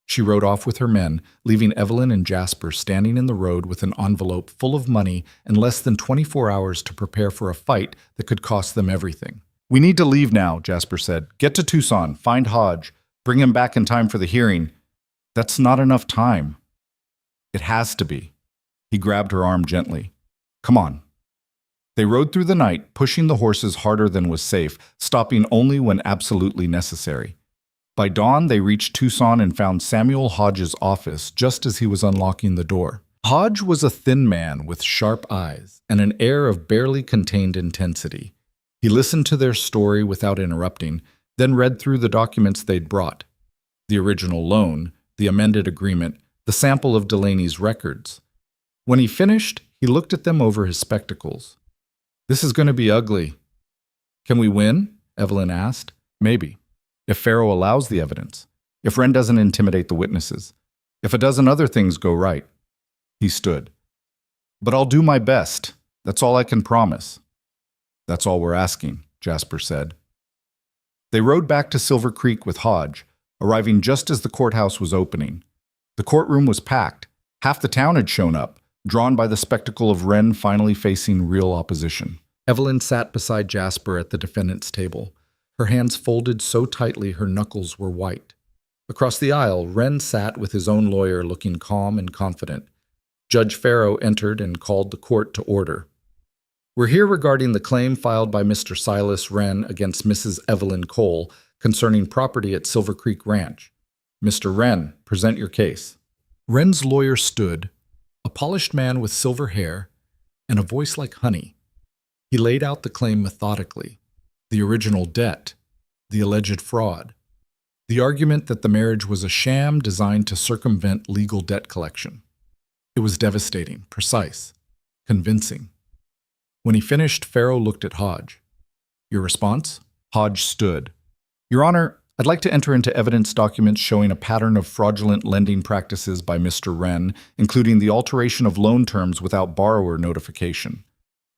S1: She rode off with her men, leaving Evelyn and Jasper standing in the road with an envelope full of money and less than 24 hours to prepare for a fight that could cost them everything. "We need to leave now," Jasper said. "Get to Tucson, find Hodge, bring him back in time for the hearing." "That's not enough time." It has to be. He grabbed her arm gently. Come on. They rode through the night, pushing the horses harder than was safe, stopping only when absolutely necessary. By dawn, they reached Tucson and found Samuel Hodge's office just as he was unlocking the door. Hodge was a thin man with sharp eyes and an air of barely contained intensity. He listened to their story without interrupting, then read through the documents they'd brought. The original loan, the amended agreement, the sample of Delaney's records. When he finished, he looked at them over his spectacles. This is going to be ugly. Can we win? Evelyn asked. Maybe. If Farrow allows the evidence. If Wren doesn't intimidate the witnesses. If a dozen other things go right. He stood. But I'll do my best. That's all I can promise. That's all we're asking, Jasper said. They rode back to Silver Creek with Hodge, arriving just as the courthouse was opening. The courtroom was packed. Half the town had shown up, drawn by the spectacle of Wren finally facing real opposition. Evelyn sat beside Jasper at the defendant's table, her hands folded so tightly her knuckles were white. Across the aisle, Wren sat with his own lawyer looking calm and confident. Judge Farrow entered and called the court to order. We're here regarding the claim filed by Mr. Silas Wren against Mrs. Evelyn Cole concerning property at Silver Creek Ranch. Mr. Wren, present your case. Wren's lawyer stood, a polished man with silver hair and a voice like honey. He laid out the claim methodically, the original debt, the alleged fraud, the argument that the marriage was a sham designed to circumvent legal debt collection. It was devastating, precise, convincing. When he finished, Farrow looked at Hodge. Your response? Hodge stood. Your Honor, I'd like to enter into evidence documents showing a pattern of fraudulent lending practices by Mr. Wren, including the alteration of loan terms without borrower notification.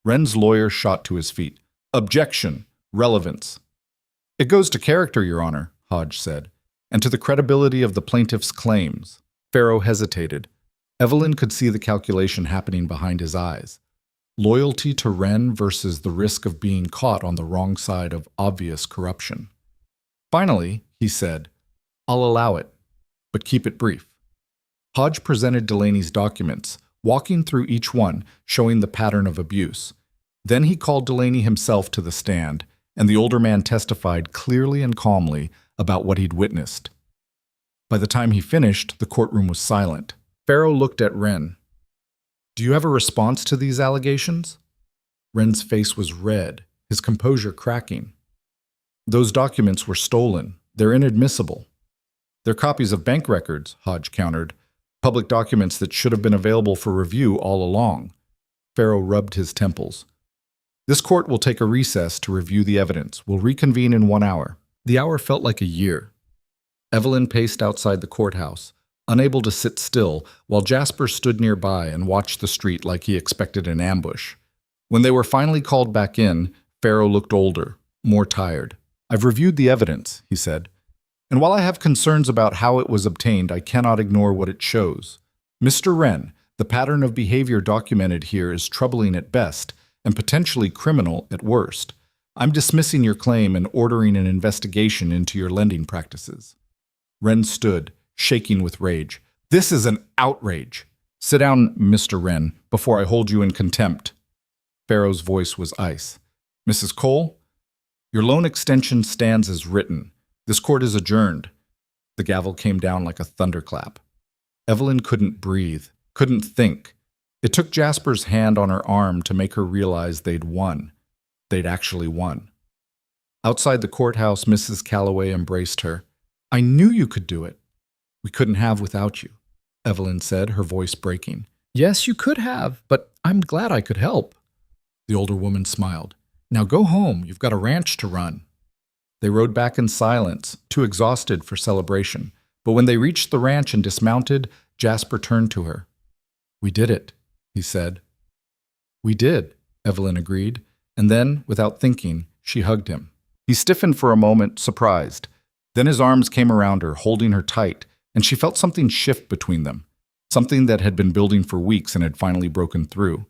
S1: Wren's lawyer shot to his feet. Objection. Relevance. It goes to character, Your Honor, Hodge said, and to the credibility of the plaintiff's claims. Farrow hesitated. Evelyn could see the calculation happening behind his eyes. Loyalty to Wren versus the risk of being caught on the wrong side of obvious corruption. Finally, he said, I'll allow it, but keep it brief. Hodge presented Delaney's documents, walking through each one, showing the pattern of abuse. Then he called Delaney himself to the stand, and the older man testified clearly and calmly about what he'd witnessed. By the time he finished, the courtroom was silent. Farrow looked at Wren. Do you have a response to these allegations? Wren's face was red, his composure cracking. Those documents were stolen. They're inadmissible. They're copies of bank records, Hodge countered, public documents that should have been available for review all along. Farrow rubbed his temples. This court will take a recess to review the evidence. We'll reconvene in 1 hour. The hour felt like a year. Evelyn paced outside the courthouse, unable to sit still, while Jasper stood nearby and watched the street like he expected an ambush. When they were finally called back in, Farrow looked older, more tired. I've reviewed the evidence, he said, and while I have concerns about how it was obtained, I cannot ignore what it shows. Mr. Wren, the pattern of behavior documented here is troubling at best and potentially criminal at worst. I'm dismissing your claim and ordering an investigation into your lending practices. Wren stood, shaking with rage. This is an outrage. Sit down, Mr. Wren, before I hold you in contempt. Farrow's voice was ice. Mrs. Cole, your loan extension stands as written. This court is adjourned. The gavel came down like a thunderclap. Evelyn couldn't breathe, couldn't think. It took Jasper's hand on her arm to make her realize they'd won. They'd actually won. Outside the courthouse, Mrs. Calloway embraced her. I knew you could do it. We couldn't have without you, Evelyn said, her voice breaking. Yes, you could have, but I'm glad I could help. The older woman smiled. Now go home. You've got a ranch to run. They rode back in silence, too exhausted for celebration. But when they reached the ranch and dismounted, Jasper turned to her. We did it, he said. We did, Evelyn agreed, and then, without thinking, she hugged him. He stiffened for a moment, surprised. Then his arms came around her, holding her tight, and she felt something shift between them, something that had been building for weeks and had finally broken through.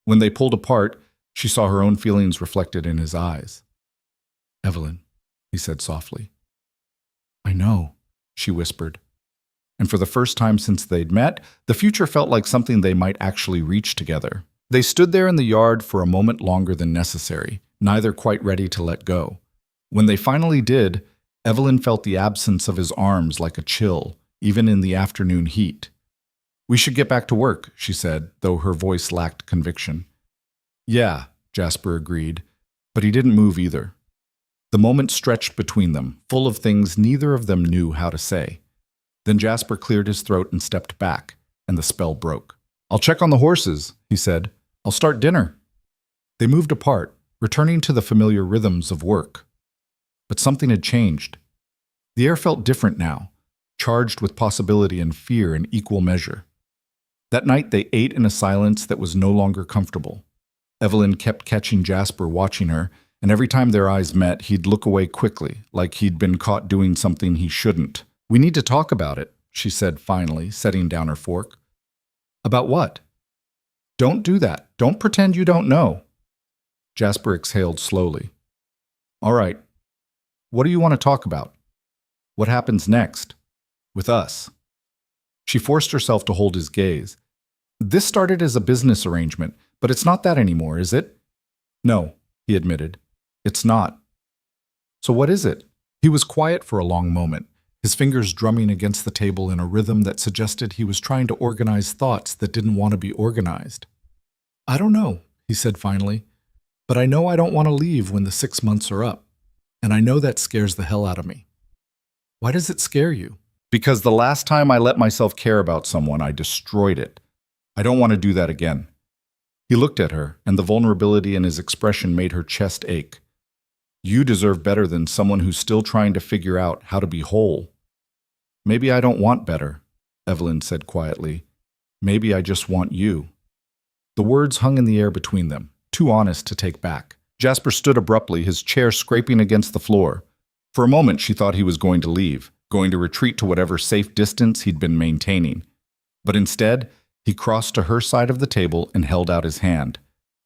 S1: When they pulled apart, she saw her own feelings reflected in his eyes. Evelyn, he said softly. I know, she whispered. and for the first time since they'd met, the future felt like something they might actually reach together. They stood there in the yard for a moment longer than necessary, neither quite ready to let go. When they finally did, Evelyn felt the absence of his arms like a chill, even in the afternoon heat. "We should get back to work," she said, though her voice lacked conviction. "Yeah," Jasper agreed, but he didn't move either. The moment stretched between them, full of things neither of them knew how to say. Then Jasper cleared his throat and stepped back, and the spell broke. "I'll check on the horses," he said. "I'll start dinner." They moved apart, returning to the familiar rhythms of work. But something had changed. The air felt different now, charged with possibility and fear in equal measure. That night they ate in a silence that was no longer comfortable. Evelyn kept catching Jasper watching her, and every time their eyes met, he'd look away quickly, like he'd been caught doing something he shouldn't. "We need to talk about it," she said finally, setting down her fork. "About what?" "Don't do that. Don't pretend you don't know." Jasper exhaled slowly. "All right. What do you want to talk about? What happens next? With us?" She forced herself to hold his gaze. "This started as a business arrangement, but it's not that anymore, is it?" "No," he admitted. "It's not." "So what is it?" He was quiet for a long moment, his fingers drumming against the table in a rhythm that suggested he was trying to organize thoughts that didn't want to be organized. "I don't know," he said finally, "but I know I don't want to leave when the 6 months are up. And I know that scares the hell out of me." "Why does it scare you?" "Because the last time I let myself care about someone, I destroyed it. I don't want to do that again." He looked at her, and the vulnerability in his expression made her chest ache. "You deserve better than someone who's still trying to figure out how to be whole." "Maybe I don't want better," Evelyn said quietly. "Maybe I just want you." The words hung in the air between them, too honest to take back. Jasper stood abruptly, his chair scraping against the floor. For a moment she thought he was going to leave, going to retreat to whatever safe distance he'd been maintaining. But instead, he crossed to her side of the table and held out his hand.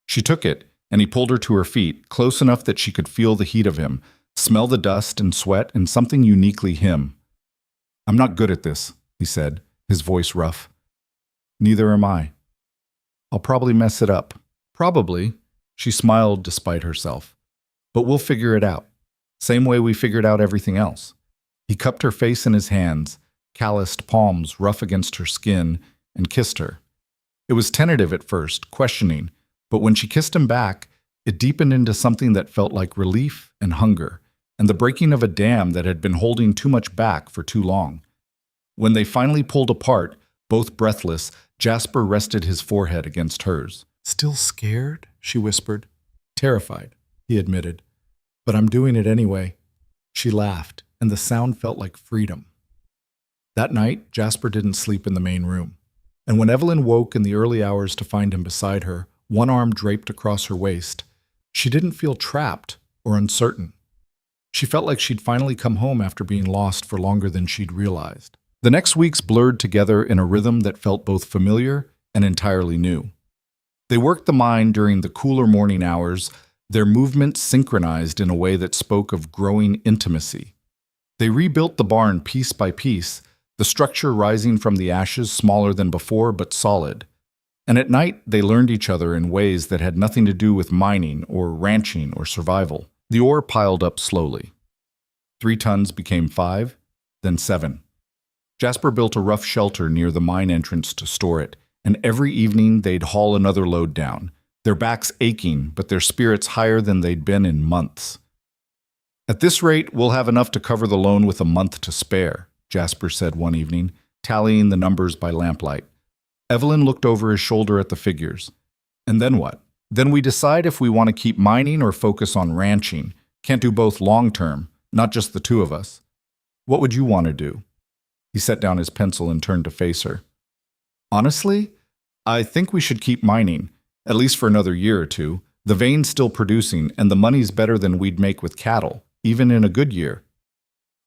S1: She took it, and he pulled her to her feet, close enough that she could feel the heat of him, smell the dust and sweat and something uniquely him. "I'm not good at this," he said, his voice rough. "Neither am I. I'll probably mess it up." "Probably." She smiled despite herself. "But we'll figure it out. Same way we figured out everything else." He cupped her face in his hands, calloused palms rough against her skin, and kissed her. It was tentative at first, questioning, but when she kissed him back, it deepened into something that felt like relief and hunger, and the breaking of a dam that had been holding too much back for too long. When they finally pulled apart, both breathless, Jasper rested his forehead against hers. "Still scared?" she whispered. "Terrified," he admitted. "But I'm doing it anyway." She laughed, and the sound felt like freedom. That night, Jasper didn't sleep in the main room. And when Evelyn woke in the early hours to find him beside her, one arm draped across her waist, she didn't feel trapped or uncertain. She felt like she'd finally come home after being lost for longer than she'd realized. The next weeks blurred together in a rhythm that felt both familiar and entirely new. They worked the mind during the cooler morning hours, their movements synchronized in a way that spoke of growing intimacy. They rebuilt the barn piece by piece, the structure rising from the ashes smaller than before but solid. And at night, they learned each other in ways that had nothing to do with mining or ranching or survival. The ore piled up slowly. 3 tons became 5, then 7. Jasper built a rough shelter near the mine entrance to store it, and every evening they'd haul another load down, their backs aching but their spirits higher than they'd been in months. "At this rate, we'll have enough to cover the loan with a month to spare," Jasper said one evening, tallying the numbers by lamplight. Evelyn looked over his shoulder at the figures. "And then what?" "Then we decide if we want to keep mining or focus on ranching. Can't do both long term, not just the two of us. What would you want to do?" He set down his pencil and turned to face her. "Honestly, I think we should keep mining, at least for another year or two. The vein's still producing, and the money's better than we'd make with cattle, even in a good year."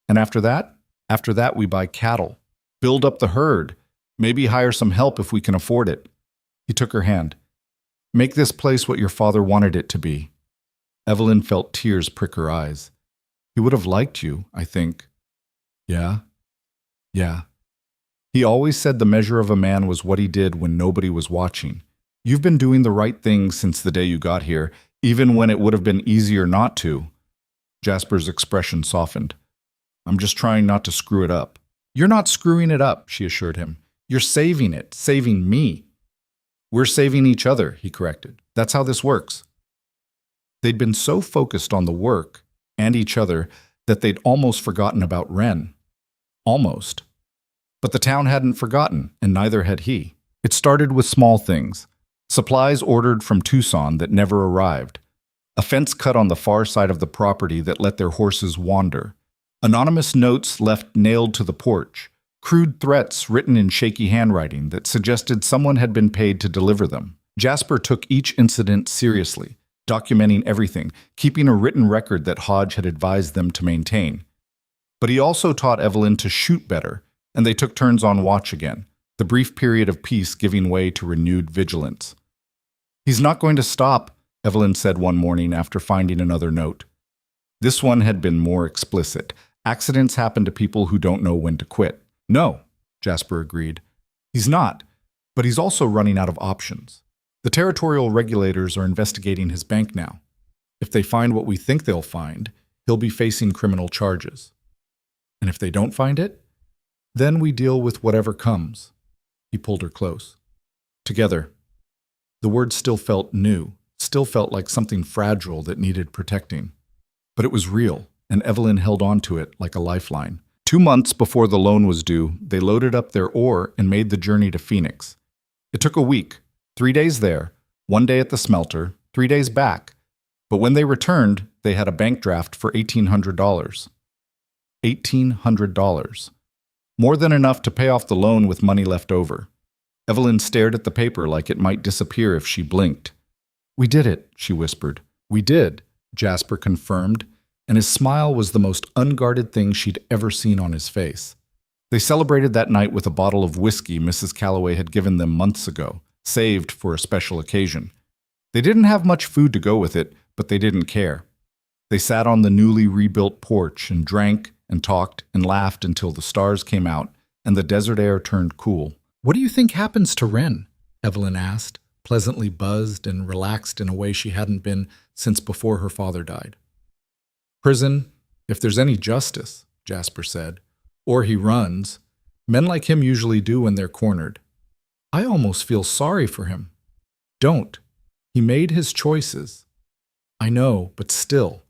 S1: "And after that?" "After that, we buy cattle. Build up the herd. Maybe hire some help if we can afford it." He took her hand. "Make this place what your father wanted it to be." Evelyn felt tears prick her eyes. "He would have liked you, I think." "Yeah. Yeah." He always said the measure of a man was what he did when nobody was watching. You've been doing the right thing since the day you got here, even when it would have been easier not to. Jasper's expression softened. I'm just trying not to screw it up. You're not screwing it up, she assured him. You're saving it, saving me. We're saving each other, he corrected. That's how this works. They'd been so focused on the work and each other that they'd almost forgotten about Wren. Almost. But the town hadn't forgotten, and neither had he. It started with small things. Supplies ordered from Tucson that never arrived. A fence cut on the far side of the property that let their horses wander. Anonymous notes left nailed to the porch. Crude threats written in shaky handwriting that suggested someone had been paid to deliver them. Jasper took each incident seriously, documenting everything, keeping a written record that Hodge had advised them to maintain. But he also taught Evelyn to shoot better, and they took turns on watch again, the brief period of peace giving way to renewed vigilance. He's not going to stop, Evelyn said one morning after finding another note. This one had been more explicit. Accidents happen to people who don't know when to quit. No, Jasper agreed. He's not, but he's also running out of options. The territorial regulators are investigating his bank now. If they find what we think they'll find, he'll be facing criminal charges. And if they don't find it, then we deal with whatever comes. He pulled her close. Together. The word still felt new, still felt like something fragile that needed protecting. But it was real, and Evelyn held on to it like a lifeline. 2 months before the loan was due, they loaded up their ore and made the journey to Phoenix. It took a week, 3 days there, 1 day at the smelter, 3 days back. But when they returned, they had a bank draft for $1,800. $1,800. More than enough to pay off the loan with money left over. Evelyn stared at the paper like it might disappear if she blinked. We did it, she whispered. We did, Jasper confirmed, and his smile was the most unguarded thing she'd ever seen on his face. They celebrated that night with a bottle of whiskey Mrs. Calloway had given them months ago, saved for a special occasion. They didn't have much food to go with it, but they didn't care. They sat on the newly rebuilt porch and drank and talked and laughed until the stars came out and the desert air turned cool. What do you think happens to Wren? Evelyn asked, pleasantly buzzed and relaxed in a way she hadn't been since before her father died. Prison, if there's any justice, Jasper said. Or he runs. Men like him usually do when they're cornered. I almost feel sorry for him. Don't. He made his choices. I know, but still.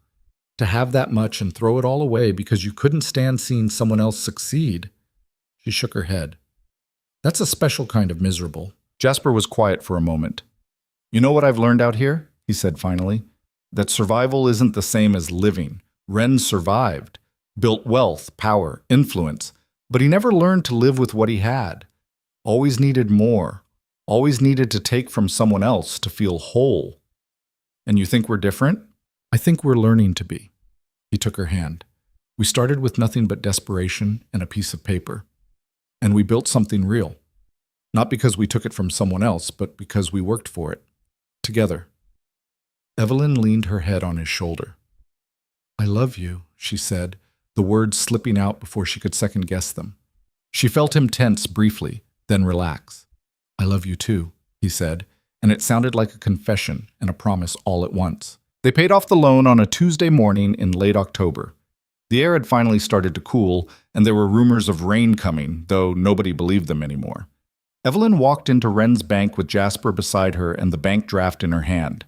S1: To have that much and throw it all away because you couldn't stand seeing someone else succeed. She shook her head. That's a special kind of miserable. Jasper was quiet for a moment. You know what I've learned out here? He said finally. That survival isn't the same as living. Wren survived, built wealth, power, influence, but he never learned to live with what he had. Always needed more. Always needed to take from someone else to feel whole. And you think we're different? I think we're learning to be. He took her hand. We started with nothing but desperation and a piece of paper. And we built something real. Not because we took it from someone else, but because we worked for it. Together. Evelyn leaned her head on his shoulder. I love you, she said, the words slipping out before she could second-guess them. She felt him tense briefly, then relax. I love you too, he said, and it sounded like a confession and a promise all at once. They paid off the loan on a Tuesday morning in late October. The air had finally started to cool, and there were rumors of rain coming, though nobody believed them anymore. Evelyn walked into Wren's bank with Jasper beside her and the bank draft in her hand.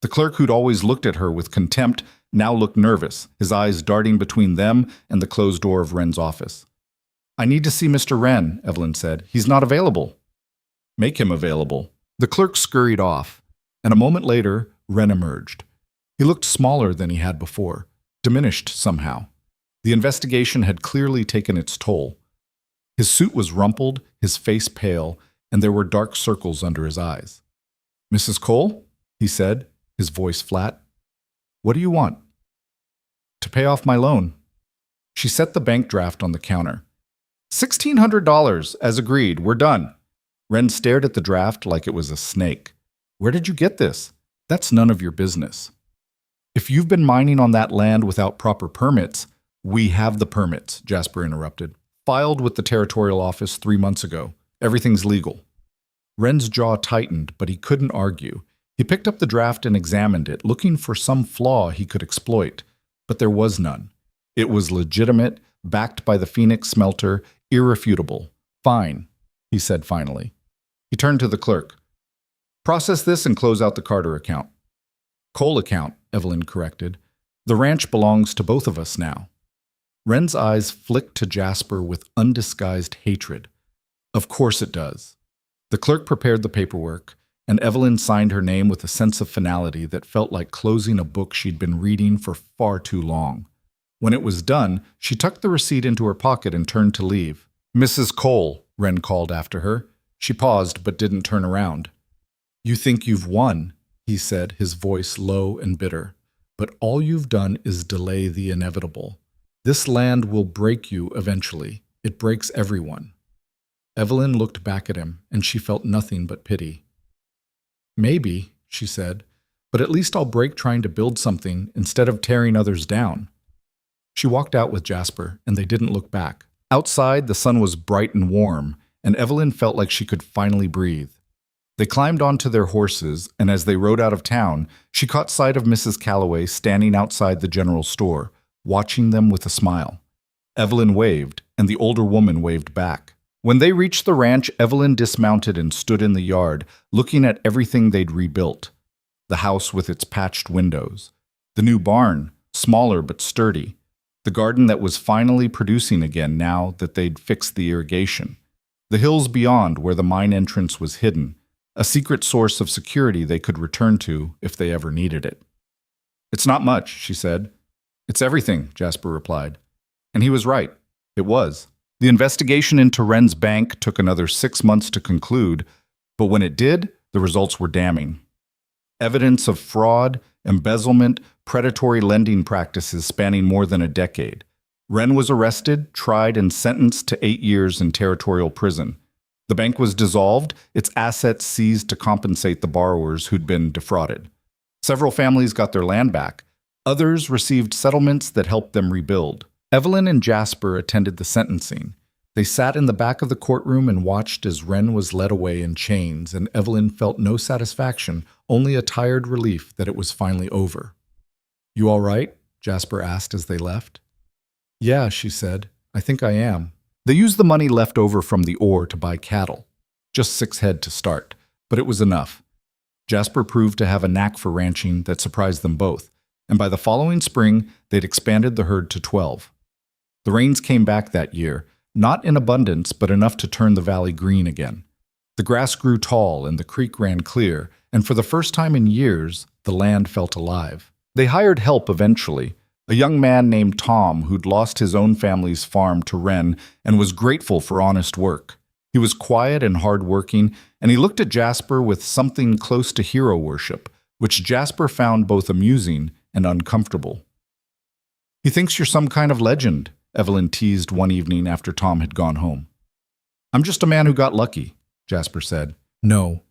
S1: The clerk who'd always looked at her with contempt now looked nervous, his eyes darting between them and the closed door of Wren's office. I need to see Mr. Wren, Evelyn said. He's not available. Make him available. The clerk scurried off, and a moment later, Wren emerged. He looked smaller than he had before, diminished somehow. The investigation had clearly taken its toll. His suit was rumpled, his face pale, and there were dark circles under his eyes. Mrs. Cole? He said, his voice flat. What do you want? To pay off my loan. She set the bank draft on the counter. $1,600, as agreed. We're done. Wren stared at the draft like it was a snake. Where did you get this? That's none of your business. If you've been mining on that land without proper permits, we have the permits, Jasper interrupted. Filed with the territorial office 3 months ago. Everything's legal. Wren's jaw tightened, but he couldn't argue. He picked up the draft and examined it, looking for some flaw he could exploit. But there was none. It was legitimate, backed by the Phoenix smelter, irrefutable. Fine, he said finally. He turned to the clerk. Process this and close out the Carter account. Coal account, Evelyn corrected. The ranch belongs to both of us now. Wren's eyes flicked to Jasper with undisguised hatred. Of course it does. The clerk prepared the paperwork, and Evelyn signed her name with a sense of finality that felt like closing a book she'd been reading for far too long. When it was done, she tucked the receipt into her pocket and turned to leave. Mrs. Cole, Wren called after her. She paused but didn't turn around. You think you've won, he said, his voice low and bitter. But all you've done is delay the inevitable. This land will break you eventually. It breaks everyone. Evelyn looked back at him, and she felt nothing but pity. Maybe, she said, but at least I'll break trying to build something instead of tearing others down. She walked out with Jasper, and they didn't look back. Outside, the sun was bright and warm, and Evelyn felt like she could finally breathe. They climbed onto their horses, and as they rode out of town, she caught sight of Mrs. Calloway standing outside the general store, watching them with a smile. Evelyn waved, and the older woman waved back. When they reached the ranch, Evelyn dismounted and stood in the yard, looking at everything they'd rebuilt. The house with its patched windows. The new barn, smaller but sturdy. The garden that was finally producing again now that they'd fixed the irrigation. The hills beyond where the mine entrance was hidden, a secret source of security they could return to if they ever needed it. It's not much, she said. It's everything, Jasper replied. And he was right. It was. The investigation into Wren's bank took another 6 months to conclude, but when it did, the results were damning. Evidence of fraud, embezzlement, predatory lending practices spanning more than a decade. Wren was arrested, tried, and sentenced to 8 years in territorial prison. The bank was dissolved, its assets seized to compensate the borrowers who'd been defrauded. Several families got their land back. Others received settlements that helped them rebuild. Evelyn and Jasper attended the sentencing. They sat in the back of the courtroom and watched as Wren was led away in chains, and Evelyn felt no satisfaction, only a tired relief that it was finally over. You all right? Jasper asked as they left. Yeah, she said. I think I am. They used the money left over from the ore to buy cattle. Just 6 head to start, but it was enough. Jasper proved to have a knack for ranching that surprised them both, and by the following spring, they'd expanded the herd to 12. The rains came back that year, not in abundance, but enough to turn the valley green again. The grass grew tall and the creek ran clear, and for the first time in years, the land felt alive. They hired help eventually, a young man named Tom who'd lost his own family's farm to Wren and was grateful for honest work. He was quiet and hard-working, and he looked at Jasper with something close to hero worship, which Jasper found both amusing and uncomfortable. He thinks you're some kind of legend, Evelyn teased one evening after Tom had gone home. I'm just a man who got lucky, Jasper said. No,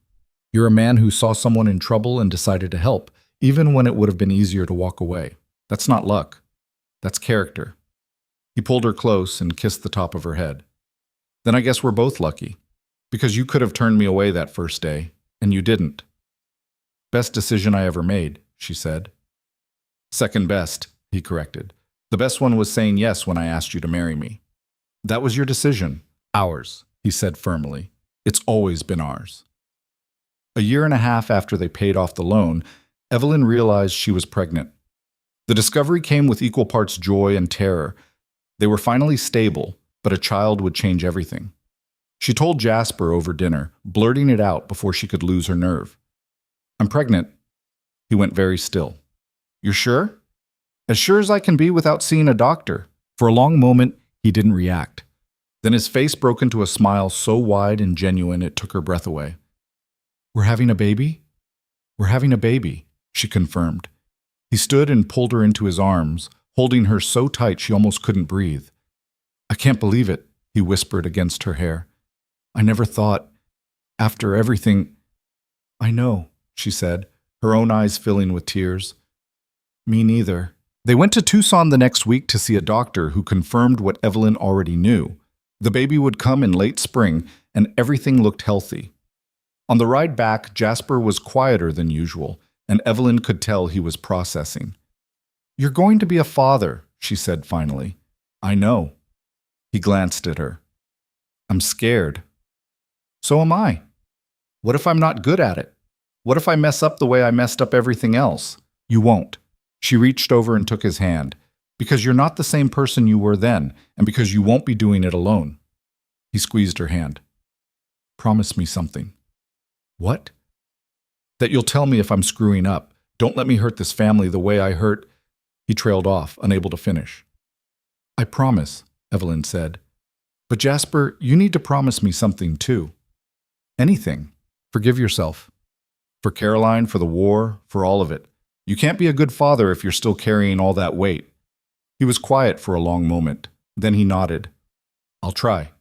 S1: you're a man who saw someone in trouble and decided to help, even when it would have been easier to walk away. That's not luck. That's character. He pulled her close and kissed the top of her head. Then I guess we're both lucky, because you could have turned me away that first day, and you didn't. Best decision I ever made, she said. Second best, he corrected. The best one was saying yes when I asked you to marry me. That was your decision. Ours, he said firmly. It's always been ours. A year and a half after they paid off the loan, Evelyn realized she was pregnant. The discovery came with equal parts joy and terror. They were finally stable, but a child would change everything. She told Jasper over dinner, blurting it out before she could lose her nerve. I'm pregnant. He went very still. You're sure? As sure as I can be without seeing a doctor. For a long moment, he didn't react. Then his face broke into a smile so wide and genuine it took her breath away. We're having a baby? We're having a baby, she confirmed. He stood and pulled her into his arms, holding her so tight she almost couldn't breathe. I can't believe it, he whispered against her hair. I never thought, after everything... I know, she said, her own eyes filling with tears. Me neither. They went to Tucson the next week to see a doctor who confirmed what Evelyn already knew. The baby would come in late spring, and everything looked healthy. On the ride back, Jasper was quieter than usual, and Evelyn could tell he was processing. "You're going to be a father," she said finally. "I know." He glanced at her. "I'm scared." "So am I. What if I'm not good at it? What if I mess up the way I messed up everything else?" "You won't." She reached over and took his hand. "Because you're not the same person you were then, and because you won't be doing it alone." He squeezed her hand. "Promise me something." "What?" "That you'll tell me if I'm screwing up. Don't let me hurt this family the way I hurt—" He trailed off, unable to finish. "I promise," Evelyn said. "But Jasper, you need to promise me something too. Anything. Forgive yourself. For Caroline, for the war, for all of it. You can't be a good father if you're still carrying all that weight." He was quiet for a long moment. Then he nodded. "I'll try.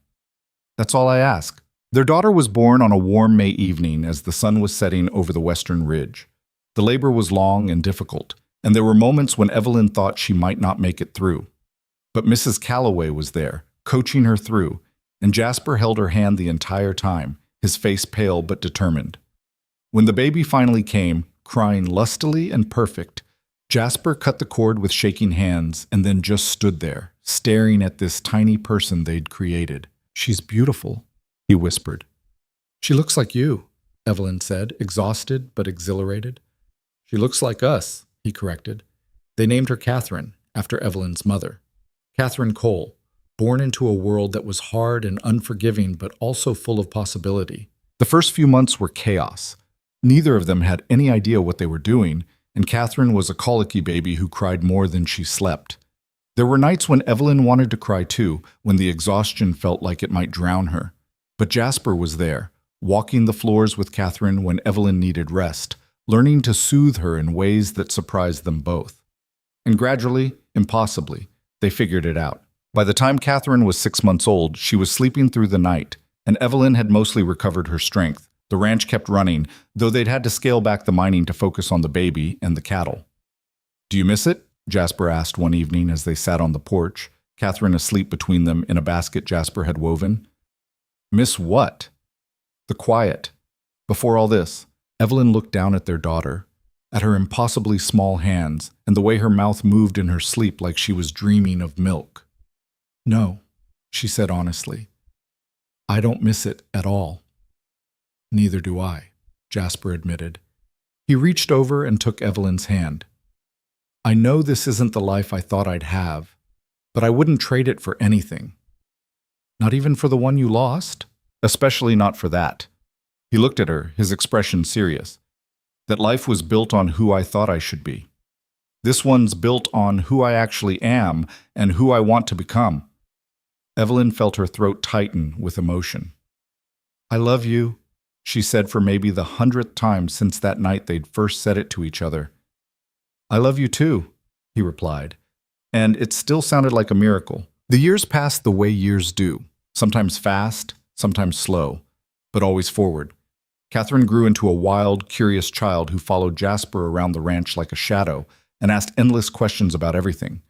S1: That's all I ask." Their daughter was born on a warm May evening as the sun was setting over the western ridge. The labor was long and difficult, and there were moments when Evelyn thought she might not make it through. But Mrs. Calloway was there, coaching her through, and Jasper held her hand the entire time, his face pale but determined. When the baby finally came, crying lustily and perfect, Jasper cut the cord with shaking hands and then just stood there, staring at this tiny person they'd created. "She's beautiful," he whispered. "She looks like you," Evelyn said, exhausted but exhilarated. "She looks like us," he corrected. They named her Catherine, after Evelyn's mother. Catherine Cole, born into a world that was hard and unforgiving but also full of possibility. The first few months were chaos. Neither of them had any idea what they were doing, and Catherine was a colicky baby who cried more than she slept. There were nights when Evelyn wanted to cry too, when the exhaustion felt like it might drown her. But Jasper was there, walking the floors with Catherine when Evelyn needed rest, learning to soothe her in ways that surprised them both. And gradually, impossibly, they figured it out. By the time Catherine was 6 months old, she was sleeping through the night, and Evelyn had mostly recovered her strength. The ranch kept running, though they'd had to scale back the mining to focus on the baby and the cattle. "Do you miss it?" Jasper asked one evening as they sat on the porch, Catherine asleep between them in a basket Jasper had woven. "Miss what?" "The quiet." Before all this, Evelyn looked down at their daughter, at her impossibly small hands and the way her mouth moved in her sleep like she was dreaming of milk. "No," she said honestly. "I don't miss it at all." "Neither do I," Jasper admitted. He reached over and took Evelyn's hand. "I know this isn't the life I thought I'd have, but I wouldn't trade it for anything." "Not even for the one you lost?" "Especially not for that." He looked at her, his expression serious. "That life was built on who I thought I should be. This one's built on who I actually am and who I want to become." Evelyn felt her throat tighten with emotion. "I love you," she said for maybe the 100th time since that night they'd first said it to each other. "I love you too," he replied, and it still sounded like a miracle. The years passed the way years do, sometimes fast, sometimes slow, but always forward. Catherine grew into a wild, curious child who followed Jasper around the ranch like a shadow and asked endless questions about everything.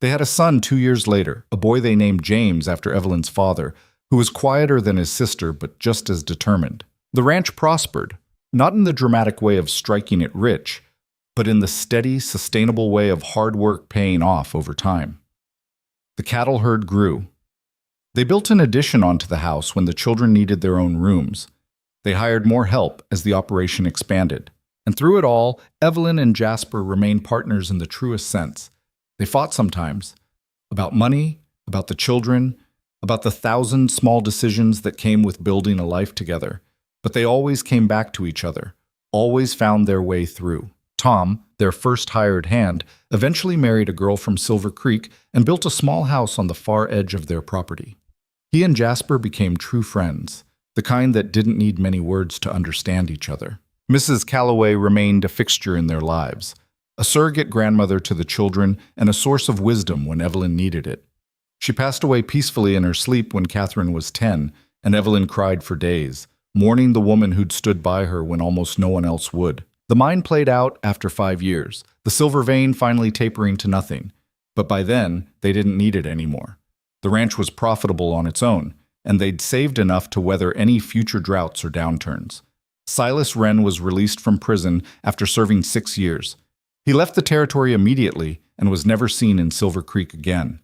S1: They had a son 2 years later, a boy they named James after Evelyn's father, who was quieter than his sister but just as determined. The ranch prospered, not in the dramatic way of striking it rich, but in the steady, sustainable way of hard work paying off over time. The cattle herd grew. They built an addition onto the house when the children needed their own rooms. They hired more help as the operation expanded. And through it all, Evelyn and Jasper remained partners in the truest sense. They fought sometimes, about money, about the children, about the 1,000 small decisions that came with building a life together. But they always came back to each other, always found their way through. Tom, their first hired hand, eventually married a girl from Silver Creek and built a small house on the far edge of their property. He and Jasper became true friends, the kind that didn't need many words to understand each other. Mrs. Calloway remained a fixture in their lives, a surrogate grandmother to the children and a source of wisdom when Evelyn needed it. She passed away peacefully in her sleep when Catherine was 10, and Evelyn cried for days, mourning the woman who'd stood by her when almost no one else would. The mine played out after 5 years, the silver vein finally tapering to nothing. But by then, they didn't need it anymore. The ranch was profitable on its own, and they'd saved enough to weather any future droughts or downturns. Silas Wren was released from prison after serving 6 years. He left the territory immediately and was never seen in Silver Creek again.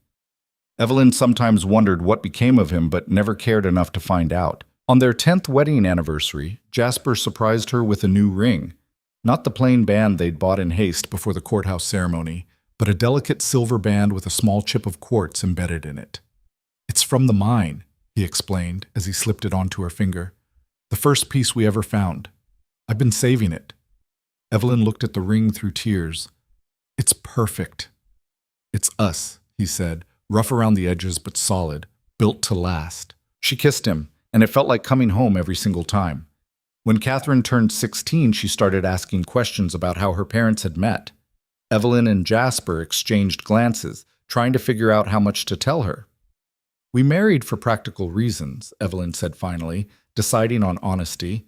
S1: Evelyn sometimes wondered what became of him, but never cared enough to find out. On their 10th wedding anniversary, Jasper surprised her with a new ring. Not the plain band they'd bought in haste before the courthouse ceremony, but a delicate silver band with a small chip of quartz embedded in it. "It's from the mine," he explained as he slipped it onto her finger. "The first piece we ever found. I've been saving it." Evelyn looked at the ring through tears. "It's perfect." "It's us," he said, rough around the edges but solid, built to last. She kissed him, and it felt like coming home every single time. When Catherine turned 16, she started asking questions about how her parents had met. Evelyn and Jasper exchanged glances, trying to figure out how much to tell her. "We married for practical reasons," Evelyn said finally, deciding on honesty.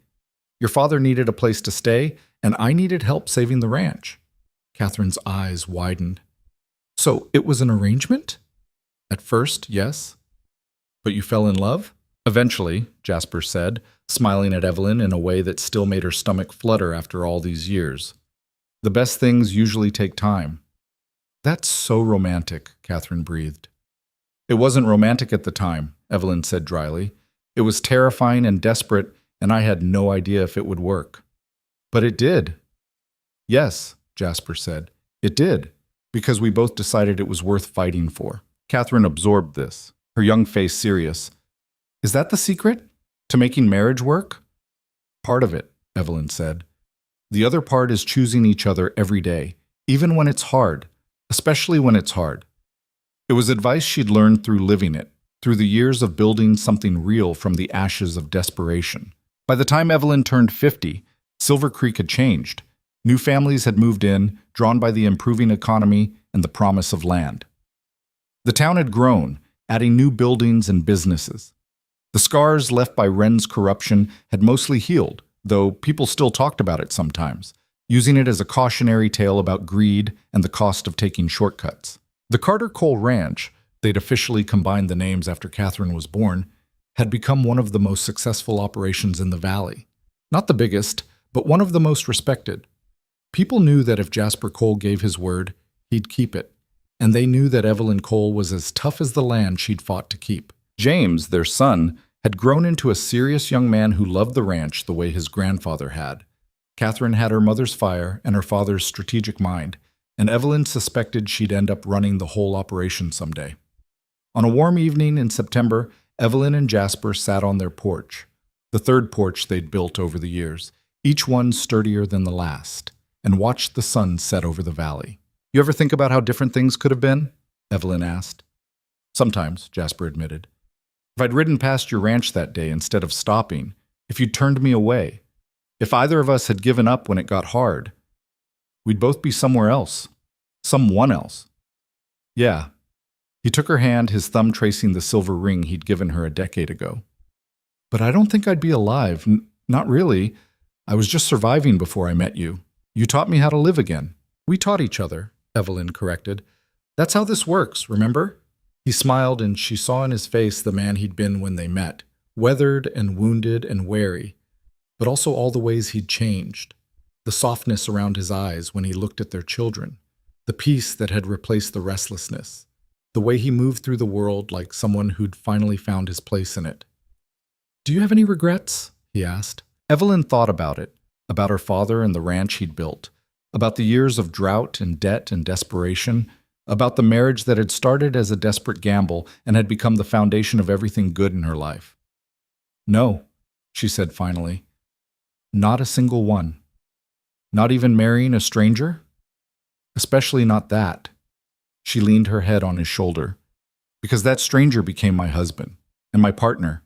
S1: "Your father needed a place to stay, and I needed help saving the ranch." Catherine's eyes widened. "So it was an arrangement?" "At first, yes." "But you fell in love?" "Eventually," Jasper said, smiling at Evelyn in a way that still made her stomach flutter after all these years. "The best things usually take time." "That's so romantic," Catherine breathed. "It wasn't romantic at the time," Evelyn said dryly. "It was terrifying and desperate, and I had no idea if it would work." "But it did." "Yes," Jasper said. "It did, because we both decided it was worth fighting for." Catherine absorbed this, her young face serious. "Is that the secret? To making marriage work?" "Part of it," Evelyn said. "The other part is choosing each other every day, even when it's hard, especially when it's hard." It was advice she'd learned through living it, through the years of building something real from the ashes of desperation. By the time Evelyn turned 50, Silver Creek had changed. New families had moved in, drawn by the improving economy and the promise of land. The town had grown, adding new buildings and businesses. The scars left by Wren's corruption had mostly healed, though people still talked about it sometimes, using it as a cautionary tale about greed and the cost of taking shortcuts. The Carter Cole Ranch, they'd officially combined the names after Catherine was born, had become one of the most successful operations in the valley. Not the biggest, but one of the most respected. People knew that if Jasper Cole gave his word, he'd keep it, and they knew that Evelyn Cole was as tough as the land she'd fought to keep. James, their son, had grown into a serious young man who loved the ranch the way his grandfather had. Catherine had her mother's fire and her father's strategic mind, and Evelyn suspected she'd end up running the whole operation someday. On a warm evening in September, Evelyn and Jasper sat on their porch, the third porch they'd built over the years, each one sturdier than the last, and watched the sun set over the valley. "You ever think about how different things could have been?" Evelyn asked. "Sometimes," Jasper admitted. "If I'd ridden past your ranch that day instead of stopping, if you'd turned me away, if either of us had given up when it got hard, we'd both be somewhere else. Someone else." "Yeah." He took her hand, his thumb tracing the silver ring he'd given her a decade ago. "But I don't think I'd be alive. Not really. I was just surviving before I met you. You taught me how to live again." "We taught each other," Evelyn corrected. "That's how this works, remember?" He smiled, and she saw in his face the man he'd been when they met, weathered and wounded and wary, but also all the ways he'd changed. The softness around his eyes when he looked at their children, the peace that had replaced the restlessness, the way he moved through the world like someone who'd finally found his place in it. "Do you have any regrets?" he asked. Evelyn thought about it, about her father and the ranch he'd built, about the years of drought and debt and desperation, about the marriage that had started as a desperate gamble and had become the foundation of everything good in her life. "No," she said finally. "Not a single one. Not even marrying a stranger? Especially not that." She leaned her head on his shoulder. "Because that stranger became my husband, and my partner,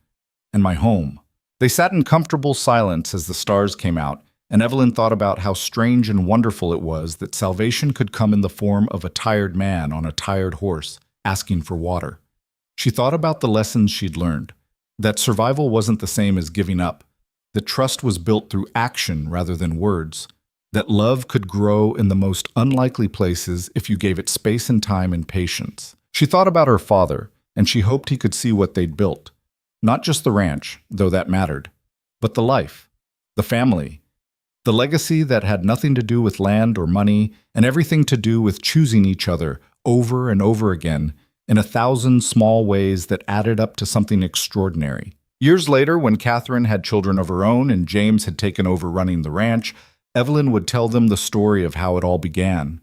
S1: and my home." They sat in comfortable silence as the stars came out, and Evelyn thought about how strange and wonderful it was that salvation could come in the form of a tired man on a tired horse, asking for water. She thought about the lessons she'd learned, that survival wasn't the same as giving up, that trust was built through action rather than words, that love could grow in the most unlikely places if you gave it space and time and patience. She thought about her father, and she hoped he could see what they'd built. Not just the ranch, though that mattered, but the life, the family, the legacy that had nothing to do with land or money and everything to do with choosing each other over and over again in 1,000 small ways that added up to something extraordinary. Years later, when Catherine had children of her own and James had taken over running the ranch, Evelyn would tell them the story of how it all began,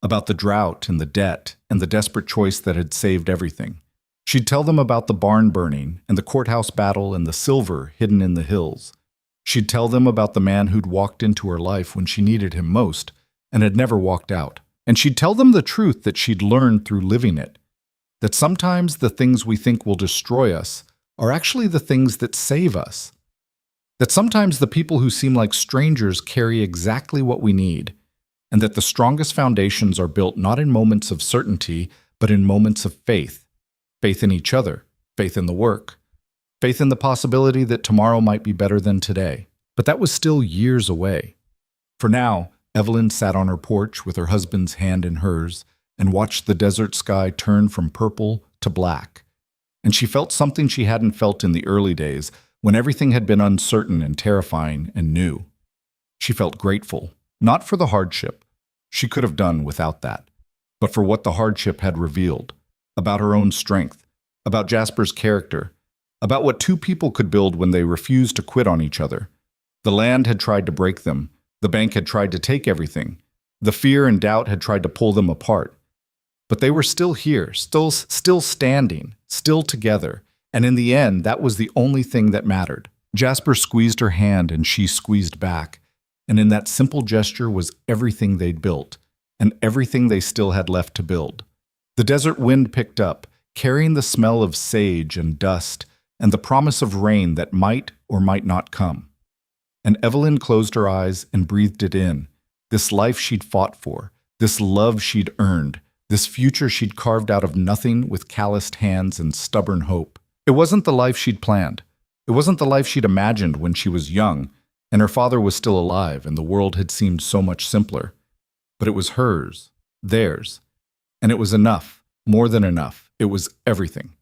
S1: about the drought and the debt and the desperate choice that had saved everything. She'd tell them about the barn burning and the courthouse battle and the silver hidden in the hills. She'd tell them about the man who'd walked into her life when she needed him most and had never walked out. And she'd tell them the truth that she'd learned through living it, that sometimes the things we think will destroy us are actually the things that save us. That sometimes the people who seem like strangers carry exactly what we need, and that the strongest foundations are built not in moments of certainty, but in moments of faith. Faith in each other, faith in the work, faith in the possibility that tomorrow might be better than today. But that was still years away. For now, Evelyn sat on her porch with her husband's hand in hers and watched the desert sky turn from purple to black. And she felt something she hadn't felt in the early days, when everything had been uncertain and terrifying and new. She felt grateful, not for the hardship. She could have done without that, but for what the hardship had revealed, about her own strength, about Jasper's character, about what two people could build when they refused to quit on each other. The land had tried to break them. The bank had tried to take everything. The fear and doubt had tried to pull them apart. But they were still here, still standing, still together. And in the end, that was the only thing that mattered. Jasper squeezed her hand and she squeezed back. And in that simple gesture was everything they'd built, and everything they still had left to build. The desert wind picked up, carrying the smell of sage and dust, and the promise of rain that might or might not come. And Evelyn closed her eyes and breathed it in, this life she'd fought for, this love she'd earned, this future she'd carved out of nothing with calloused hands and stubborn hope. It wasn't the life she'd planned. It wasn't the life she'd imagined when she was young, and her father was still alive, and the world had seemed so much simpler. But it was hers, theirs, and it was enough, more than enough. It was everything.